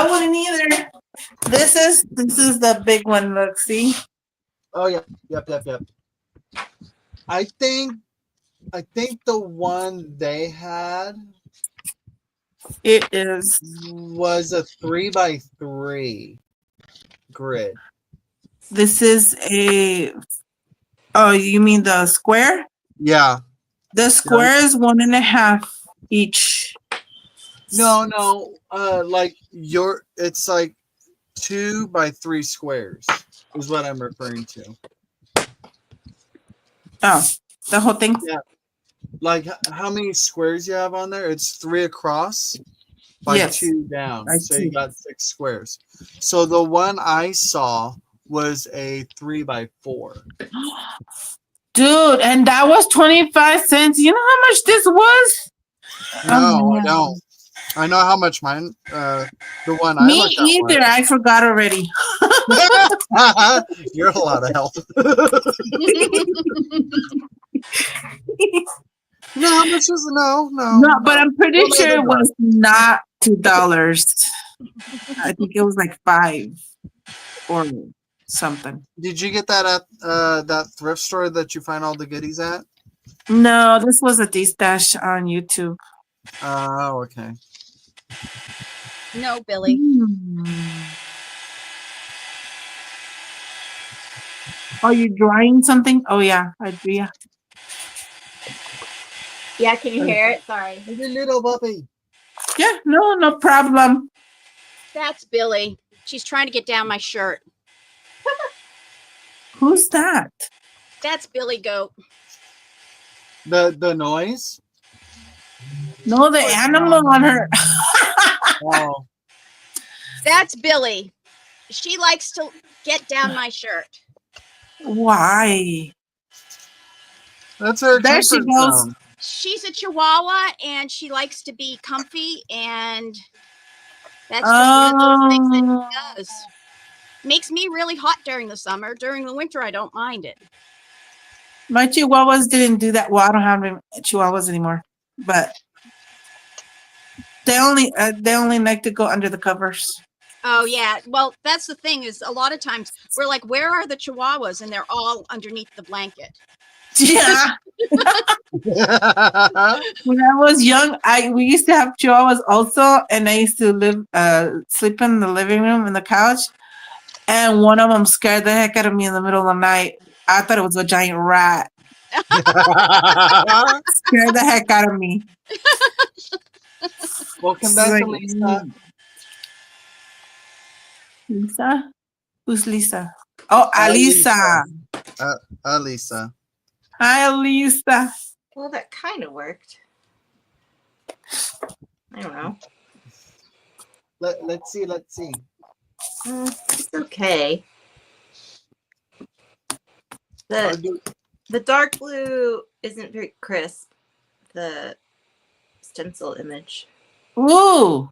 wouldn't either. This is the big one, look, see? Oh yeah, yep. I think the one they had It is. was a 3x3 grid. This is a. Oh, you mean the square? Yeah. The square is 1.5 each. No. Like it's like 2x3 squares is what I'm referring to. Oh, the whole thing. Yeah. Like how many squares you have on there? It's 3 across by Yes. 2 down. By So 2. you got 6 squares. So the one I saw was a 3x4. Dude, and that was 25 cents. You know how much this was? No, I man. don't. I know how much mine. The one I Me looked at either. I forgot already. was. You're a lot of help. No, how much is no? No, but I'm pretty Don't sure make it it was not $2. I think it was like 5 or something. Did you get that at that thrift store that you find all the goodies at? No, this was a D-Stash on YouTube. Oh, okay. no, Billy. Are you drawing something? Oh yeah, I do. Yeah. Yeah, can you hear it? Sorry. Hey, little puppy. Yeah. No problem. That's Billy. She's trying to get down my shirt. Who's that? That's Billy Goat. The noise. No, the animal on her. Oh, That's Billy. She likes to get down my shirt. Why? That's her There she comfort goes. zone. She's a Chihuahua and she likes to be comfy, and that's just one of those things that Oh, she does. Makes me really hot during the summer. During the winter, I don't mind it. my Chihuahuas didn't do that. Well, I don't have any Chihuahuas anymore, but they only like to go under the covers. Oh yeah. Well, that's the thing is a lot of times we're like, where are the Chihuahuas? And they're all underneath the blanket. Yeah. When I was young, we used to have Chihuahuas also, and I used to sleep in the living room in the couch. And one of them scared the heck out of me in the middle of the night. I thought it was a giant rat. Scared the heck out of me. Welcome back Like, to Lisa. Lisa? Who's Lisa? Oh, Alisa. Lisa. Hi, Alisa. Well, that kind of worked. I don't know. Let's see. It's okay. The dark blue isn't very crisp. The stencil image. Ooh,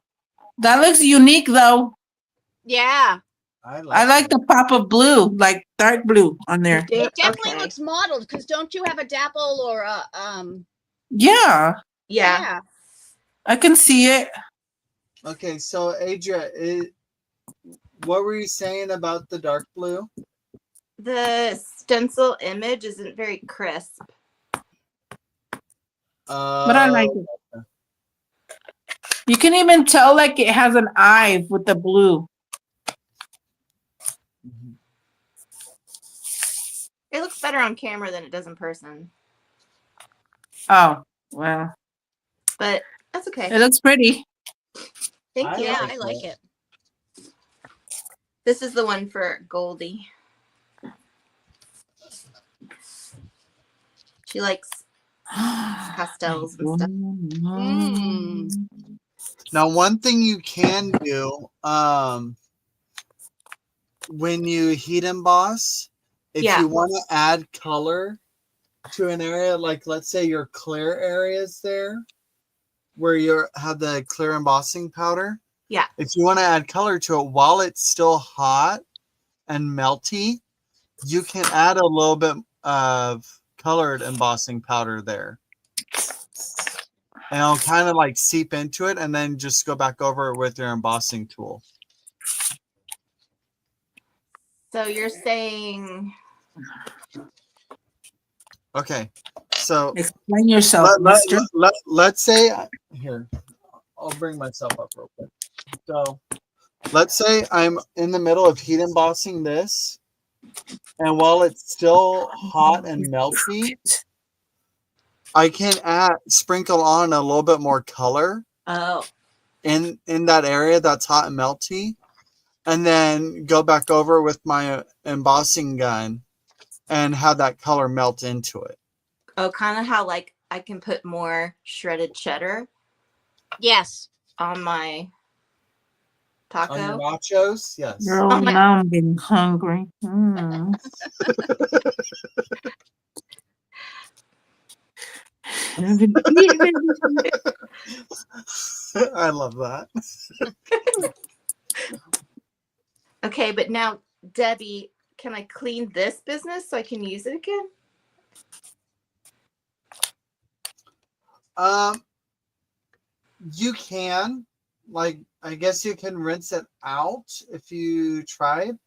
that looks unique though. Yeah. I like the pop of blue, like dark blue on there. It definitely Okay. looks modeled because don't you have a dapple or a Yeah, Yeah. I can see it. Okay, so Adria, what were you saying about the dark blue? The stencil image isn't very crisp. But I like it. You can even tell like it has an eye with the blue. It looks better on camera than it does in person. Oh, well, But that's okay. it looks pretty. Thank you. yeah, I like it. This is the one for Goldie. She likes pastels and stuff. Mm. Now, one thing you can do, when you heat emboss, if Yeah. you want to add color to an area, like let's say your clear areas there, where you have the clear embossing powder. Yeah. If you want to add color to it while it's still hot and melty, you can add a little bit of colored embossing powder there. And it'll kind of like seep into it and then just go back over it with your embossing tool. So you're saying Okay. So Explain yourself, mister. let's say here, I'll bring myself up real quick. So let's say I'm in the middle of heat embossing this, and while it's still hot and melty, I can sprinkle on a little bit more color in that area that's hot and melty, and then go back over with my embossing gun and have that color melt into it. Oh, kind of how like I can put more shredded cheddar Yes. on my taco. On your nachos, yes. Girl, Oh my- now I'm getting hungry. Mm. I love that. Okay, but now Debbie, can I clean this business so I can use it again? You can, like, I guess you can rinse it out if you tried,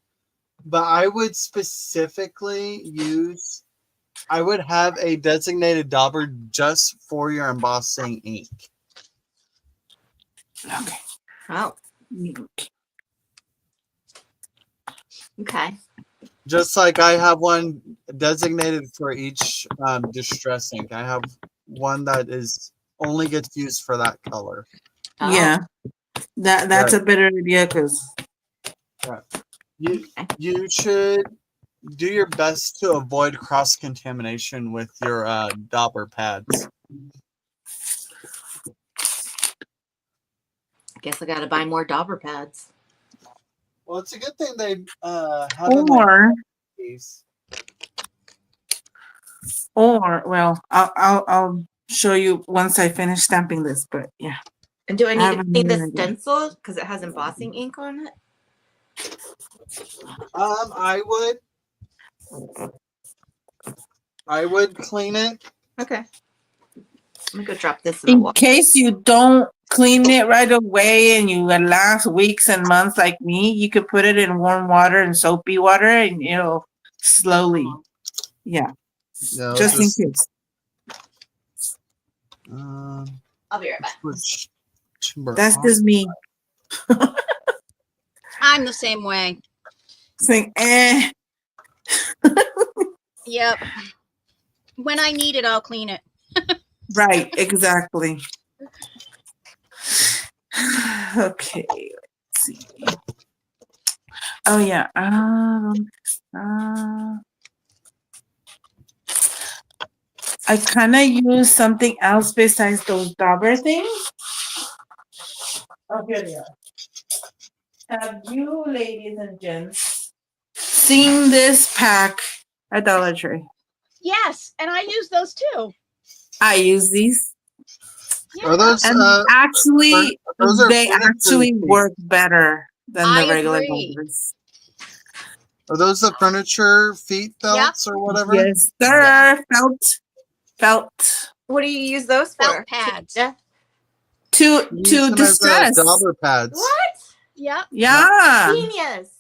but I would specifically I would have a designated dauber just for your embossing ink. Okay. Oh, okay. Just like I have one designated for each distress ink. I have one that only gets used for that color. Oh. Yeah, that's a better idea because You should do your best to avoid cross contamination with your dauber pads. I guess I got to buy more dauber pads. Well, it's a good thing they have them like Or these. well, I'll show you once I finish stamping this. But yeah, And do I need to haven't clean the really- stencil because it has embossing ink on it? I would clean it. Okay. I'm gonna go drop this in the in water. case you don't clean it right away and you last weeks and months like me, you could put it in warm water and soapy water, and it'll slowly. Yeah, Yeah, just in case. I'll be right back. Switch timber That's off. just me I'm the same way. saying, Yep. When I need it, I'll clean it. right, exactly. Okay, let's see. Oh yeah. I kind of use something else besides those dauber things. Oh, here they are. Have you, ladies and gents, seen this pack at Dollar Tree? Yes, and I use those too. I use these, Are those and actually, those are they furniture actually feet. work better than I the regular agree. daubers. Are those the furniture feet belts or whatever? Yes, sir. Yeah. Felt. What do you use those for? Felt pads. Yeah. To Use them as, distress. dauber pads. What? Yep. Yeah. Genius.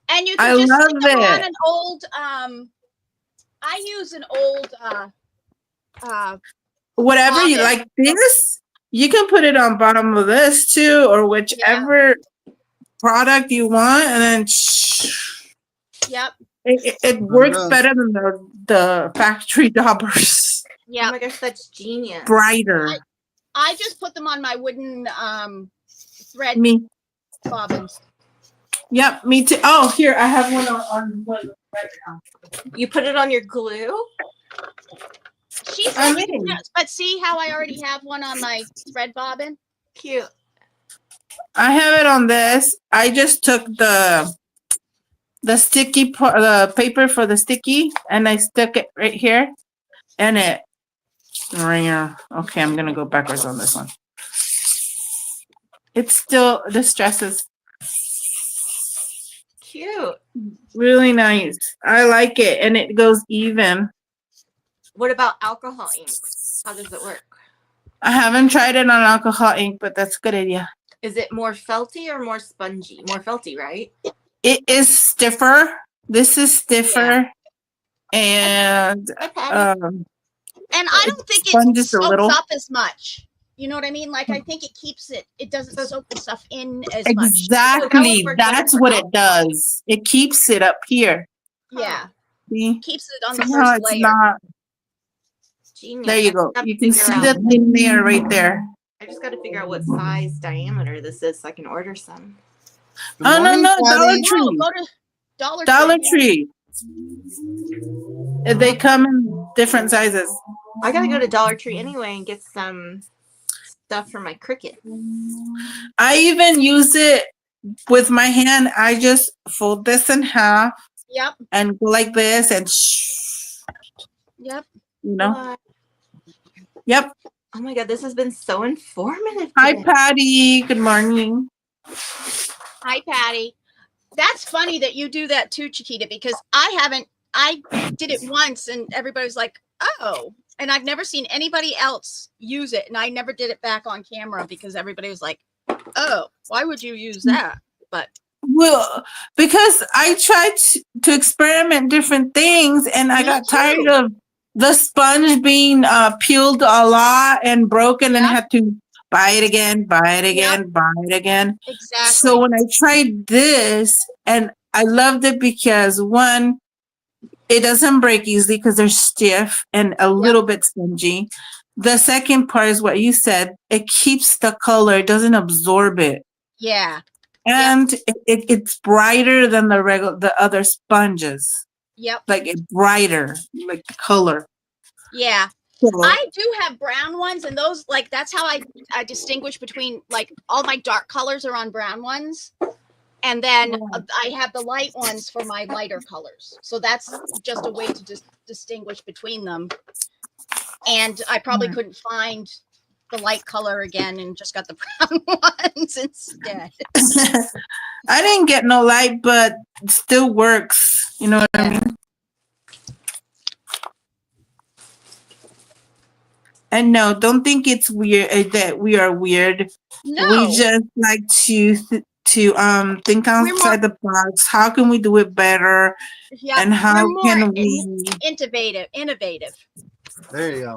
And you I can just love stick them on it. an old I use an old Whatever you Love it. like this, you can put it on bottom of this too, or whichever product you want, and then yep. it works goes. better than the factory daubers. Oh Yep. my gosh, that's genius. Brighter. I just put them on my wooden thread Me. bobbins. Yep, me too. Oh, here I have one on one right now. You put it on your glue? She said I you can mean- use- but see how I already have one on my thread bobbin? Cute. I have it on this. I just took the sticky the paper for the sticky, and I stuck it right here, and it. Okay, I'm gonna go backwards on this one. It still distresses. Cute. Really nice. I like it, and it goes even. What about alcohol inks? How does it work? I haven't tried it on alcohol ink, but that's a good idea. Is it more felty or more spongy? More felty, right? It is stiffer. This is stiffer, and Hi, Patty. And I don't think sponges it a soaks little. up as much. You know what I mean? Like I think it keeps it doesn't soak the stuff in as much. Exactly. work That's better what for it does. It keeps it up here. Yeah. See? Keeps it on the Somehow first it's layer. not. Genius. There you go. I You can figure see out- the thin layer right there. I just got to figure out what size diameter this is so I can order some. Good Oh, no, morning, no, Patty. Dollar No, Tree. go to Dollar Dollar Tree. Tree. They come in different sizes. I got to go to Dollar Tree anyway and get some stuff for my Cricut. I even use it with my hand. I just fold this in half Yep. and go like this and Yep. you know. What? Yep. Oh my God, this has been so informative. Hi, today. Patty. Good morning. Hi, Patty. That's funny that you do that too, Chiquita, because I did it once and everybody was like, oh, and I've never seen anybody else use it. And I never did it back on camera because everybody was like, oh, why would you use that? But Well, because I tried to experiment different things, and I Me got too. tired of the sponge being peeled a lot and broken, and Yeah. had to buy it again, buy it again, buy it again. exactly. So when I tried this, and I loved it because one, it doesn't break easily because they're stiff and a little bit spongy. The second part is what you said. It keeps the color, it doesn't absorb it. Yeah. And it's brighter than the other sponges. Yep. Like it's brighter, like the color. Yeah. So, I do have brown ones, and those that's how I distinguish between like all my dark colors are on brown ones, And then I have the light ones for my lighter colors. So that's just a way to just distinguish between them. And I probably couldn't find the light color again and just got the brown ones instead. I didn't get no light, but it still works. You know what I mean? And no, don't think it's weird that we are weird. No. We just like to think outside the box. How can we do it better? Yeah, And how we're more can we? innovative. There you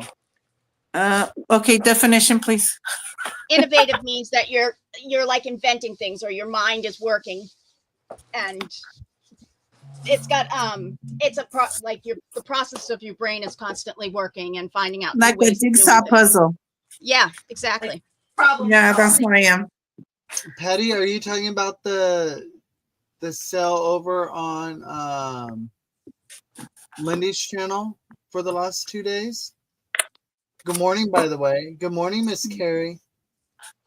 go. Okay, definition, please. Innovative means that you're like inventing things, or your mind is working, and it's got the process of your brain is constantly working and finding out new Like a ways of doing jigsaw it. puzzle. Yeah, exactly. Problem. Yeah, that's what I am. Patty, are you talking about the sale over on Lindy's channel for the last 2 days? Good morning, by the way. Good morning, Miss Carrie.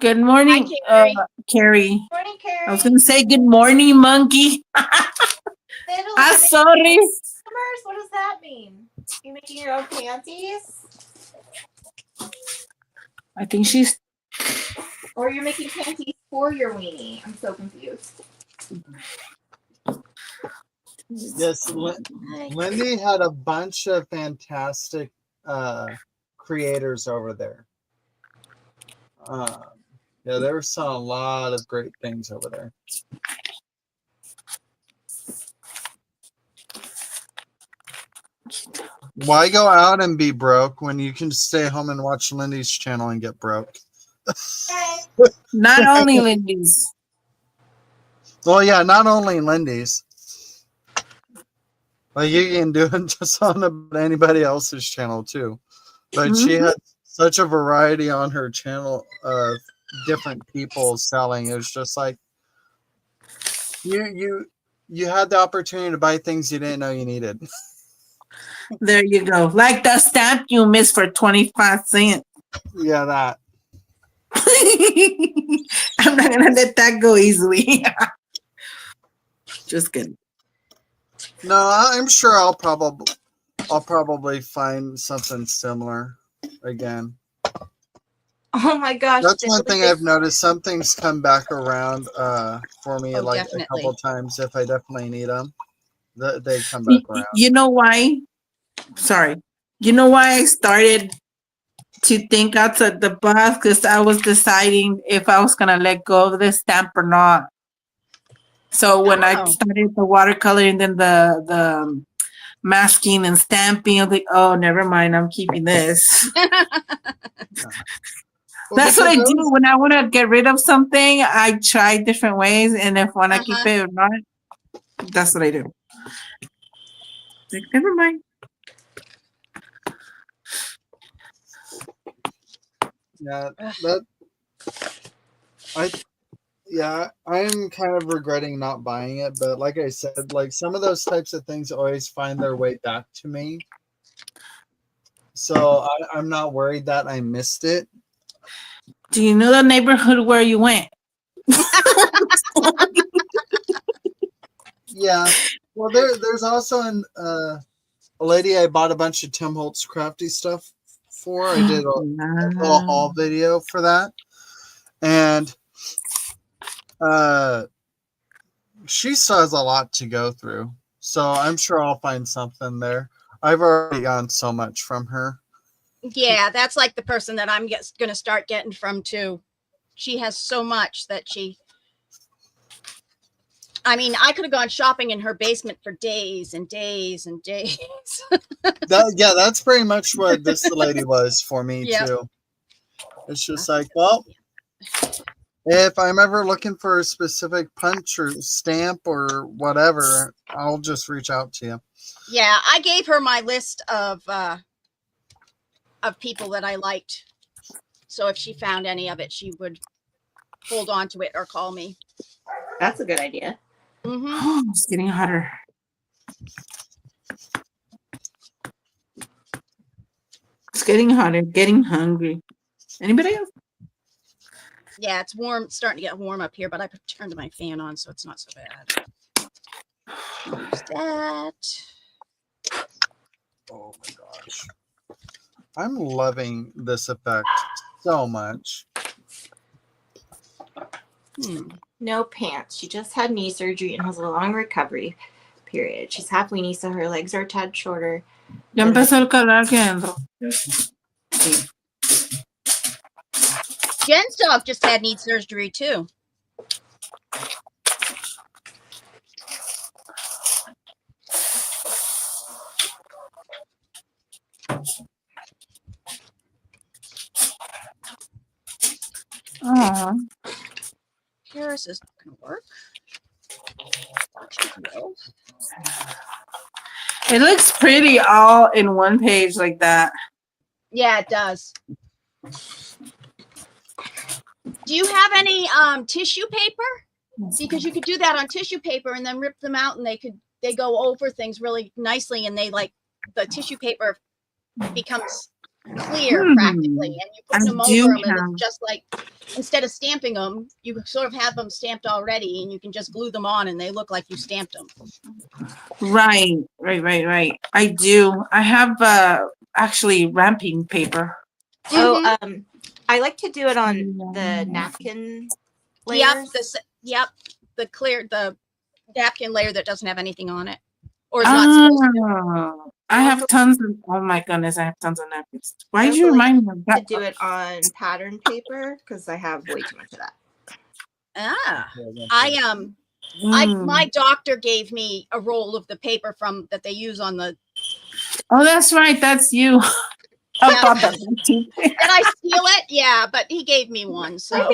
Good morning, Carrie. Carrie. Morning, Carrie. I was gonna say good morning, monkey. I'm sorry. Customers? What does that mean? You making your own panties? I think she's. Or you're making panties for your weenie? I'm so confused. Yes, Lindy had a bunch of fantastic creators over there. Yeah, they were selling a lot of great things over there. Why go out and be broke when you can stay home and watch Lindy's channel and get broke? Not only Lindy's. Well, yeah, not only Lindy's. Like you can do it just on anybody else's channel too. But she had such a variety on her channel of different people selling. It was just like you had the opportunity to buy things you didn't know you needed. There you go. Like the stamp you missed for 25 cents. Yeah, that. I'm not gonna let that go easily. Just kidding. No, I'm sure I'll probably find something similar again. Oh my gosh. That's one thing I've noticed. Some things come back around for me Oh, like definitely. a couple times if I definitely need them. They come back around. You know why? Sorry. You know why I started to think outside the box? Because I was deciding if I was gonna let go of this stamp or not. So when I started the watercolor and then the masking and stamping, I was like, oh, never mind, I'm keeping this. That's what I do when I want to get rid of something. I try different ways, and if when I keep it or not, that's what I do. Like, never mind. I'm kind of regretting not buying it, but like I said, like some of those types of things always find their way back to me. So I'm not worried that I missed it. Do you know the neighborhood where you went? Yeah. Well, there's also a lady I bought a bunch of Tim Holtz crafty stuff for. I did a little haul video for that. And she still has a lot to go through. So I'm sure I'll find something there. I've already gotten so much from her. Yeah, that's like the person that I'm going to start getting from too. She has so much that I mean, I could have gone shopping in her basement for days and days and days. That's pretty much what this lady was for me too. It's just like, well, if I'm ever looking for a specific punch or stamp or whatever, I'll just reach out to you. Yeah, I gave her my list of people that I liked. So if she found any of it, she would hold on to it or call me. That's a good idea. Oh, it's getting hotter. It's getting hotter. Getting hungry. Anybody else? Yeah, it's warm. It's starting to get warm up here, but I turned my fan on, so it's not so bad. Use that. Oh my gosh. I'm loving this effect so much. No pants. She just had knee surgery and has a long recovery period. She's half weenie, so her legs are a tad shorter. Ya empezó el calor aquí adentro. Jen's dog just had knee surgery too. Oh, Here's this not gonna work. No. it looks pretty all in one page like that. Yeah, it does. Do you have any tissue paper? Because you could do that on tissue paper and then rip them out, and they go over things really nicely, and they like the tissue paper becomes clear practically, and you put I them do over them, and have- it's just like instead of stamping them, you sort of have them stamped already, and you can just glue them on, and they look like you stamped them. Right. I do. I have actually wrapping paper. Oh, I like to do it on the napkin layers. Yep, the napkin layer that doesn't have anything on it, or is not supposed to. Oh, I have tons of. Oh my goodness, I have tons of napkins. Why did also you like remind me of To that? do it on pattern paper because I have way too much of that. My doctor gave me a roll of the paper that they use on the. Oh, that's right. That's you. I Yeah. thought that was you. Did I steal it? Yeah, but he gave me one. So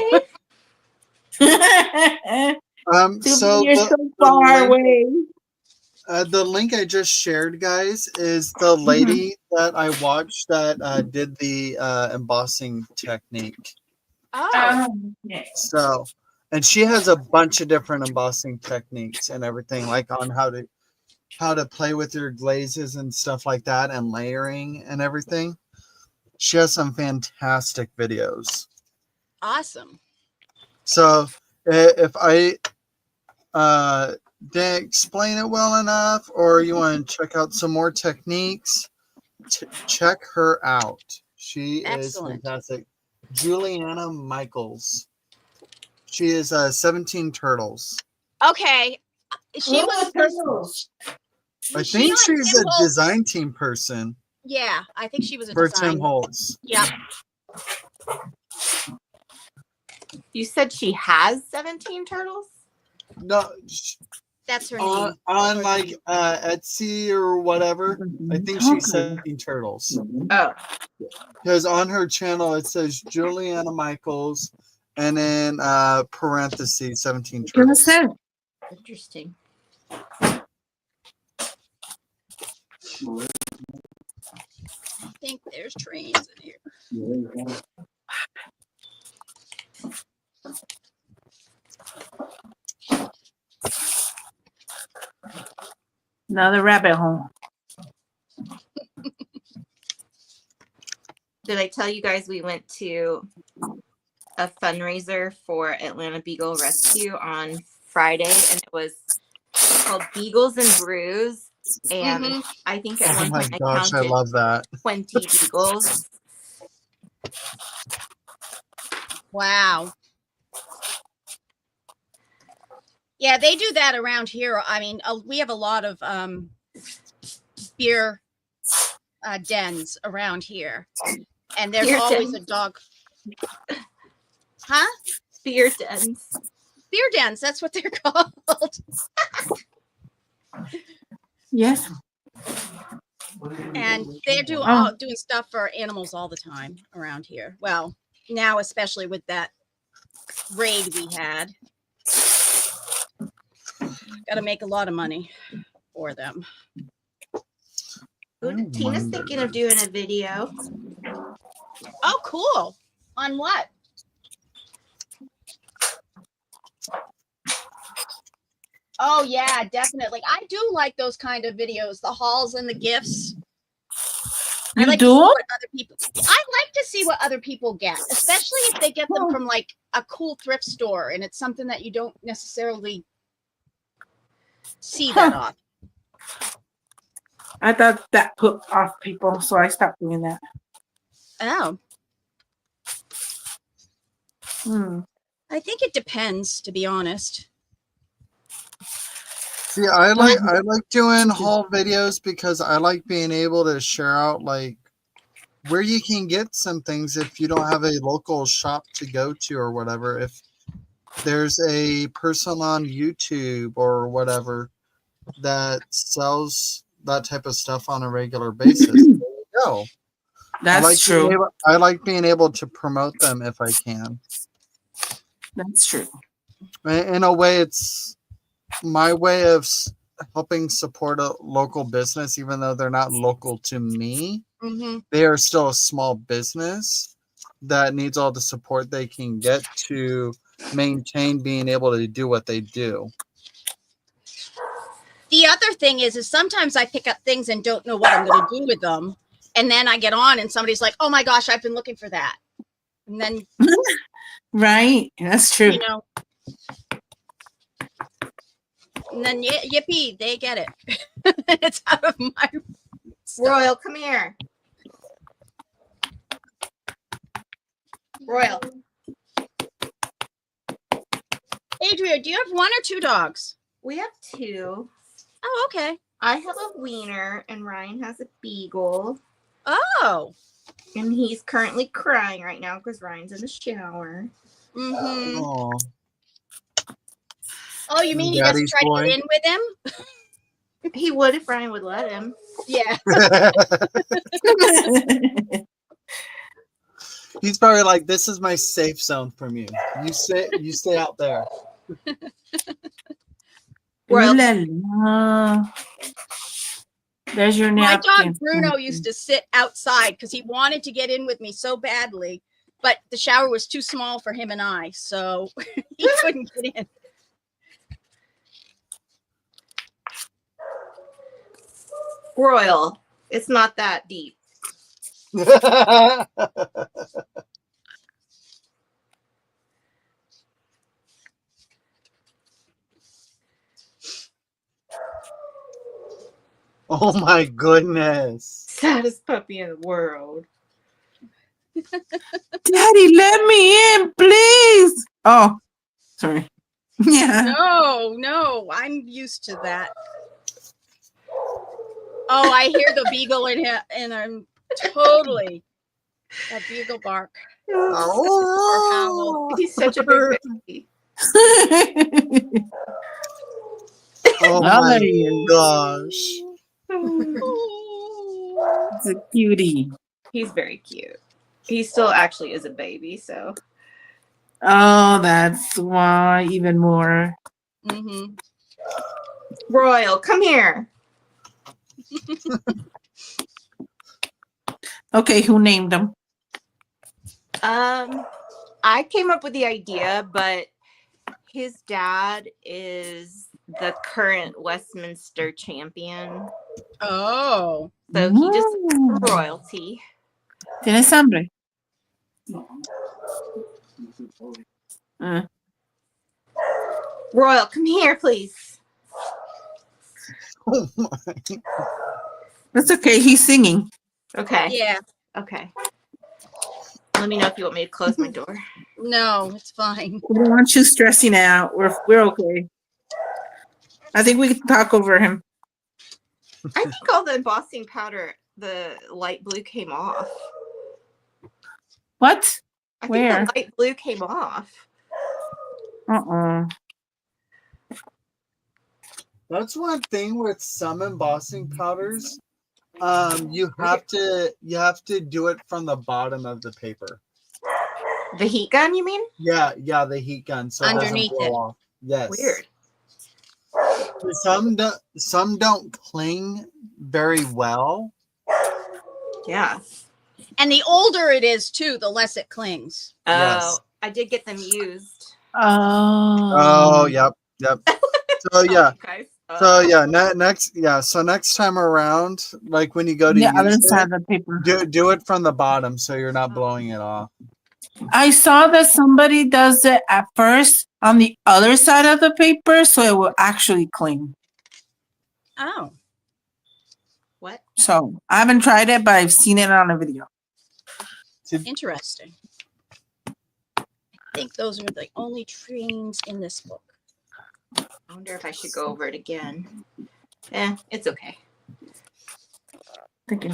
So You're so far away. the link I just shared, guys, is the lady that I watched that did the embossing technique. Yes. So, and she has a bunch of different embossing techniques and everything, like on how to play with your glazes and stuff like that, and layering and everything. She has some fantastic videos. awesome. So if I didn't explain it well enough, or you want to check out some more techniques, check her out. She Excellent. is fantastic. Juliana Michaels. She is 17 Turtles. Okay, she was. I she think like she's Tim a Holtz? design team person Yeah, I think she was a for design. Tim Holtz. Yeah. You said she has 17 turtles? No, That's her name. on like Etsy or whatever. I think she's 17 Turtles. Oh, Because on her channel it says Juliana Michaels, and then parentheses 17 Gonna Turtles. say. interesting. I think there's trains in here. Another rabbit hole. Did I tell you guys we went to a fundraiser for Atlanta Beagle Rescue on Friday, and it was called Beagles and Brews. And Mhm. I think at Oh one my point I gosh, I counted love that. 20 beagles. Wow. Yeah, they do that around here. I mean, we have a lot of beer dens around here, and there's Beer always dens. a dog. Huh? Beer dens. Beer dens. That's what they're called. Yes. And they're doing stuff for animals all the time around here. Well, now especially with that raid we had. Got to make a lot of money for them. Ooh, Tina's thinking of doing a video. Oh, cool. On what? Oh, yeah, definitely. I do like those kind of videos, the hauls and the gifts. I You like to do? see what other people. I like to see what other people get, especially if they get them from like a cool thrift store, and it's something that you don't necessarily see that often. I thought that put off people, so I stopped doing that. Oh, Hmm. I think it depends, to be honest. See, I like doing haul videos because I like being able to share out like where you can get some things if you don't have a local shop to go to or whatever. If there's a person on YouTube or whatever that sells that type of stuff on a regular basis, there you go. That's true. I like being able to promote them if I can. That's true. In a way, it's my way of helping support a local business, even though they're not local to me. Mm-hmm. They are still a small business that needs all the support they can get to maintain being able to do what they do. The other thing is sometimes I pick up things and don't know what I'm going to do with them, and then I get on and somebody's like, "Oh my gosh, I've been looking for that," and then Right. That's true. you know, and then yippee, they get it. It's out of my Royal, come here. Royal. Adria, do you have 1 or 2 dogs? We have 2. Oh, okay. I have a wiener and Ryan has a beagle. Oh. And he's currently crying right now because Ryan's in the shower. Mm-hmm. Oh, Oh, you mean you just Daddy's tried to boy. get in with him? He would if Ryan would let him. Yeah. he's probably like, "This is my safe zone from you. You stay out there." Royal. Ooh la la. There's your My napkin. dog Bruno used to sit outside because he wanted to get in with me so badly, but the shower was too small for him and I, so he couldn't get in. Royal. It's not that deep. Oh my goodness. Saddest puppy in the world. Daddy, let me in, please. Oh, sorry. Yeah. No, I'm used to that. Oh, I hear the beagle in here, and I'm totally that beagle bark. Oh, He's such a big baby. oh my gosh. It's a cutie. He's very cute. He still actually is a baby, so. Oh, that's why even more. Mm-hmm. Royal, come here. Okay, who named them? I came up with the idea, but his dad is the current Westminster champion. Oh. So he just Mm. royalty. ¿Tienes hambre? Royal, come here, please. Oh my. That's okay. He's singing. Okay. Yeah. Okay. Let me know if you want me to close my door. No, it's fine. We don't want you stressing out. We're okay. I think we can talk over him. I think all the embossing powder, the light blue came off. What? I Where? think the light blue came off. That's one thing with some embossing powders. You have to do it from the bottom of the paper. The heat gun, you mean? Yeah, the heat gun, so Underneath it doesn't blow it. off. Yes. Weird. Some don't cling very well. Yeah. And the older it is too, the less it clings. Oh, Yes. I did get them used. Oh, yep. So yeah, Guys. So yeah, next time around, like when you go to The other use side it, of the paper. do it from the bottom so you're not blowing it off. I saw that somebody does it at first on the other side of the paper, so it will actually clean. Oh, What? So I haven't tried it, but I've seen it on a video. interesting. I think those are the only trains in this book. I wonder if I should go over it again. It's okay. Thank you.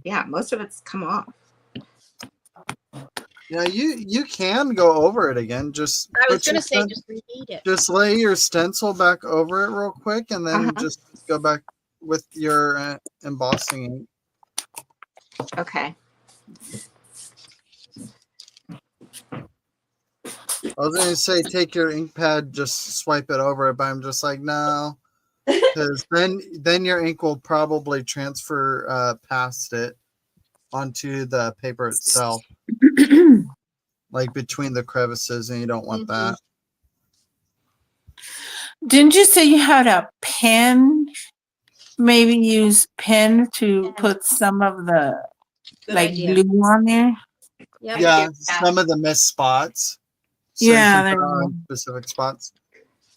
Yeah, most of it's come off. Yeah, you can go over it again. Just I was put your going to say, sten- just repeat it. just lay your stencil back over it real quick, and then just go back with your embossing ink. Okay. I was going to say take your ink pad, just swipe it over it, but I'm just like no, because then your ink will probably transfer past it onto the paper itself, like between the crevices, and you don't want that. Didn't you say you had a pen? Maybe use pen to put some of the Good like idea. glue on there. Yep. Yeah, some of the missed spots. So Yeah, you there can put you on specific spots.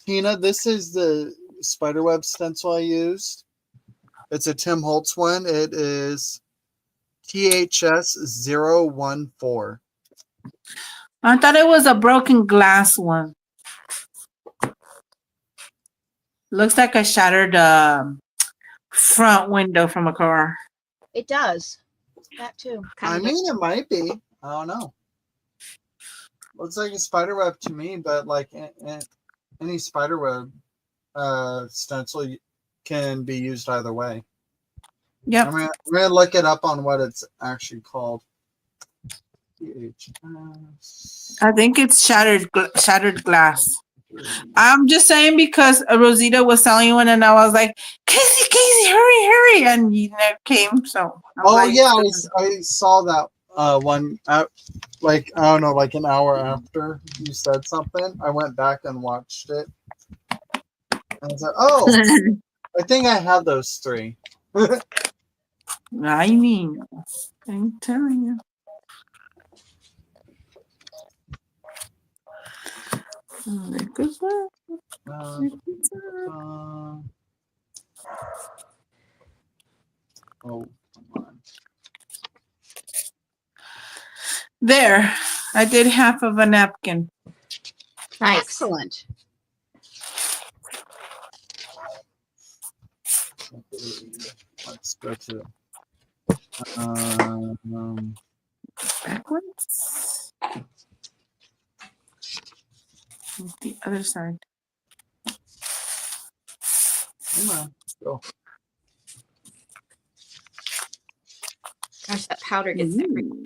Tina, this is the spiderweb stencil I used. It's a Tim Holtz one. It is THS014. I thought it was a broken glass one. Looks like a shattered front window from a car. It does. That too. I mean, it might be. I don't know. Looks like a spiderweb to me, but like any spiderweb stencil can be used either way. Yep. I'm gonna look it up on what it's actually called. THS. I think it's shattered glass. I'm just saying because Rosita was telling one, and I was like, Casey, hurry, and you never came. So I saw that one. Like I don't know, like an hour after you said something, I went back and watched it, and I was like, oh, I think I have those three. I mean, I'm telling you. There goes that. Uh, There goes that. oh, come on. There, I did half of a napkin. Nice. Excellent. Let's go to Backwards. The other side. come on, let's go. Gosh, that powder gets everywhere.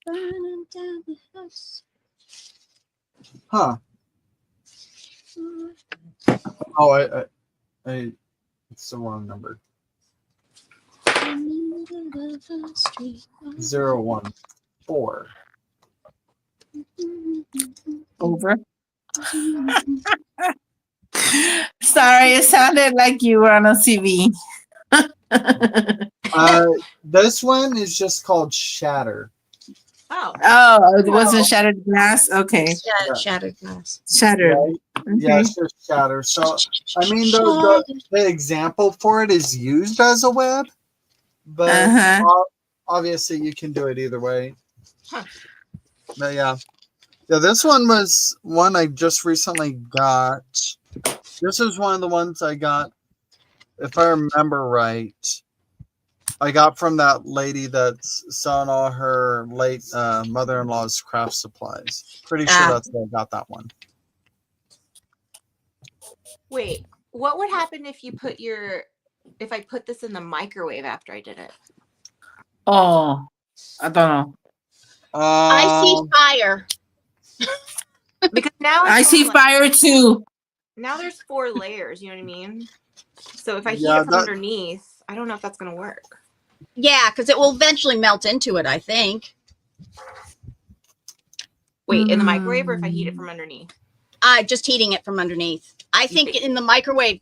Burning down the house. Huh? Oh, I it's the wrong number. 014. Over. Sorry, it sounded like you were on a CV. This one is just called Shatter. Oh. Oh, it wasn't shattered glass. Okay, Shattered glass. shattered. Yeah, Okay. it's just Shatter. So I mean, the example for it is used as a web, but obviously you can do it either way. Huh. But yeah, this one was one I just recently got. This is one of the ones I got, if I remember right. I got from that lady that's selling all her late mother-in-law's craft supplies. Pretty sure that's where I got that one. Wait, what would happen if you put if I put this in the microwave after I did it? Oh, I don't know. I see fire. Because now I see fire too. Now there's 4 layers, you know what I mean? So if I heat Yeah, it from underneath, I don't know if that's gonna work. Yeah, because it will eventually melt into it, I think. Wait, in the microwave or if I heat it from underneath? Just heating it from underneath. I think in the microwave,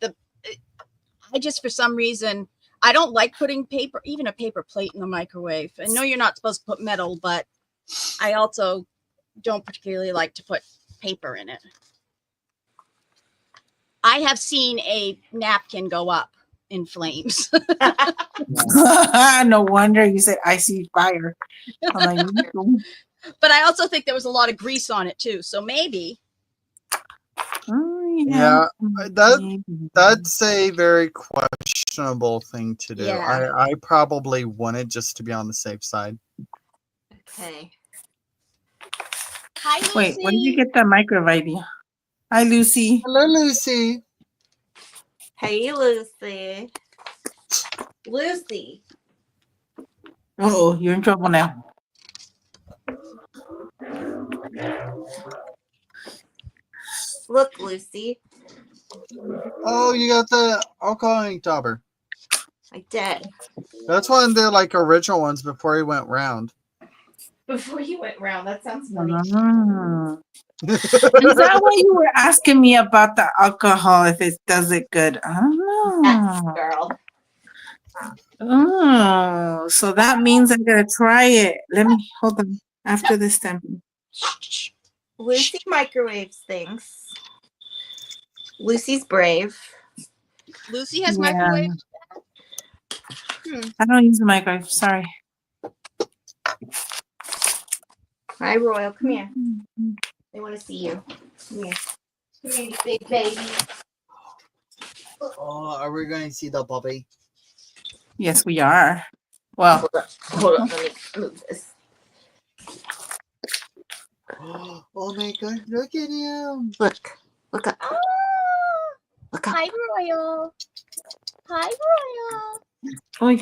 I just, for some reason, I don't like putting paper, even a paper plate in the microwave. I know you're not supposed to put metal, but I also don't particularly like to put paper in it. I have seen a napkin go up in flames. No wonder you said I see fire. I'm like, But I also think there was a lot of grease on it too. So maybe. oh, Yeah, that's a very questionable thing to do. Yeah. I probably wanted just to be on the safe side. Okay. Hi, Lucy. Wait, when did you get that microwave idea? Hi, Lucy. Hello, Lucy. Hey, Lucy. Lucy. Oh, you're in trouble now. Look, Lucy. Oh, you got the alcohol ink dauber. I did. That's one of the like original ones before he went round. Before you went round, that sounds funny. Ah. Is that why you were asking me about the alcohol if it does it good? Yes, Oh. girl. Oh, so that means I gotta try it. Let me hold on after this time. Lucy microwaves things. Lucy's brave. Lucy has Yeah. microwave. I don't use the microwave. Sorry. Hi, Royal. Come here. They want to see you. Come here. Come here, you big baby. Oh, are we going to see the puppy? Yes, we are. Well, Hold up. Let me move this. Oh my god, look at him. Look. Look up. Look up. Hi, Royal. Hi, Royal. oh,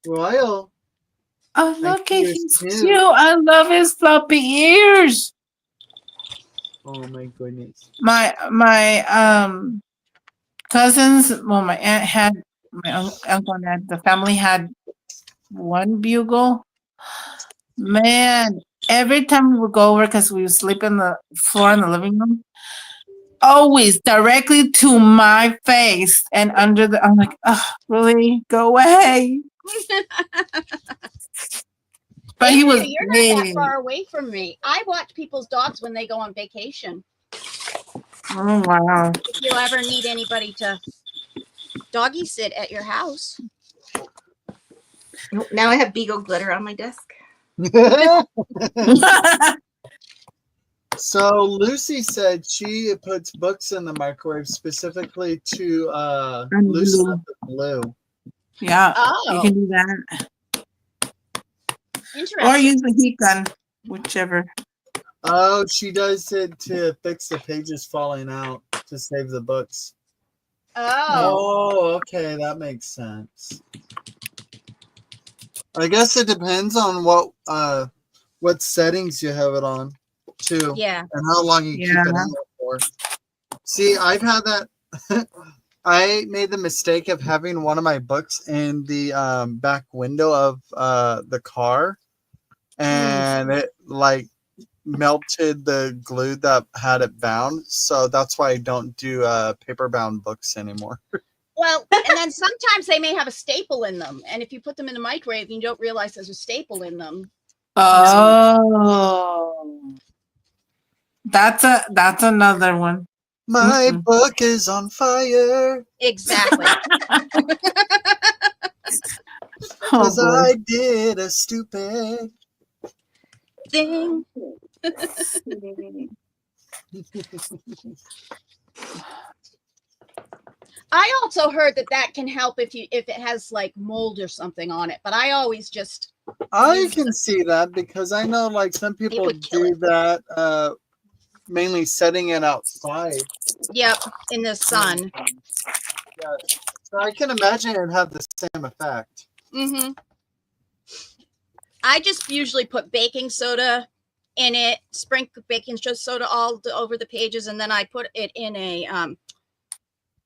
Royal. oh look at see his yours cute. too. I love his floppy ears. Oh my goodness. My cousins, well, my aunt had, my uncle and aunt, the family had one bugle. Man, every time we would go over, because we would sleep in the floor in the living room, always directly to my face and under the, I'm like, oh, really? Go away. But he was You're not that big. far away from me. I watch people's dogs when they go on vacation. Oh, wow. If you ever need anybody to doggy sit at your house. Nope, now I have Beagle glitter on my desk. So Lucy said she puts books in the microwave specifically to loosen up the glue. Yeah, you Oh, can do that. interesting. Or use the heat gun, whichever. Oh, she does it to fix the pages falling out to save the books. Oh, Oh, okay, that makes sense. I guess it depends on what settings you have it on too, yeah. and how long you keep it in there for. See, I've had that. I made the mistake of having one of my books in the back window of the car, and it like melted the glue that had it bound. So that's why I don't do paper bound books anymore. Well, and then sometimes they may have a staple in them, and if you put them in the microwave, you don't realize there's a staple in them. Oh, that's another one. My Mm-mm. book is on fire Exactly. Oh, because boy. I did a stupid. Thing. I also heard that can help if it has like mold or something on it, but I always just I can see that because I know like some people would kill do it. that mainly setting it outside. in the sun. Yeah. So I can imagine it have the same effect. Mm-hmm. I just usually put baking soda in it, sprinkle baking soda all over the pages, and then I put it in a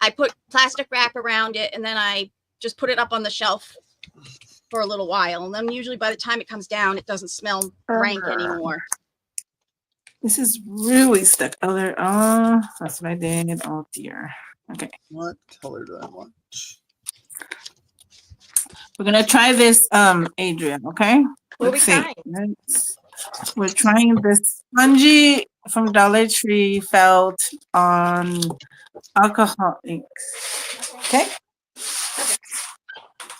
I put plastic wrap around it, and then I just put it up on the shelf for a little while. And then usually by the time it comes down, it doesn't smell rank anymore. This is really stuck. Oh, there. Oh, that's what I did. Oh dear. Okay. What color do I want? We're gonna try this, Adrian, okay? What are we Let's see. trying? We're trying this spongy from Dollar Tree felt on alcohol inks. Okay?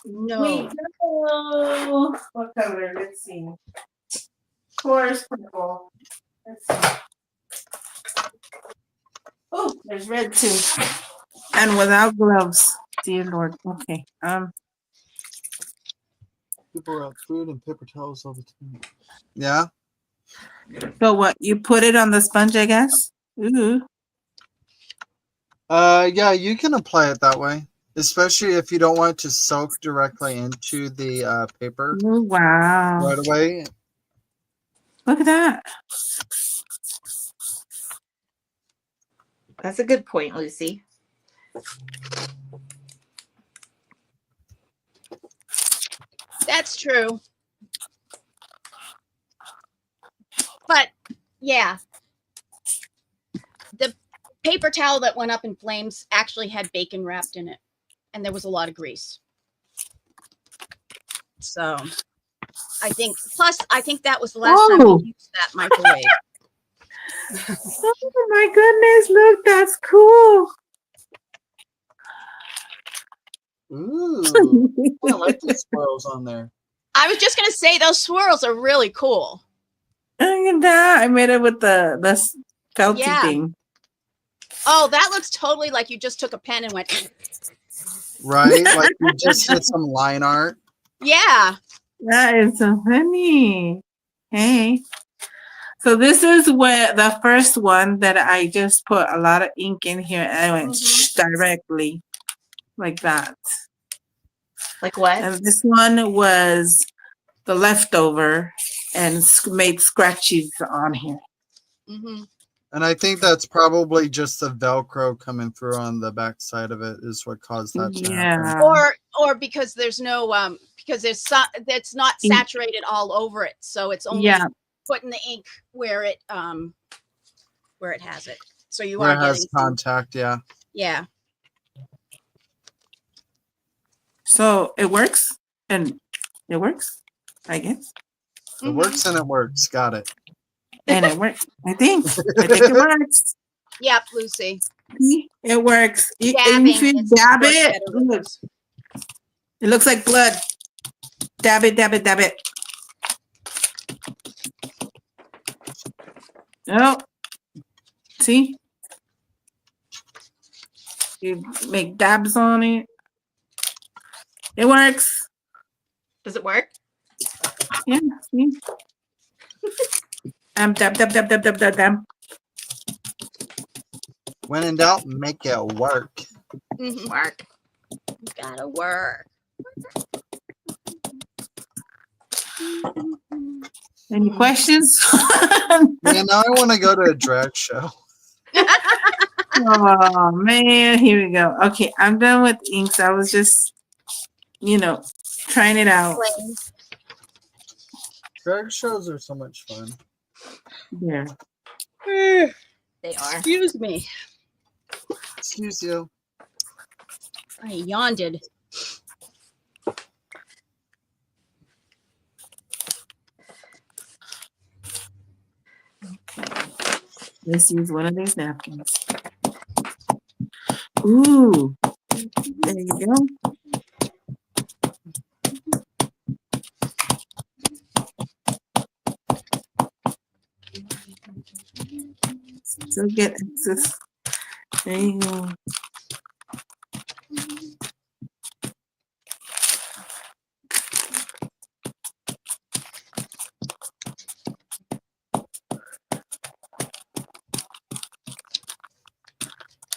No. Go. What color? Let's see. Course purple. Let's see. Oh, there's red too. And without gloves. Dear Lord. Okay. People are out food and paper towels all the time. Yeah. So what? You put it on the sponge, I guess? Ooh. Yeah, you can apply it that way, especially if you don't want it to soak directly into the paper Oh, wow. right away. Look at that. That's a good point, Lucy. That's true. But yeah, the paper towel that went up in flames actually had bacon wrapped in it, and there was a lot of grease. So I think, plus, I think that was the last time Oh. we used that microwave. Oh my goodness, look, that's cool. Ooh, I like the swirls on there. I was just gonna say those swirls are really cool. Look at that. I made it with the felty Yeah. thing. Oh, that looks totally like you just took a pen and went, Right? Like you just hit some line art. yeah. That is so funny. Hey. So this is where the first one that I just put a lot of ink in here and I went directly like that. Like what? And this one was the leftover and made scratches on here. hmm And I think that's probably just the Velcro coming through on the back side of it is what caused that to happen. Yeah. Or because there's no because there's that's not Ink. saturated all over it, so it's only Yeah. putting the ink where it has it. So you Where are it has getting some- contact, yeah. yeah. So it works and it works, I guess. It Mhm. works and it works. Got it. And it works. I think it works. Yep, Lucy. See? It works. And if you Dabbing is dab much it, better with look, this. it looks like blood. Dab it, dab it, dab it. Oh, see? You make dabs on it. It works. Does it work? Yeah, see? Dab, dab, dab, dab, dab, dab, dab. When in doubt, make it work. Mhm. Work. Gotta work. Any questions? Man, now I want to go to a drag show. Oh man, here we go. Okay, I'm done with inks. I was just, trying it out. Plain. Drag shows are so much fun. There. They are. Excuse me. Excuse you. I yawned. Let's use one of these napkins. Ooh, there you go. Still get access. There you go.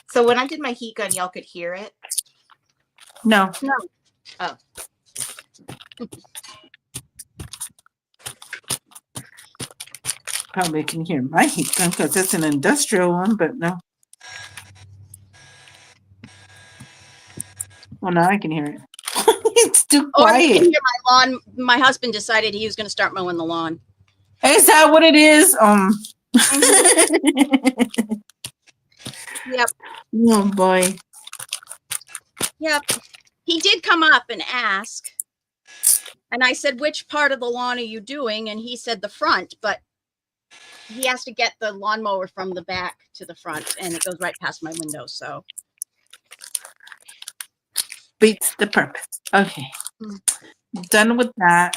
So when I did my heat gun, y'all could hear it. No. Oh. Probably can hear my heat gun because it's an industrial one, but no. Well, now I can hear it. It's too Or you can quiet. hear my lawn. My husband decided he was going to start mowing the lawn. Is that what it is? Yep. Oh boy. Yep. He did come up and ask. And I said, which part of the lawn are you doing? And he said the front, but he has to get the lawnmower from the back to the front and it goes right past my window. So Beats the purpose. Okay. Mm. Done with that.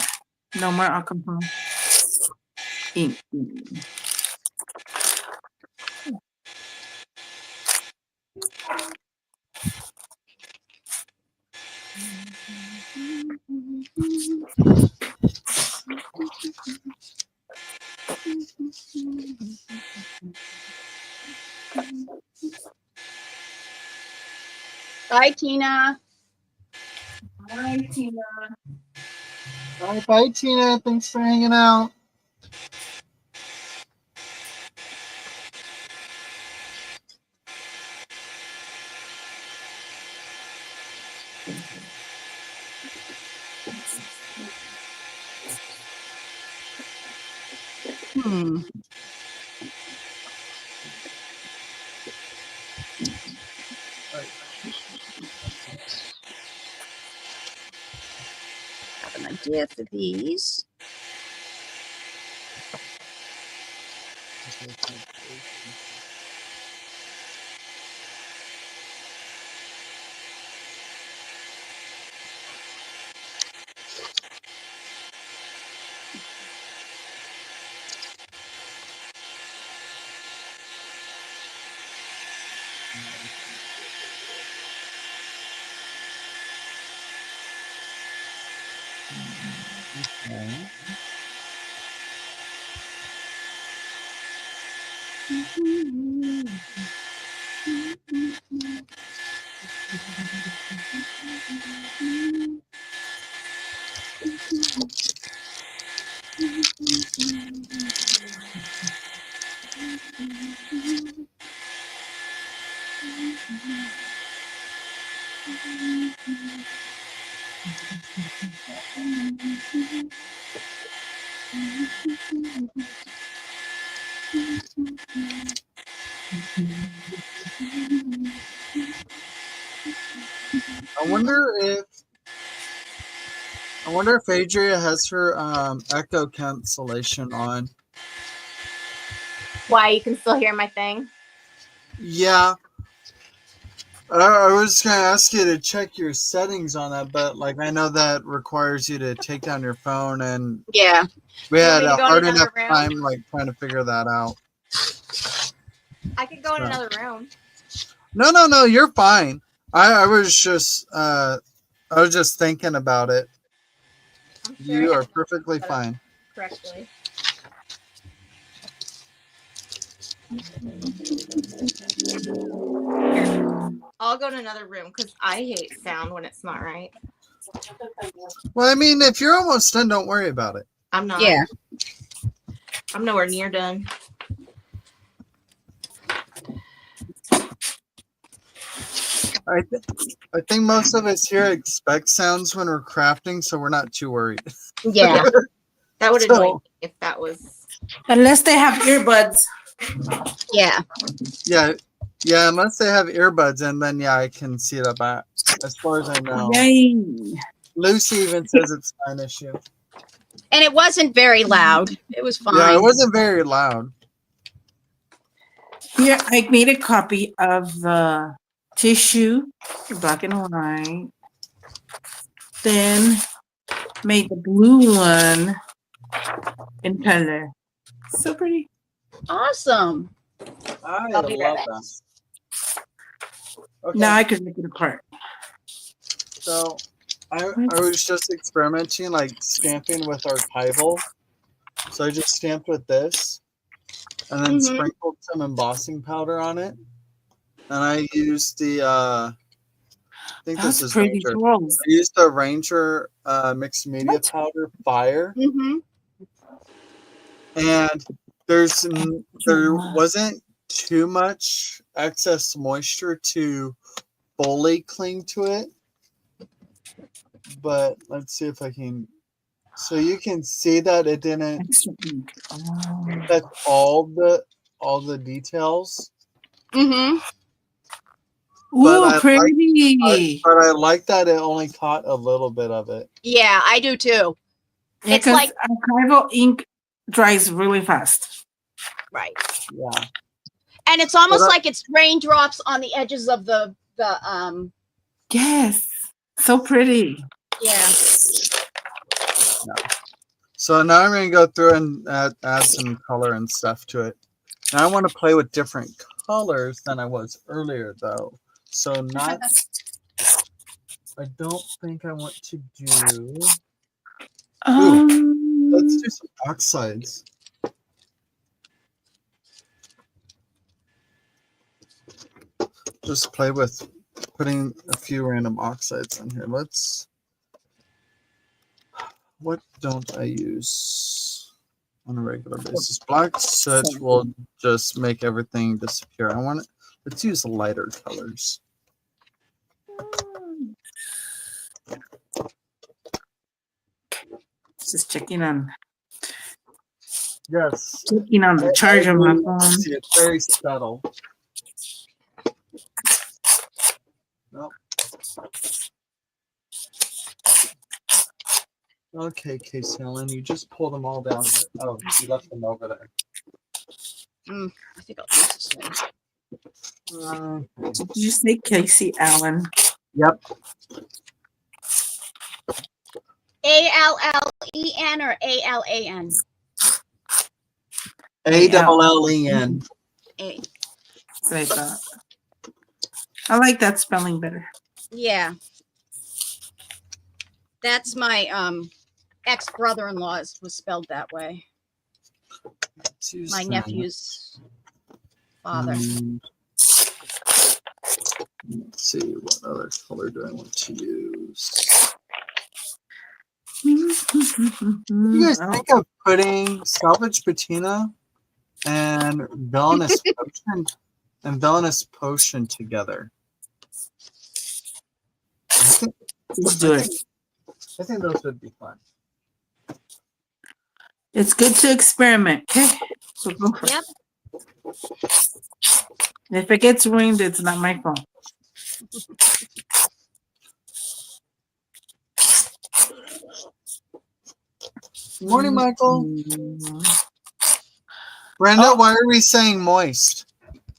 No more alcohol. Ink. bye, Tina. Bye, Tina. All right, bye, Tina. Thanks for hanging out. Hmm. Have an idea for these. Okay. I wonder if Adria has her echo cancellation on. Why, you can still hear my thing? Yeah. I was gonna ask you to check your settings on that, but like I know that requires you to take down your phone, and Yeah. we had me to a go in hard another enough room? time like trying to figure that out. I could go in So- another room. No, you're fine. I was just thinking about it. I'm sure You I are have perfectly set up fine. correctly. Here, I'll go to another room because I hate sound when it's not right. Well, I mean, if you're almost done, don't worry about it. I'm not. Yeah. I'm nowhere near done. I think most of us here expect sounds when we're crafting, so we're not too worried. Yeah. That would So- annoy me if that was. Unless they have earbuds. Yeah. Yeah, unless they have earbuds, and then yeah, I can see it about. As far as I know, Yay. Lucy even says it's not an issue. And it wasn't very loud. It was fine. Yeah, it wasn't very loud. Here, I made a copy of the tissue, black and white. Then made the blue one in color. So pretty. Awesome. I I'll be right back. that. Okay, Now I can make it apart. so I was just experimenting, like stamping with archival. So I just stamped with this, and then Mhm. sprinkled some embossing powder on it. And I used the I think this That's is pretty Ranger. gross. I used the Ranger mixed media What? powder Fire, Mm-hmm. and there wasn't too much excess moisture to fully cling to it. But let's see if I can So you can see that it didn't Extra ink. Oh. touch all the details. Mm-hmm. Ooh, I pretty. But I like that it only caught a little bit of it. Yeah, I do too. Yeah, It's 'cause like archival ink dries really fast. right. Yeah. And it's almost But I- like it's raindrops on the edges of the Yes. So pretty. yeah. So now I'm going to go through and add some color and stuff to it. Now I want to play with different colors than I was earlier, though. So not. I don't think I want to do. Let's do some oxides. Just play with putting a few random oxides in here. What don't I use on a regular basis? Black soot will just make everything disappear. Let's use lighter colors. Just checking on Yes. the charge on my phone. See, it's very subtle. Nope. Okay, Casey Ellen, you just pull them all down. Oh, you left them over there. I think I'll use this one. Did you say Casey Allen? Yep. ALLEN or ALAN? ALLEN. A. That's what I thought. I like that spelling better. Yeah. That's my ex brother-in-law's was spelled that way. Let's use My that. nephew's father. Let's see, what other color do I want to use? You guys think of putting Salvage Patina and Villainous Potion together? Let's do it. I think those would be fun. It's good to experiment. Okay. So go for it. Yep. If it gets ruined, it's not my fault. Morning, Michael. Brenda, why are we saying moist?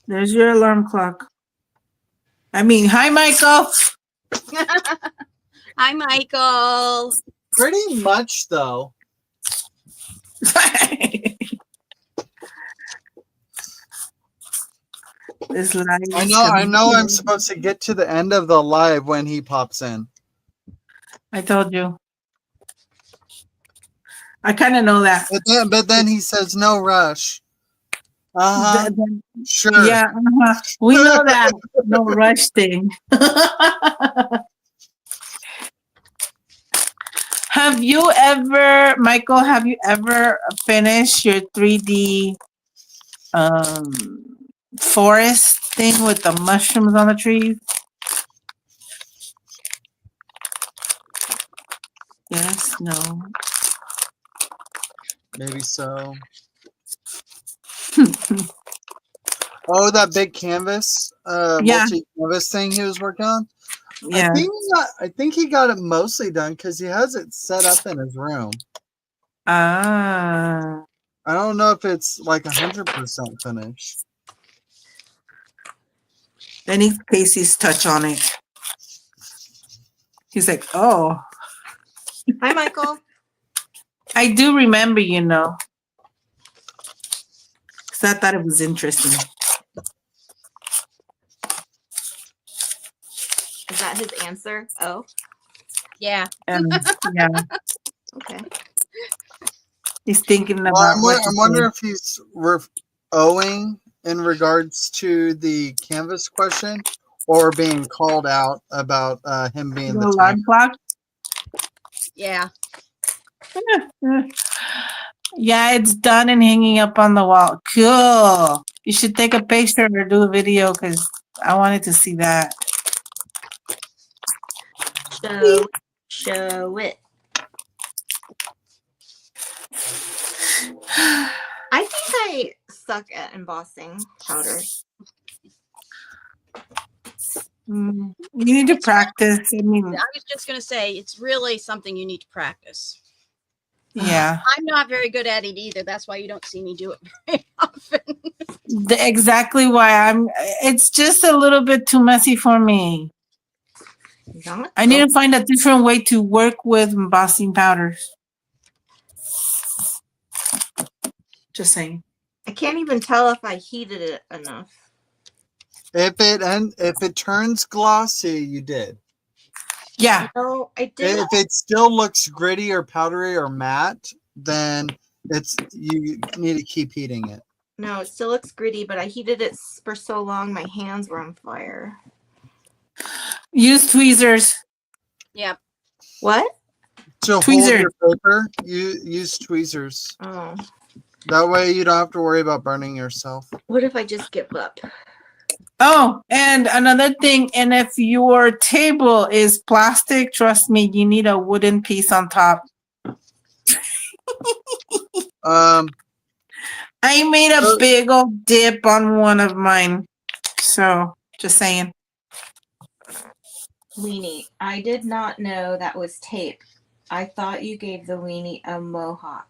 There's your alarm clock. I mean, hi, Michael. Hi, Michael. Pretty much, though. This live I is know I'm supposed to get to the end of the live when he pops in. I told you. I kind of know that. But then he says no rush. Uh-huh. Sure. Yeah, we know that. No rush thing. Have you ever, Michael, have you ever finished your 3D forest thing with the mushrooms on the trees? Yes, no. Maybe so. Oh, that big canvas, Yeah. multi-canvas thing he was working on. Yeah. I think he got it mostly done because he has it set up in his room. Ah. I don't know if it's like 100% finished. Then he Casey's touch on it. He's like, oh, Hi, Michael. I do remember, you know. Because I thought it was interesting. Is that his answer? Oh, Yeah. And yeah, okay. he's thinking about Well, what I'm to wondering say. if he's owing in regards to the canvas question or being called out about him being The the alarm time. clock. Yeah. Yeah, it's done and hanging up on the wall. Cool. You should take a picture or do a video because I wanted to see that. Show it. I think I suck at embossing powder. You need to It's practice. I mean, I was just going to say, it's really something you need to practice. yeah. I'm not very good at it either. That's why you don't see me do it very often. Exactly why it's just a little bit too messy for me. Not I need to find a different way to work with embossing powders. Just saying. I can't even tell if I heated it enough. If it turns glossy, you did. Yeah. No, I didn't. If it still looks gritty or powdery or matte, then you need to keep heating it. No, it still looks gritty, but I heated it for so long my hands were on fire. Use tweezers. Yep. What? To hold Tweezers. your paper, you use tweezers. Oh. That way you don't have to worry about burning yourself. What if I just give up? Oh, and another thing, and if your table is plastic, trust me, you need a wooden piece on top. I made a big old dip on one of mine. So, just saying. Weenie, I did not know that was tape. I thought you gave the weenie a mohawk.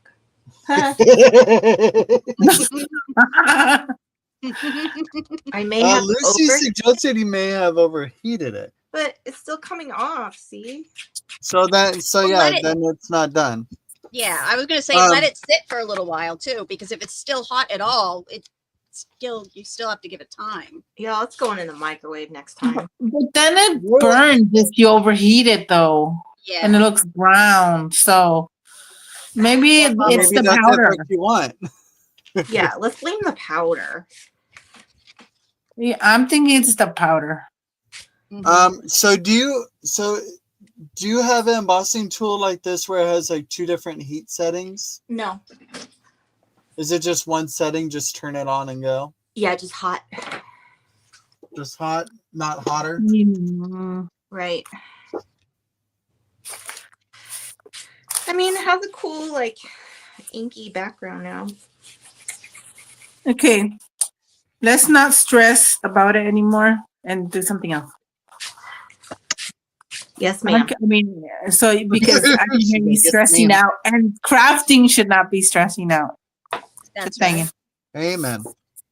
I may have Lucy suggested he may have overheated it. but it's still coming off, see? Well, Yeah, then it's not done. Yeah, I was going to say let it sit for a little while too, because if it's still hot at all, you still have to give it time. Yeah, it's going in the microwave next time. But then it burns if you overheat it, though. Yeah. And it looks brown. So, maybe it's Maybe the that's powder. what you want. Yeah, let's blame the powder. Yeah, I'm thinking it's the powder. Mhm. So do you have an embossing tool like this where it has like 2 different heat settings? No. Is it just one setting? Just turn it on and go. Yeah, just hot. Just hot, not hotter. Mm. Right. I mean, it has a cool, like, inky background now. Okay. Let's not stress about it anymore and do something else. Yes, ma'am. I mean, so because I can hear you Yes, stressing ma'am. out, and crafting should not be stressing out. That's Just saying. right. Amen.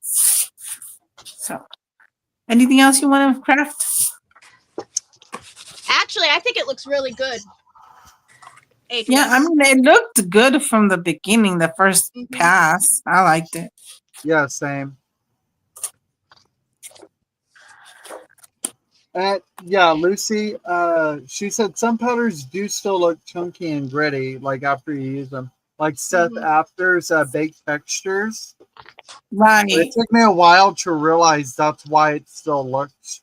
So, anything else you want to craft? Actually, I think it looks really good. Adrian. Yeah, I mean, it looked good from the beginning, the first Mhm. pass. I liked it. Yeah, same. Yeah, Lucy, she said some powders do still look chunky and gritty, like after you use them. Like Seth Mhm. After's baked textures. Right. But it took me a while to realize that's why it still looks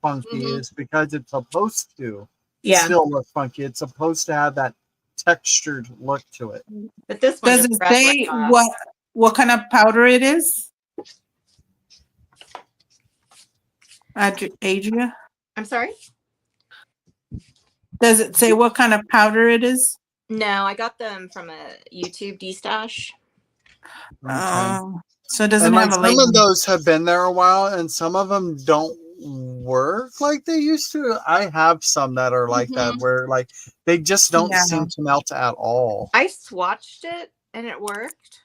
funky, Mhm. is because it's supposed to Yeah. still look funky. It's supposed to have that textured look to it. But this one Does it just grabbed say right off. what kind of powder it is? Adria? I'm sorry? Does it say what kind of powder it is? No, I got them from a YouTube D-stash. So it doesn't And like have a some label. of those have been there a while, and some of them don't work like they used to. I have some that are like that, where like they just don't Yeah. seem to melt at all. I swatched it and it worked.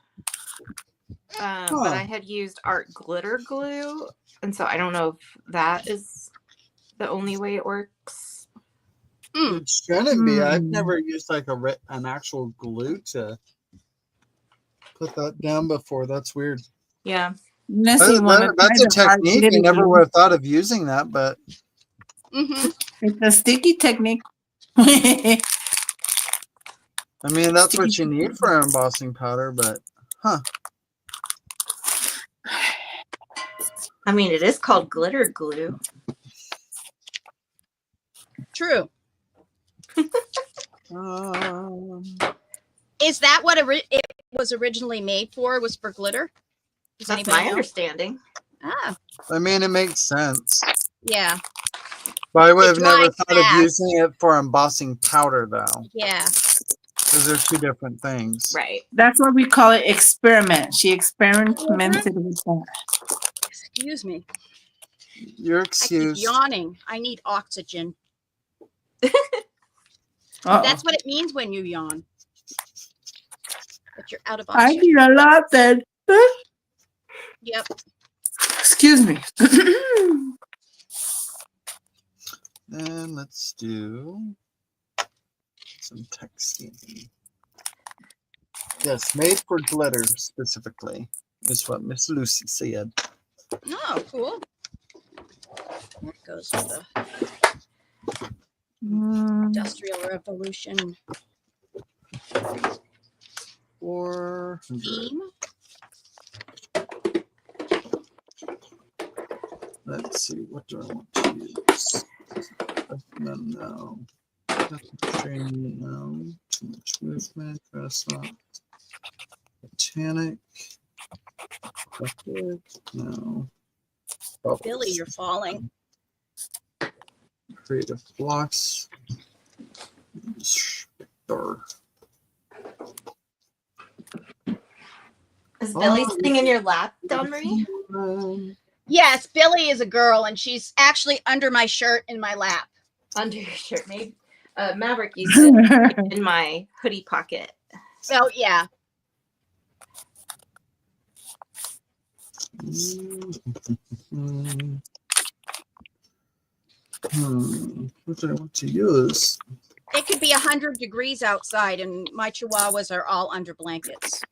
But I had used art glitter glue, and so I don't know if that is the only way it works. It shouldn't be. I've Hmm. never used like an actual glue to put that down before. That's weird. Yeah. Unless That's you want to a technique. You never would have thought of using that, but Mhm. It's a sticky technique. I mean that's what you need for embossing powder. But I mean, it is called glitter glue. True. um, Is that what it was originally made for? Was for glitter? Does That's anybody my know? understanding. Ah, I mean it makes sense. yeah, But I would have never dries thought of fast. using it for embossing powder, though. yeah. Those are two different things. Right. That's what we call it experiment. She experimented with that. Excuse me. You're I keep excused. yawning. I need oxygen. Uh-oh. That's what it means when you yawn. That you're out of I oxygen. need a lot then. Yep. Excuse me. And let's do some texting. Yes, made for glitter specifically is what Miss Lucy said. Oh, cool. That goes with the Mm, Industrial Revolution 400. theme. Let's see, what do I want to use? No. Training, no. Too much movement. That's not. Botanic. No. Billy, you're falling. Creative blocks. Victor. Is Billy Oh. sitting in your lap, Dawn Marie? Yes, Billy is a girl, and she's actually under my shirt in my lap. Under your shirt, maybe. Maverick used it in my hoodie pocket. So yeah, What do I want to use? it could be 100 degrees outside, and my chihuahuas are all under blankets.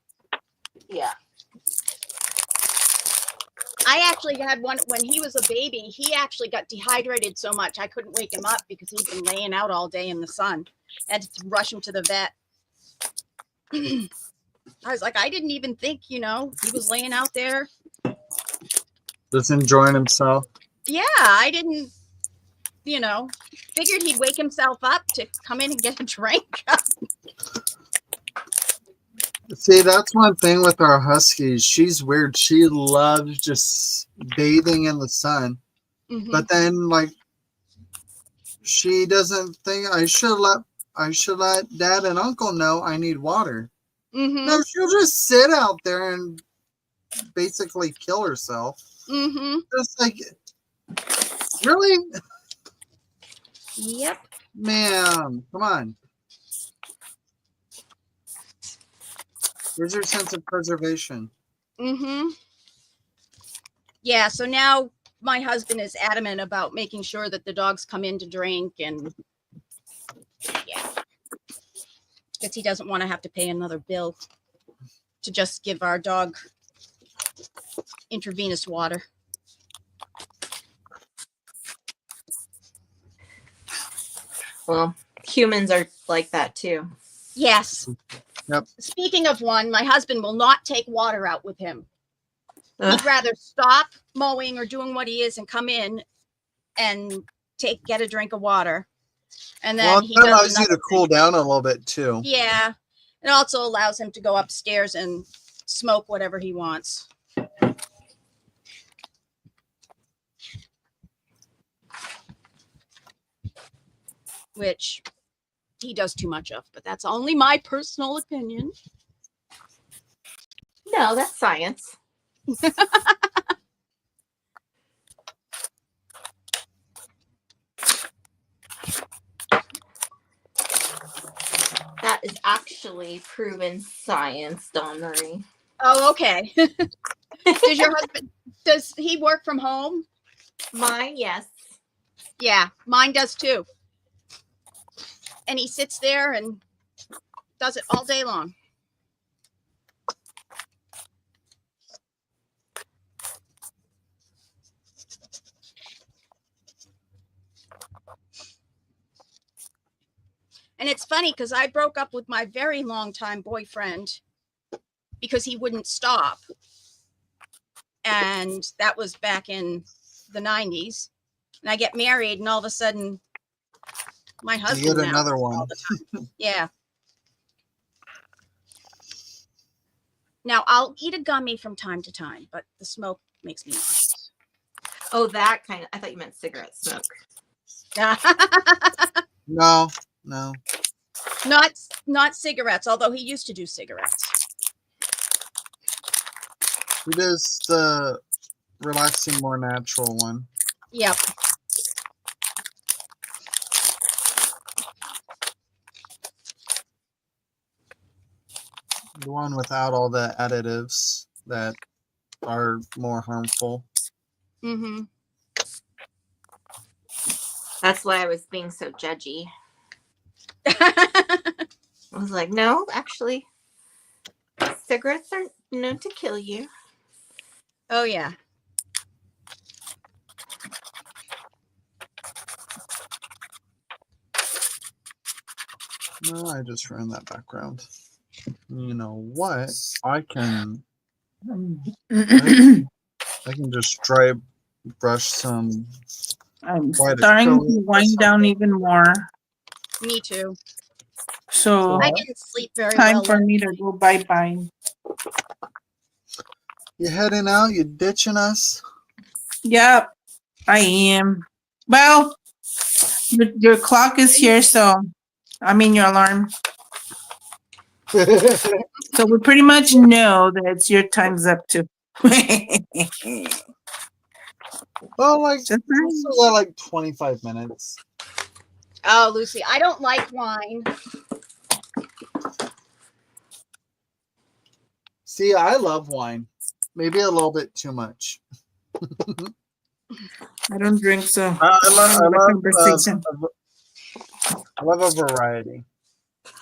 Yeah. I actually had one when he was a baby. He actually got dehydrated so much I couldn't wake him up because he'd been laying out all day in the sun. I had to rush him to the vet. I was like, I didn't even think, he was laying out there. Just enjoying himself. Yeah, I didn't, figured he'd wake himself up to come in and get a drink. See, that's one thing with our huskies. She's weird. She loves just bathing in the sun. Mhm. But then, she doesn't think I should let Dad and Uncle know I need water. Mhm. No, she'll just sit out there and basically kill herself. Mhm. Just really, Yep. man, come on. Where's your sense of preservation? Mm-hmm. Yeah, so now my husband is adamant about making sure that the dogs come in to drink, and because he doesn't want to have to pay another bill to just give our dog intravenous water. Well, humans are like that too. Yes. Yep. Speaking of one, my husband will not take water out with him. Ugh. He'd rather stop mowing or doing what he is and come in and get a drink of water. And then Well, he that does allows you another to cool thing. down a little bit too. Yeah. It also allows him to go upstairs and smoke whatever he wants. Which he does too much of, but that's only my personal opinion. No, that's science. That is actually proven science, Dawn Marie. Oh, okay. Does he work from home? Mine, yes. Yeah, mine does too. And he sits there and does it all day long. And it's funny because I broke up with my very long time boyfriend because he wouldn't stop. And that was back in the 90s. And I get married, and all of a sudden, my husband You get now another all one. the time. Yeah. Now I'll eat a gummy from time to time, but the smoke makes me nauseous. Oh, that kind of. I thought you meant cigarette smoke. No. Not cigarettes, although he used to do cigarettes. He does the relaxing, more natural one. Yep. The one without all the additives that are more harmful. Mm-hmm. That's why I was being so judgy. I was like, no, actually, cigarettes are known to kill you. Oh yeah. No, I just ran that background. You know what? I can just dry brush some I'm white starting acrylic to or wind down something. even more. Me too. So I didn't sleep very time well. for me to go bye-bye. You heading out? You ditching us? Yep, I am. Well, your clock is here, so I mean your alarm. So we pretty much know that it's your time's up too. Well, like, Just we still got like 25 minutes. Oh, Lucy, I don't like wine. See, I love wine. Maybe a little bit too much. I don't drink, so I conversation. love a variety.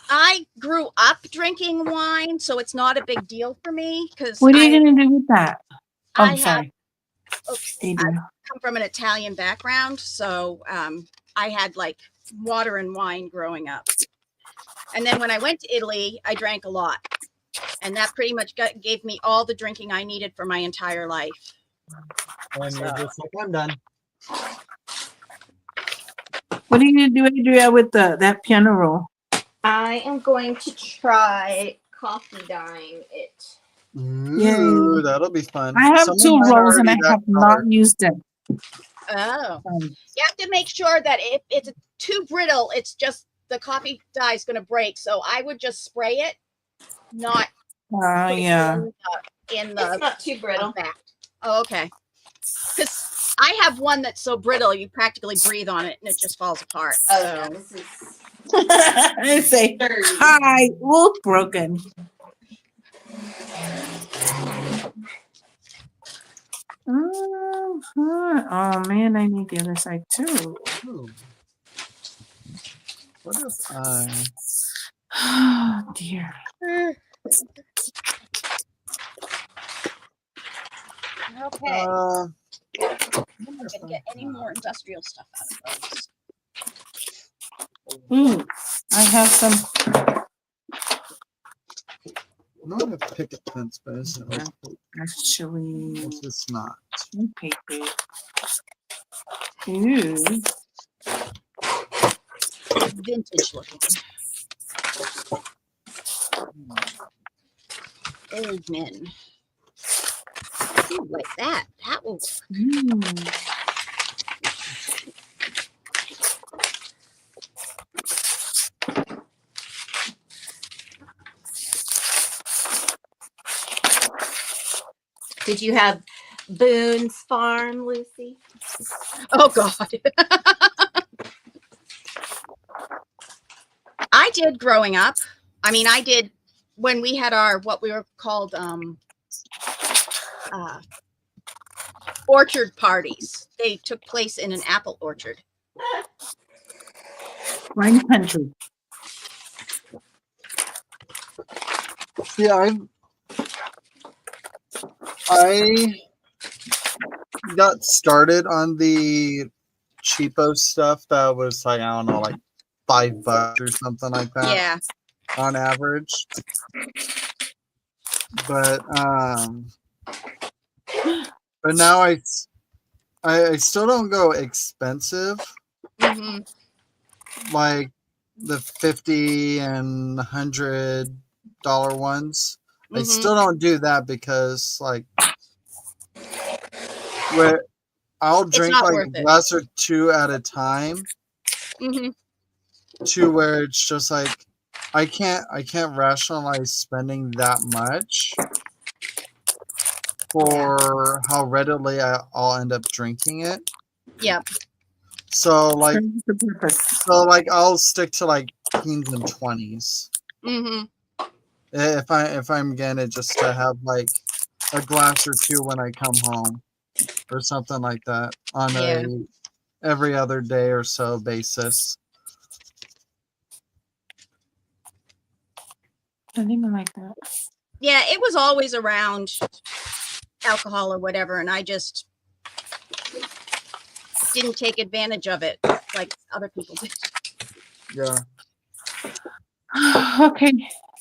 I grew up drinking wine, so it's not a big deal for me because What are you gonna do with that? Oh, I I'm sorry. I come from an Italian background, so I had like water and wine growing up. And then when I went to Italy, I drank a lot. And that pretty much gave me all the drinking I needed for my entire life. And you're just like, I'm done. What are you gonna do, Adria, with that piano roll? I am going to try coffee dyeing it. Ooh, that'll be fun. I have Someone two had rolls and I already have that not color. used them. Oh. You have to make sure that if it's too brittle, it's just the coffee dye is going to break. So I would just spray it, not put it Yeah. in the It's not too brittle. back. Oh, okay. Because I have one that's so brittle, you practically breathe on it and it just falls apart. Oh, So. yeah, this is I say, dirty. hi, ooh, broken. Oh man, I need the other side too. Ooh. What if I... Oh dear. Okay. Uh, I'm not going to get any more industrial stuff out of those. Ooh, I have some. I know I have picket fence, but it's Actually, just not. paper. Ooh. Vintage looking. Old men. Ooh, like that. That will. Did you have Boone's Farm, Lucy? Oh God. I did growing up. I mean, I did when we had our what we were called orchard parties. They took place in an apple orchard. Wine country. Yeah, I got started on the cheapo stuff that was like, I don't know, like $5 or something like that. Yeah. On average. But now I still don't go expensive, like the $50 and $100 ones. I still don't do that because like where I'll drink not like worth a it. glass or two at a time, to where it's just like I can't rationalize spending that much for how readily I'll end up drinking it. Yep. So like Serves the purpose. I'll stick to like teens and 20s. Mm-hmm. If I'm getting it just to have like a glass or two when I come home or something like that on Yeah. a every other day or so basis. I didn't even like that. Yeah, it was always around alcohol or whatever, and I just didn't take advantage of it like other people did. Yeah. Okay,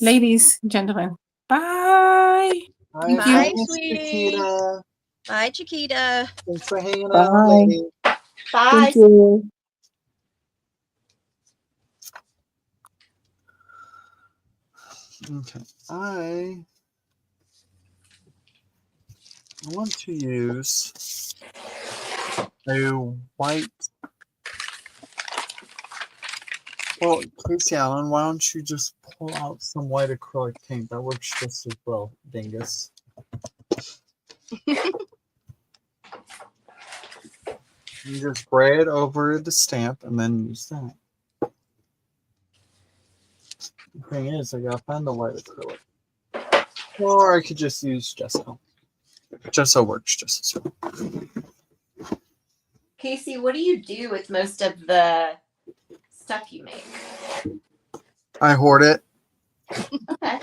ladies, gentlemen, bye. Thank you. Bye, Miss sweetie. Chiquita. Bye, Chiquita. Thanks for hanging Bye. out, lady. Bye. you. Okay. I want to use a white. Well, Casey Allen, why don't you just pull out some white acrylic paint? That works just as well, dingus. You just spray it over the stamp and then use that. The thing is, I gotta find the white acrylic. Or I could just use gesso. Gesso works just as well. Casey, what do you do with most of the stuff you make? I hoard it. Okay.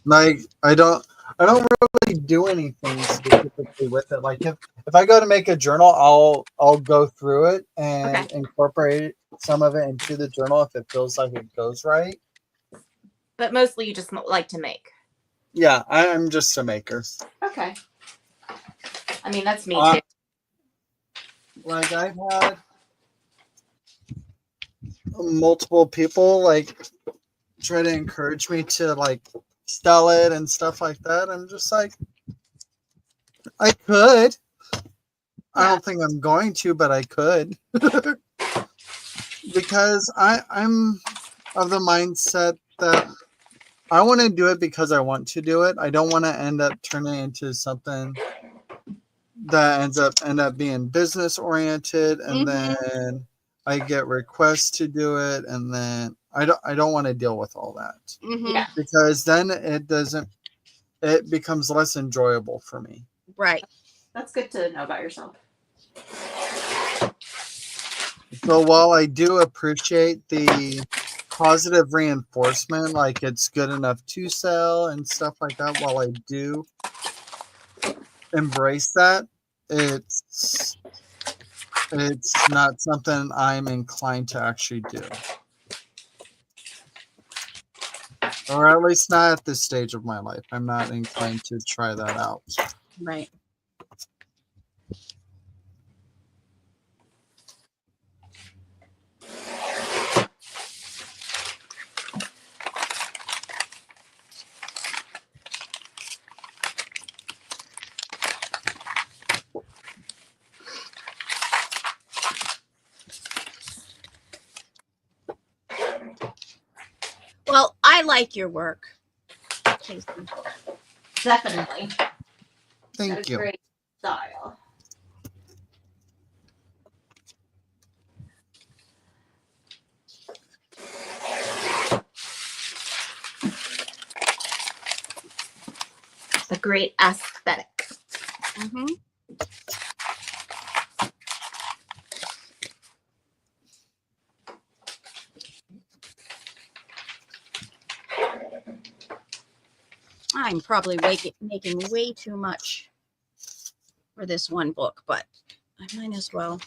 Like I don't really do anything specifically with it. Like if I go to make a journal, I'll go through it and Okay. incorporate some of it into the journal if it feels like it goes right. But mostly you just like to make. Yeah, I'm just a maker. Okay. I mean, that's me Uh, too. Like I've had multiple people like try to encourage me to like sell it and stuff like that. I'm just like, I could. I don't think I'm going to, but I could. Because I'm of the mindset that I want to do it because I want to do it. I don't want to end up turning into something that end up being business oriented, and then I get requests to do it, and then I don't want to deal with all that Mm-hmm. Yeah. because then it becomes less enjoyable for me. Right. That's good to know about yourself. So while I do appreciate the positive reinforcement, like it's good enough to sell and stuff like that, while I do embrace that, it's not something I'm inclined to actually do. Or at least not at this stage of my life. I'm not inclined to try that out. Right. Well, I like your work, Casey. Definitely. Thank That is you. great style. A great aesthetic. Mm-hmm. I'm probably making way too much for this one book, but I might as well.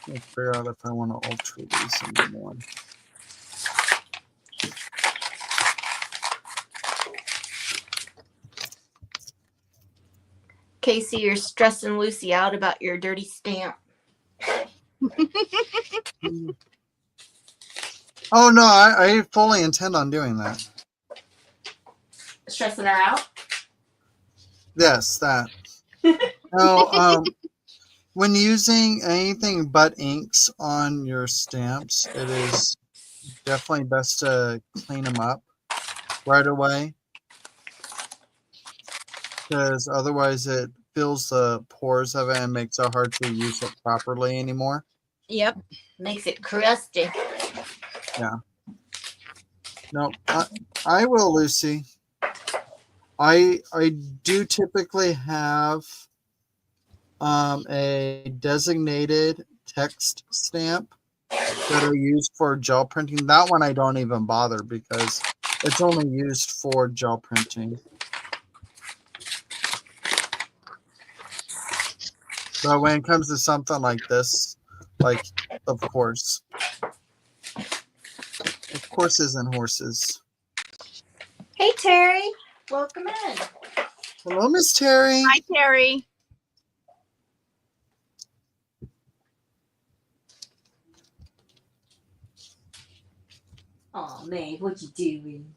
I'll figure out if I want to alter these anymore. Casey, you're stressing Lucy out about your dirty stamp. Oh no, I fully intend on doing that. Stressing her out? Yes, that. No, when using anything but inks on your stamps, it is definitely best to clean them up right away, because otherwise it fills the pores of it and makes it hard to use it properly anymore. Yep. Makes it crusty. No, I will, Lucy. I do typically have a designated text stamp that I use for gel printing. That one I don't even bother because it's only used for gel printing. But when it comes to something like this, like, of course isn't horses. Hey, Terry. Welcome in. Hello, Miss Terry. Hi, Terry. Oh, May, what you doing?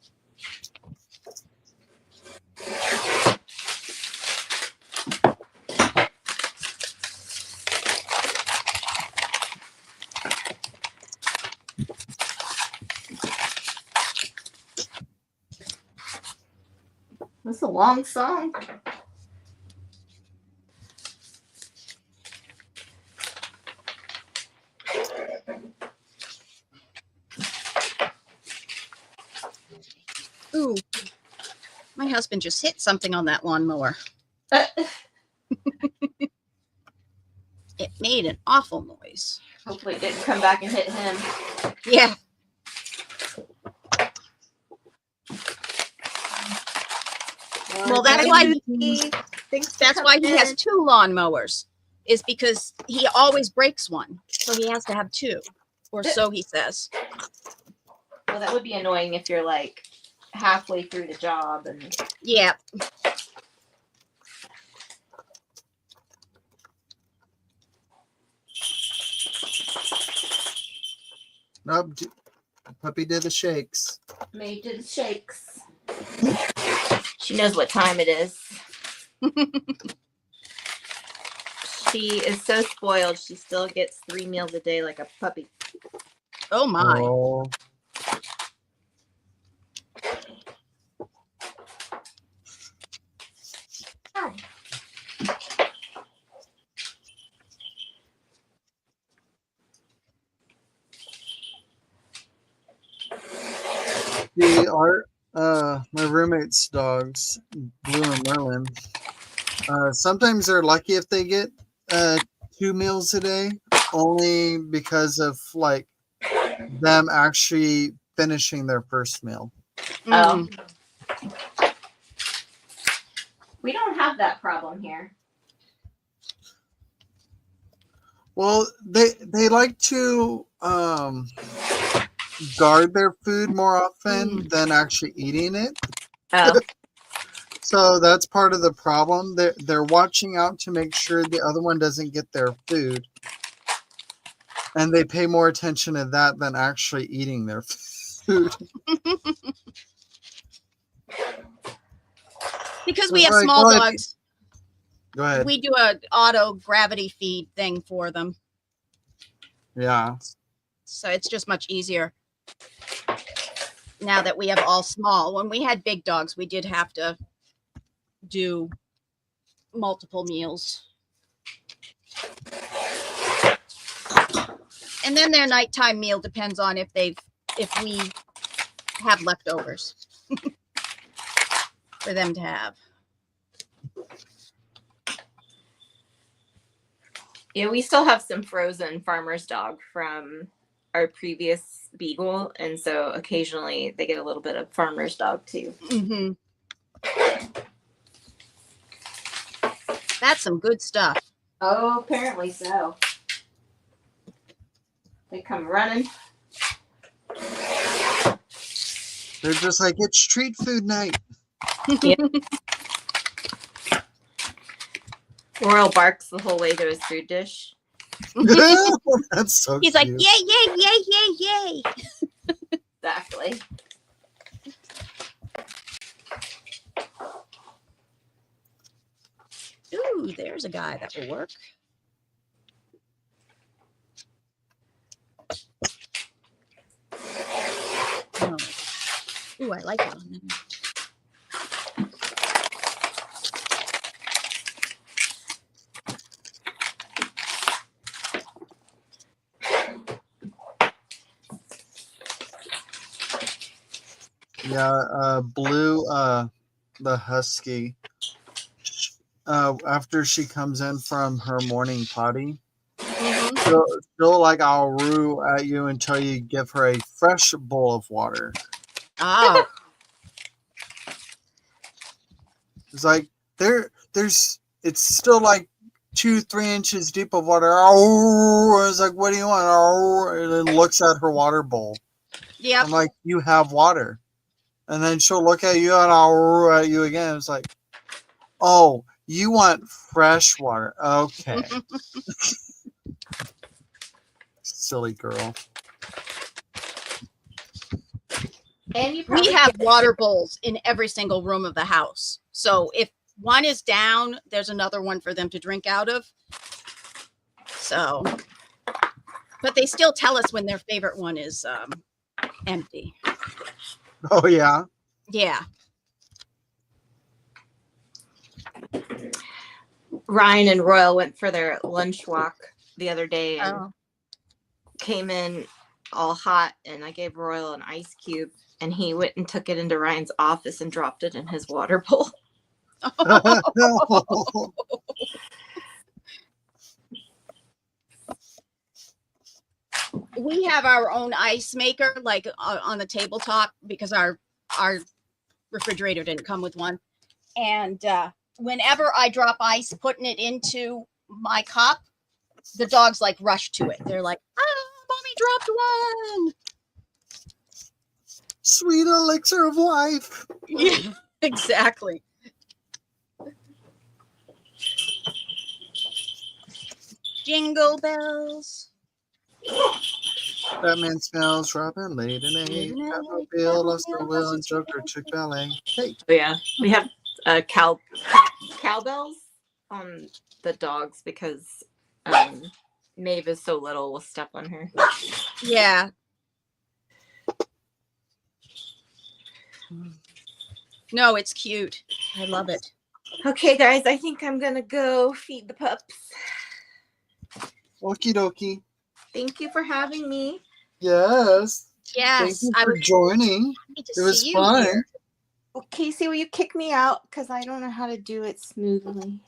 That's a long song. Ooh, my husband just hit something on that lawnmower. It made an awful noise. Hopefully it didn't come back and hit him. Yeah. Well, that's why that's why he has two lawnmowers, is because he always breaks one, so he has to have two, or so he says. Well, that would be annoying if you're like halfway through the job and Yeah. Nope, puppy did the shakes. May did shakes. She knows what time it is. She is so spoiled. She still gets 3 meals a day like a puppy. Oh my. Oh. My roommate's dogs, Blue and Merlin, sometimes they're lucky if they get 2 meals a day, only because of like them actually finishing their first meal. Mm. We don't have that problem here. Well, they like to guard their food more often than actually eating it. Oh. So that's part of the problem. They're watching out to make sure the other one doesn't get their food. And they pay more attention to that than actually eating their food. Because we It's have like, small well, dogs, Go ahead. we do a auto gravity feed thing for them. Yeah. So it's just much easier now that we have all small. When we had big dogs, we did have to do multiple meals. And then their nighttime meal depends on if we have leftovers for them to have. Yeah, we still have some frozen farmer's dog from our previous beagle, and so occasionally they get a little bit of farmer's dog too. Mm-hmm. That's some good stuff. Oh, apparently so. They come running. They're just like, it's treat food night. Royal barks the whole way to his food dish. That's so He's cute. like, yay, yay, yay, yay, yay. Exactly. Ooh, there's a guy that will work. Ooh, I like it on there. Yeah, Blue, the husky. After she comes in from her morning potty, Mhm. she'll like Auru at you until you give her a fresh bowl of water. Oh, It's like there's it's still like 2-3 inches deep of water. Auru. It's like, what do you want? Auru. And then looks at her water bowl. yep. I'm like, you have water. And then she'll look at you and I'll at you again. It's like, oh, you want fresh water. Okay. Silly girl. And you We probably have water bowls in every single room of the house. So if one is down, there's another one for them to drink out of. So, but they still tell us when their favorite one is empty. Oh yeah. Yeah. Ryan and Royal went for their lunch walk the other day and Oh. came in all hot, and I gave Royal an ice cube, and he went and took it into Ryan's office and dropped it in his water bowl. We have our own ice maker, like on the tabletop, because our refrigerator didn't come with one. And whenever I drop ice, putting it into my cup, the dogs like rush to it. They're like, mommy dropped one. Sweet elixir of life. Yeah, exactly. Jingle bells. Batman smells Robin late in eight. Batmobile lost the will and Joker took ballet. Hey. Oh, yeah, we have cowbells on the dogs because Maeve is so little, we'll step on her. Yeah. No, it's cute. I love it. Okay, guys, I think I'm gonna go feed the pups. Okie dokie. Thank you for having me. Yes. Thank Yes, you I for would joining. like to It was see you fun. here. Well, Casey, will you kick me out? Because I don't know how to do it smoothly.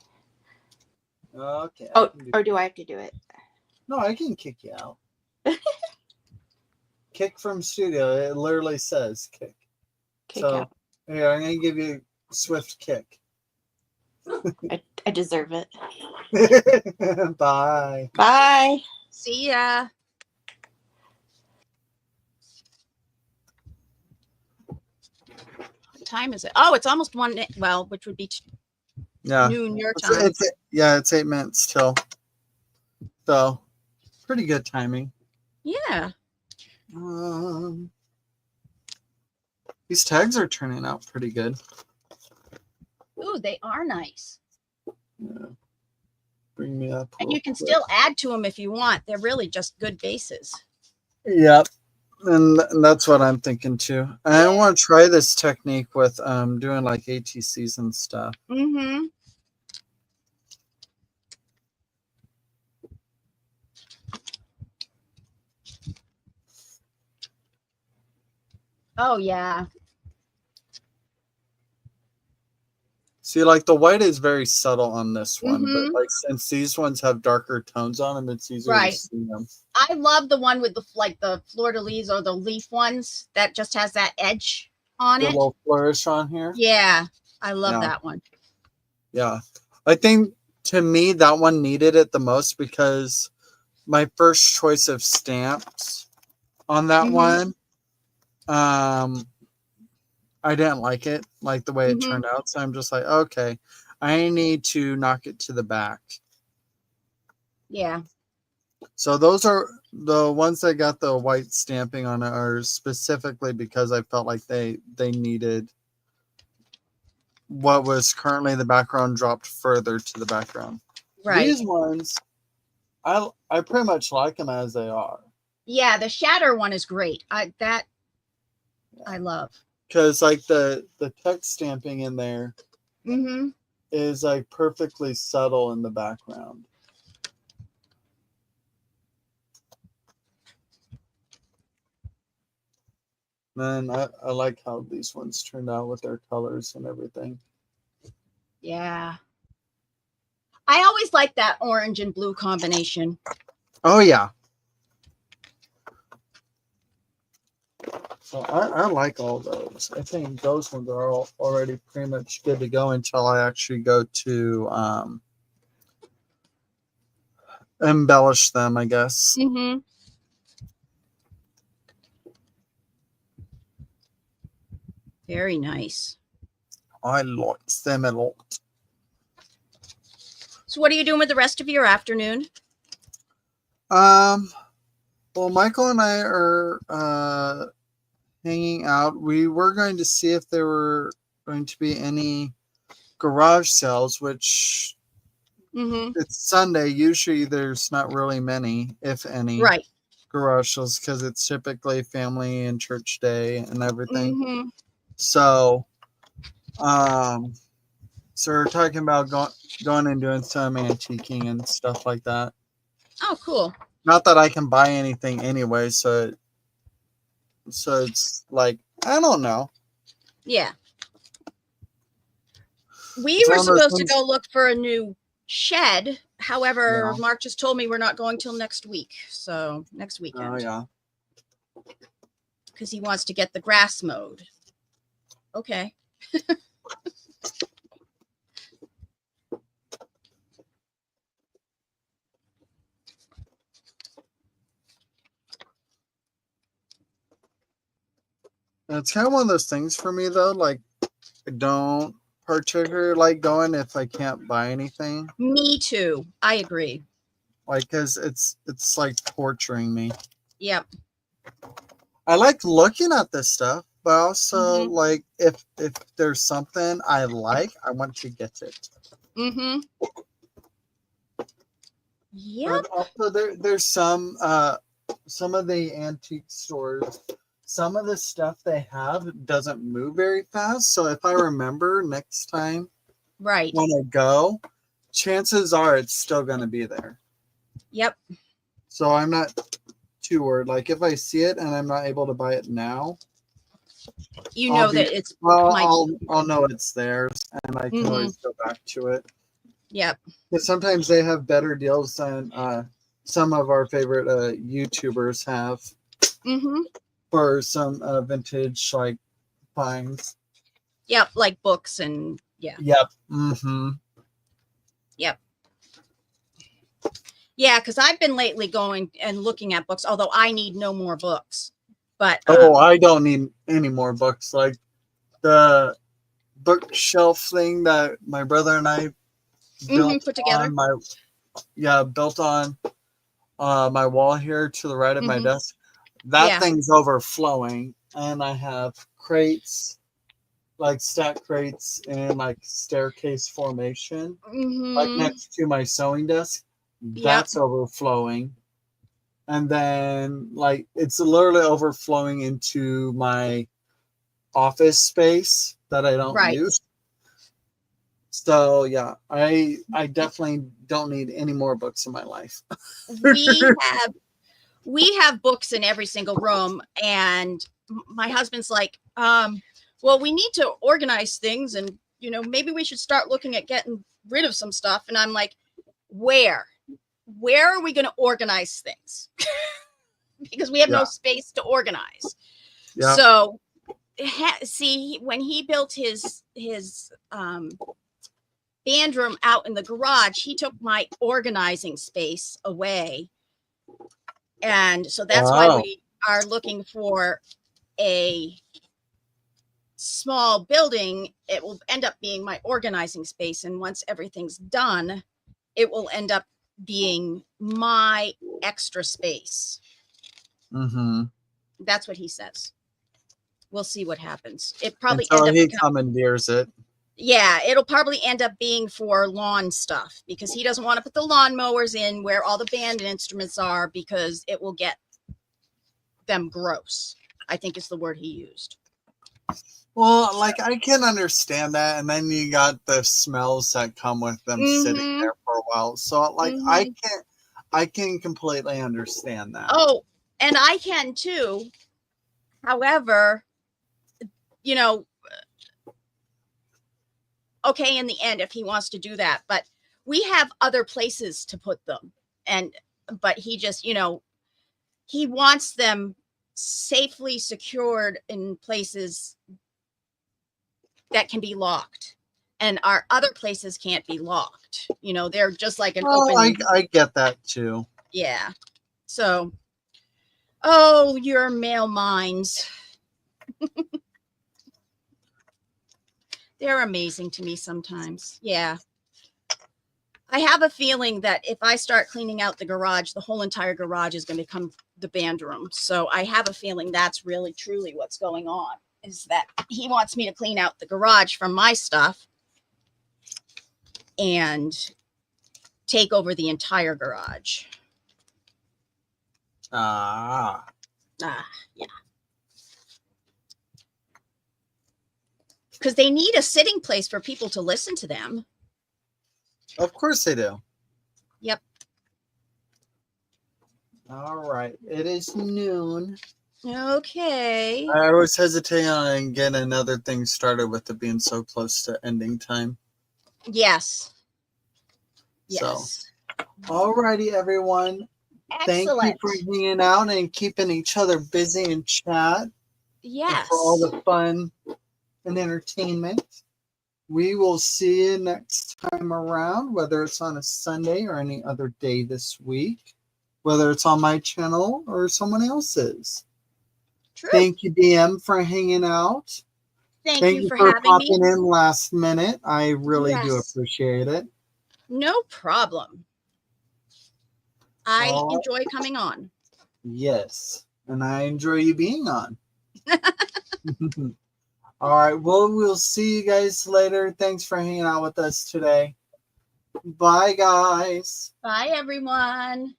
Okay. Oh, or do I have to do it? No, I can kick you out. Kick from studio. It literally says kick. Kick So, out. yeah, I'm going to give you a swift kick. I deserve it. Bye. Bye. See ya. What time is it? Oh, it's almost one. Well, which would be Yeah. noon your time. It's 8 minutes till. So, pretty good timing. Yeah. These tags are turning out pretty good. Ooh, they are nice. Yeah. Bring me up. And real you can quick. still add to them if you want. They're really just good bases. Yep. And that's what I'm thinking too. And I want to try this technique with doing like ATCs and stuff. Mm-hmm. Oh, yeah. See, like the white is very subtle on this one, Mhm. but like since these ones have darker tones on them, it's easier Right. to see them. I love the one with the fleur de lis or the leaf ones that just has that edge on The it. little flourish on here. Yeah, I love Yeah. that one. Yeah. I think to me that one needed it the most because my first choice of stamps on that Mhm. one, I didn't like it, like the way it Mhm. turned out. So I'm just like, okay, I need to knock it to the back. Yeah. So those are the ones that got the white stamping on it are specifically because I felt like they needed what was currently the background dropped further to the background. Right. These ones, I pretty much like them as they are. Yeah, the shatter one is great. I love. because like the text stamping in there Mm-hmm. is like perfectly subtle in the background. And I like how these ones turned out with their colors and everything. Yeah. I always like that orange and blue combination. Oh yeah. So I like all those. I think those ones are all already pretty much good to go until I actually go to embellish them, I guess. Mm-hmm. Very nice. I like them a lot. So what are you doing with the rest of your afternoon? Well, Michael and I are hanging out. We were going to see if there were going to be any garage sales, which Mm-hmm. it's Sunday. Usually there's not really many, if any, Right. garage sales because it's typically family and church day and everything. Mm-hmm. So, so we're talking about going and doing some antiquing and stuff like that. Oh, cool. Not that I can buy anything anyway, so it's like I don't know. Yeah. We It's were one of those supposed to things- go look for a new shed. However, Yeah. Mark just told me we're not going till next week. So next weekend. Oh yeah. Because he wants to get the grass mowed. Okay. It's kind of one of those things for me though. Like I don't particularly like going if I can't buy anything. Me too. I agree. Like because it's like torturing me. Yep. I like looking at this stuff, but also Mhm. like if there's something I like, I want to get it. Mm-hmm. Yep. But also there's some of the antique stores, some of the stuff they have doesn't move very fast. So if I remember next time Right. when I go, chances are it's still gonna be there. Yep. So I'm not too worried. Like if I see it and I'm not able to buy it now, You I'll know that it's well, might I'll know it's theirs and I can always go back to it. Yep. Because sometimes they have better deals than some of our favorite YouTubers have Mm-hmm. for some vintage like finds. Yep. Like books and yeah. Yep. Mm-hmm. Yeah, because I've been lately going and looking at books, although I need no more books. But Oh, I don't need any more books. Like the bookshelf thing that my brother and I built put together. on built on my wall here to the right of my Mhm. desk. That Yeah. thing's overflowing, and I have crates, like stack crates in like staircase formation, like Mm-hmm. next to my sewing desk. That's overflowing. And then like it's literally overflowing into my office space that I don't Right. use. So yeah, I definitely don't need any more books in my life. we have books in every single room, and my husband's like, well, we need to organize things, and maybe we should start looking at getting rid of some stuff. And I'm like, where are we going to organize things? Because we have no Yeah. space to organize. Yeah. So see, when he built his band room out in the garage, he took my organizing space away. And so that's why Wow. we are looking for a small building. It will end up being my organizing space. And once everything's done, it will end up being my extra space. Mm-hmm. That's what he says. We'll see what happens. It probably Until end he up commandeers it. yeah, it'll probably end up being for lawn stuff because he doesn't want to put the lawn mowers in where all the band instruments are because it will get them gross. I think is the word he used. Well, like I can understand that, and then you got the smells that come with them sitting Mhm. there for a while. So, like, Mhm. I can completely understand that. Oh, and I can too. However, you know, okay, in the end, if he wants to do that, but we have other places to put them. And, but he just, he wants them safely secured in places that can be locked. And our other places can't be locked. They're just like an Well, open, I get that too. yeah. So, oh, your male minds. They're amazing to me sometimes. Yeah. I have a feeling that if I start cleaning out the garage, the whole entire garage is going to become the band room. So I have a feeling that's really truly what's going on, is that he wants me to clean out the garage from my stuff and take over the entire garage. Ah, Yeah. Because they need a sitting place for people to listen to them. of course they do. Yep. All right, it is noon. Okay. I was hesitating on getting another thing started with it being so close to ending time. Yes. So, Yes. all righty, everyone. Thank you Excellent. for hanging out and keeping each other busy in chat. Yes. And for all the fun and entertainment. We will see you next time around, whether it's on a Sunday or any other day this week, whether it's on my channel or someone else's. True. Thank you, DM, for hanging out. Thank Thank you you for for having me. popping in last minute. I really do Yes. appreciate it. No problem. I All right. enjoy coming on. Yes, and I enjoy you being on. All right, well, we'll see you guys later. Thanks for hanging out with us today. Bye, guys. Bye, everyone.